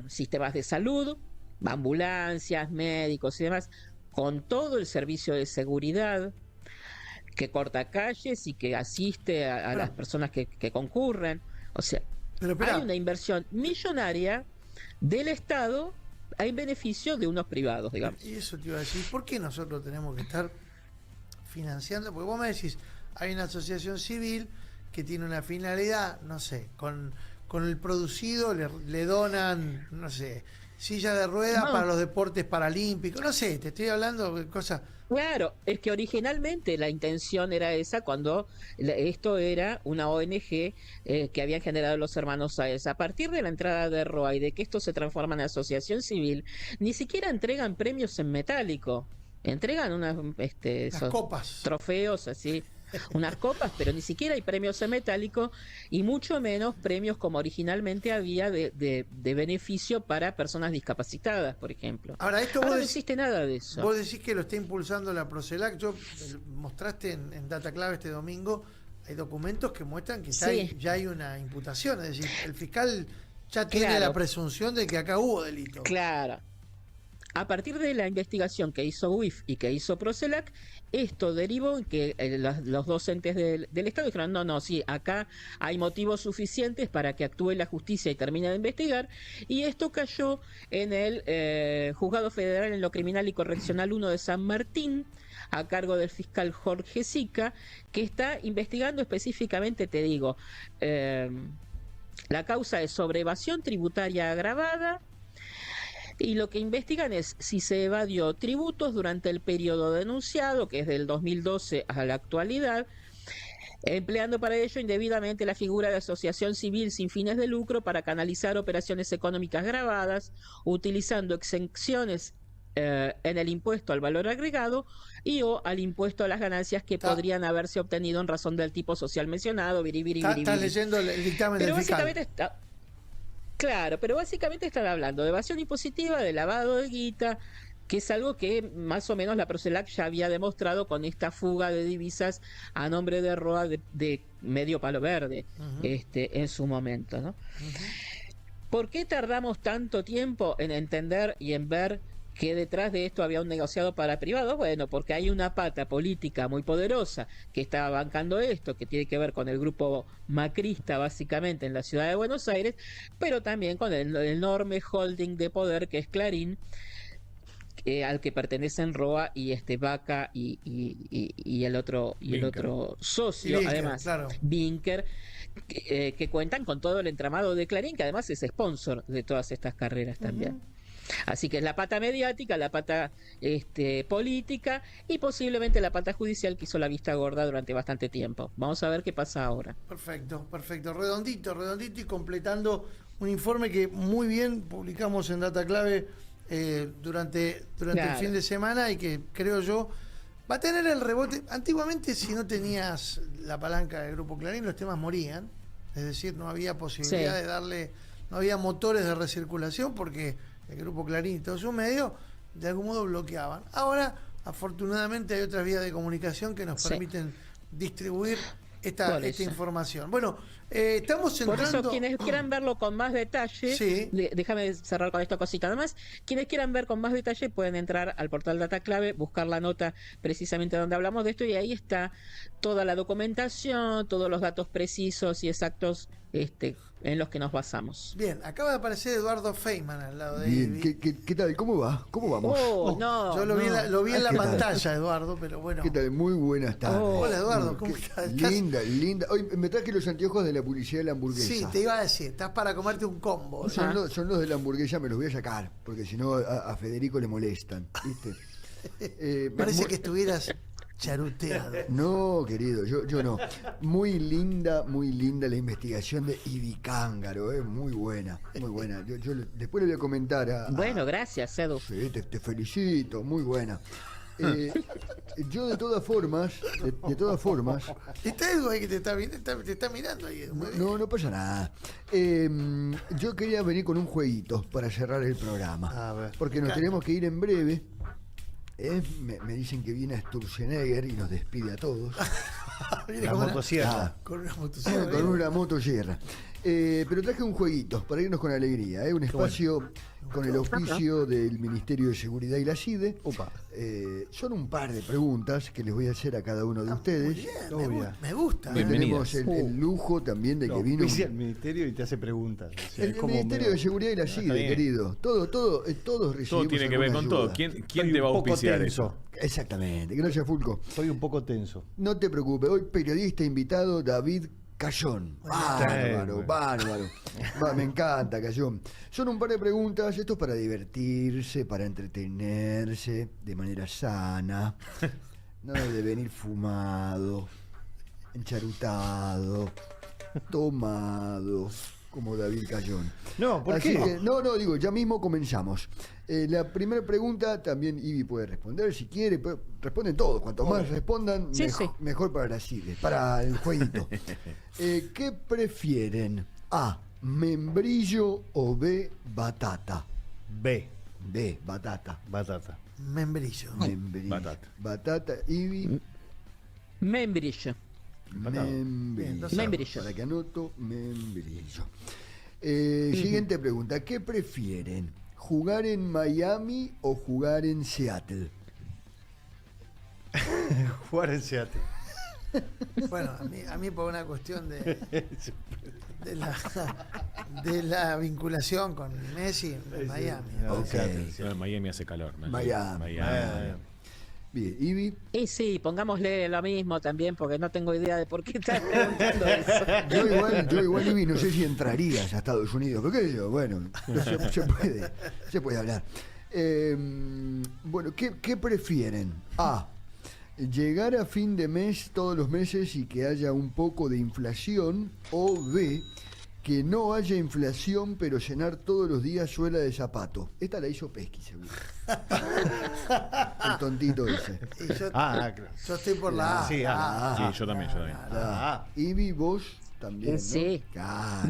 sistemas de salud, ambulancias, médicos y demás, con todo el servicio de seguridad que corta calles y que asiste a las personas que concurren. O sea, hay una inversión millonaria del Estado en beneficio de unos privados, digamos. Y eso te iba a decir, ¿por qué nosotros tenemos que estar financiando? Porque vos me decís, hay una asociación civil que tiene una finalidad, no sé, con el producido le donan, no sé, silla de ruedas para los deportes paralímpicos, no sé, te estoy hablando de cosas... Claro, es que originalmente la intención era esa cuando esto era una ONG que habían generado los hermanos Sáenz. A partir de la entrada de Roa y de que esto se transforma en asociación civil, ni siquiera entregan premios en metálico. Entregan unas copas, trofeos así, unas copas, pero ni siquiera hay premios en metálico y mucho menos premios como originalmente había de beneficio para personas discapacitadas, por ejemplo. Ahora, esto no existe nada de eso. Vos decís que lo está impulsando la Procelac. Yo mostraste en Data Clave este domingo, hay documentos que muestran que ya hay una imputación, es decir, el fiscal ya tiene la presunción de que acá hubo delito. Claro. A partir de la investigación que hizo UIF y que hizo Procelac, esto derivó en que los docentes del Estado dijeron, no, sí, acá hay motivos suficientes para que actúe la justicia y termine de investigar, y esto cayó en el Juzgado Federal en lo Criminal y Correccional 1 de San Martín, a cargo del fiscal Jorge Sica, que está investigando específicamente, te digo, la causa es sobre evasión tributaria agravada, y lo que investigan es si se evadió tributos durante el periodo denunciado, que es del 2012 a la actualidad, empleando para ello indebidamente la figura de asociación civil sin fines de lucro para canalizar operaciones económicas gravadas, utilizando exenciones en el impuesto al valor agregado y o al impuesto a las ganancias que podrían haberse obtenido en razón del tipo social mencionado. Estás leyendo el dictamen del fiscal. Claro, pero básicamente están hablando de evasión impositiva, de lavado de guita, que es algo que más o menos la Procelac ya había demostrado con esta fuga de divisas a nombre de Roa de medio palo verde, en su momento, ¿no? ¿Por qué tardamos tanto tiempo en entender y en ver que detrás de esto había un negociado para privados? Bueno, porque hay una pata política muy poderosa que está bancando esto, que tiene que ver con el grupo macrista básicamente en la ciudad de Buenos Aires, pero también con el enorme holding de poder que es Clarín, al que pertenecen Roa y Vaca y el otro socio, Vinker, además, claro. Vinker, que cuentan con todo el entramado de Clarín, que además es sponsor de todas estas carreras también. Así que es la pata mediática, la pata política y posiblemente la pata judicial que hizo la vista gorda durante bastante tiempo. Vamos a ver qué pasa ahora. Perfecto. Redondito y completando un informe que muy bien publicamos en Data Clave durante el fin de semana y que creo yo va a tener el rebote. Antiguamente, si no tenías la palanca del Grupo Clarín, los temas morían. Es decir, no había posibilidad de darle, no había motores de recirculación porque el Grupo Clarín y todos sus medios de algún modo bloqueaban. Ahora, afortunadamente, hay otras vías de comunicación que nos permiten distribuir esta información. Bueno, estamos entrando... Por eso, quienes quieran verlo con más detalle, déjame cerrar con esta cosita nada más, quienes quieran ver con más detalle pueden entrar al portal Data Clave, buscar la nota precisamente donde hablamos de esto y ahí está toda la documentación, todos los datos precisos y exactos en los que nos basamos. Bien, acaba de aparecer Eduardo Feynman al lado de Bien, ¿qué tal? ¿Cómo va? ¿Cómo vamos? Yo lo vi en la pantalla, Eduardo, pero bueno. ¿Qué tal? Muy buenas tardes. Hola, Eduardo, ¿cómo estás? Linda. Hoy me traje los anteojos de la publicidad de la hamburguesa. Sí, te iba a decir, estás para comerte un combo. Son los de la hamburguesa, me los voy a sacar, porque si no a Federico le molestan, ¿viste? Parece que estuvieras charuteado. No, querido, yo no. Muy linda la investigación de Ibi Cángaro, muy buena. Yo después le voy a comentar Bueno, gracias, Edu. Sí, te felicito, muy buena. Yo de todas formas. Está Edu ahí que te está mirando ahí. No pasa nada. Yo quería venir con un jueguito para cerrar el programa. A ver, porque nos tenemos que ir en breve. Me dicen que viene Sturzenegger y nos despide a todos. La motosierra. Con una motosierra. Con una motosierra. Pero traje un jueguito para irnos con alegría. Un espacio con el auspicio del Ministerio de Seguridad y la CIDE. Son un par de preguntas que les voy a hacer a cada uno de ustedes. Me gusta. Tenemos el lujo también de que vino el Ministerio y te hace preguntas. O sea, el Ministerio de Seguridad y la CIDE, querido. Todos recibimos. Todo tiene que ver con todo. ¿Quién te va a auspiciar eso? Exactamente. Gracias, Fulco. Soy un poco tenso. No te preocupes. Hoy periodista invitado David Cayón. Bárbaro. Me encanta, Cayón. Son un par de preguntas, esto es para divertirse, para entretenerse de manera sana. No de venir fumado, encharutado, tomado, como David Cayón. No, ¿por Así qué? Que, digo, ya mismo comenzamos. La primera pregunta también Ibi puede responder si quiere. Responden todos. Cuanto más respondan, mejor para la CIDE, para el jueguito. ¿Qué prefieren? A, membrillo o B, batata. B, batata. Membrillo. Batata, Ibi. Membrillo. Membrillo. Para que anoto, membrillo. Siguiente pregunta. ¿Qué prefieren? ¿Jugar en Miami o jugar en Seattle? Jugar en Seattle. Bueno, a mí por una cuestión de la vinculación con Messi en Miami. Okay. No, en Miami hace calor. ¿no? Miami. Bien, Ivy. Y sí, pongámosle lo mismo también, porque no tengo idea de por qué estás preguntando eso. Yo igual, Ivy, no sé si entrarías a Estados Unidos, pero qué sé yo, bueno, se puede hablar. Bueno, ¿qué prefieren? A, llegar a fin de mes todos los meses y que haya un poco de inflación, o B, que no haya inflación pero llenar todos los días suela de zapato. Esta la hizo Pesky, seguro. El tontito ese. Y yo, claro. yo estoy por la A. Sí, Sí, yo también. Ivy, vos también, ¿no? Sí. Claro.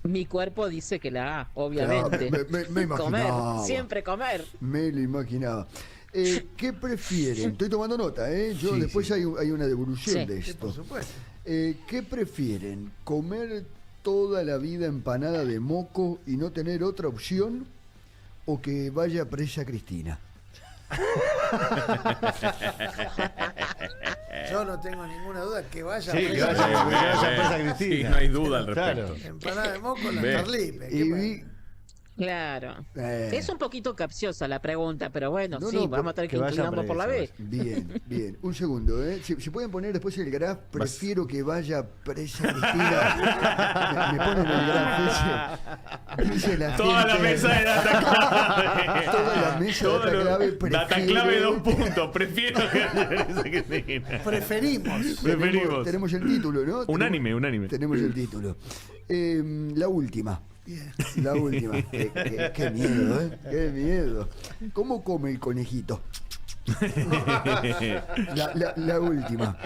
Mi cuerpo dice que la A, obviamente. Claro, me imaginaba. Comer, siempre comer. Me lo imaginaba. ¿Qué prefieren? Estoy tomando nota, ¿eh? Yo Sí, después sí. hay una devolución de Sí, esto. por supuesto. ¿Qué prefieren? ¿Comer toda la vida empanada de moco y no tener otra opción? ¿O que vaya presa Cristina? Yo no tengo ninguna duda que vaya Sí, a que vaya presa Cristina. Sí, no hay duda al respecto. Claro. empanada de moco, la Ve. Starlipe. Ivy, Claro. Eh. Es un poquito capciosa la pregunta, pero bueno, No, sí, no, vamos a tener que que vaya inclinarnos por la B. presa. bien, bien. Un segundo, ¿eh? Si pueden poner después el graph, prefiero que vaya presa Cristina. Me ponen el graph ese. Dice la Toda la gente- mesa de data clave. Toda la mesa de data clave Data prefiere- clave 2 puntos. Prefiero que Preferimos. Tenemos el título, ¿no? Unánime. Tenemos el título. La última. Bien. La última. Qué miedo, ¿eh? Qué miedo. ¿Cómo come el conejito? La última.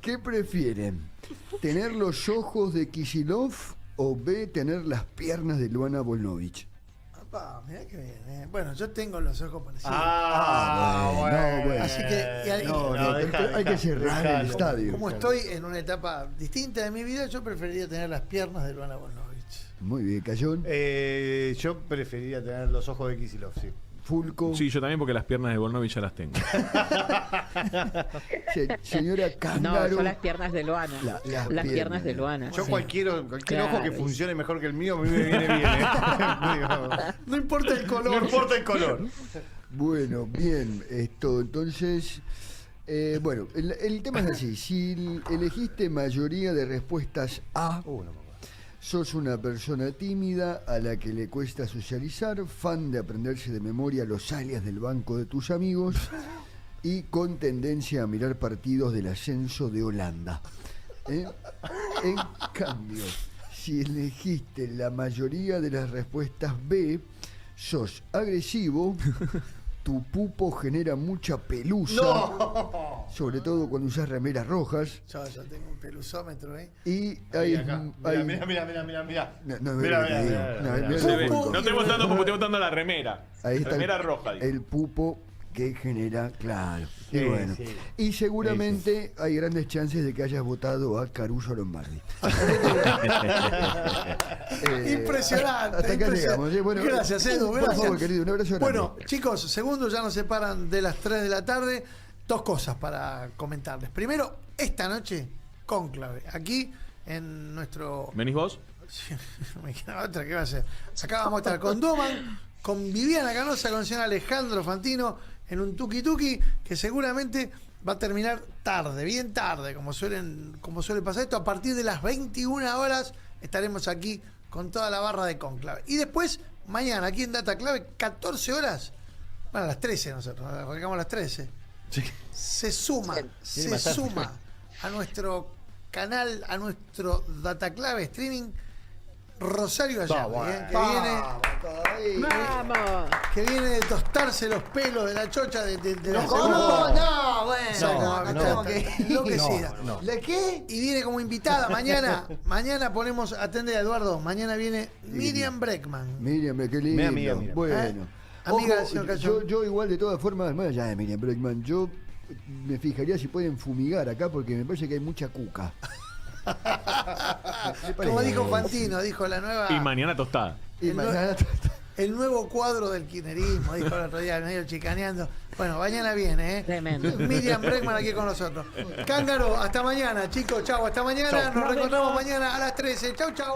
¿Qué prefieren? ¿Tener los ojos de Kicillof o B, tener las piernas de Luana Volnovich? Papá, mirá que bien. Bueno, yo tengo los ojos parecidos. bueno. Así que No, hay que cerrar el estadio. como estoy en una etapa distinta de mi vida, yo preferiría tener las piernas de Luana Bonovich. Muy bien, Cayón. Yo preferiría tener los ojos de Kicillof, sí. Fulco. Sí, yo también porque las piernas de Volnovich ya las tengo. Señora No, Cángaro. son las piernas de Loana. Las piernas de Loana. Yo sí. cualquier Claro. ojo que funcione mejor que el mío, a mí me viene bien. No importa el color. No importa el color. Bueno, bien, entonces, bueno, el tema es así, si elegiste mayoría de respuestas A, sos una persona tímida a la que le cuesta socializar, fan de aprenderse de memoria los alias del banco de tus amigos y con tendencia a mirar partidos del ascenso de Holanda. En cambio, si elegiste la mayoría de las respuestas B, sos agresivo, tu pupo genera mucha pelusa, sobre todo cuando usas remeras rojas, Yo tengo un peluzómetro, ¿eh? y hay... Mira. No, mira lo que digo. No, mira Se ve. el pupo. No estoy mostrando como estoy mostrando la remera. Ahí está Remera roja. digo. el pupo que genera, claro. Y Sí, bueno, sí. y seguramente hay grandes chances de que hayas votado a Caruso Lombardi. Impresionante. Hasta acá impresionante. llegamos. Bueno, Gracias, Edu. por Gracias. favor, querido, un abrazo grande. Bueno, chicos, segundos ya nos separan de las 3 de la tarde. Dos cosas para comentarles. Primero, esta noche, cónclave. Aquí en nuestro. ¿Venís vos? Me queda otra, ¿qué va a ser? Acá vamos a estar con Doman, con Viviana Canosa, con el señor Alejandro Fantino en un tuki tuki que seguramente va a terminar tarde, bien tarde, como suele pasar esto. A partir de las 21 horas estaremos aquí con toda la barra de Cónclave. Y después, mañana, aquí en Data Clave, 14 horas, bueno, a las 13 nosotros, arrancamos a las 13. Se suma a nuestro canal, a nuestro Data Clave Streaming, Rosario Allá, que viene de tostarse los pelos de la chocha de la No, bueno. enloquecida. ¿La qué? Y viene como invitada mañana ponemos atender a Eduardo, mañana viene Miriam Breckman. Miriam, qué lindo. Amiga. Bueno. Amiga del Ojo, señor Cayón. yo igual de todas formas, más allá de Miriam Breckman, yo me fijaría si pueden fumigar acá porque me parece que hay mucha cuca. Como dijo Fantino, dijo la nueva. Y mañana tostada. Y mañana el nuevo cuadro del kirchnerismo, dijo el otro día, medio chicaneando. Bueno, mañana viene, ¿eh? Tremendo. Miriam Bregman aquí con nosotros. Cángaro, hasta mañana, chicos, chau, hasta mañana. Nos reencontramos mañana a las 13. Chau, chau.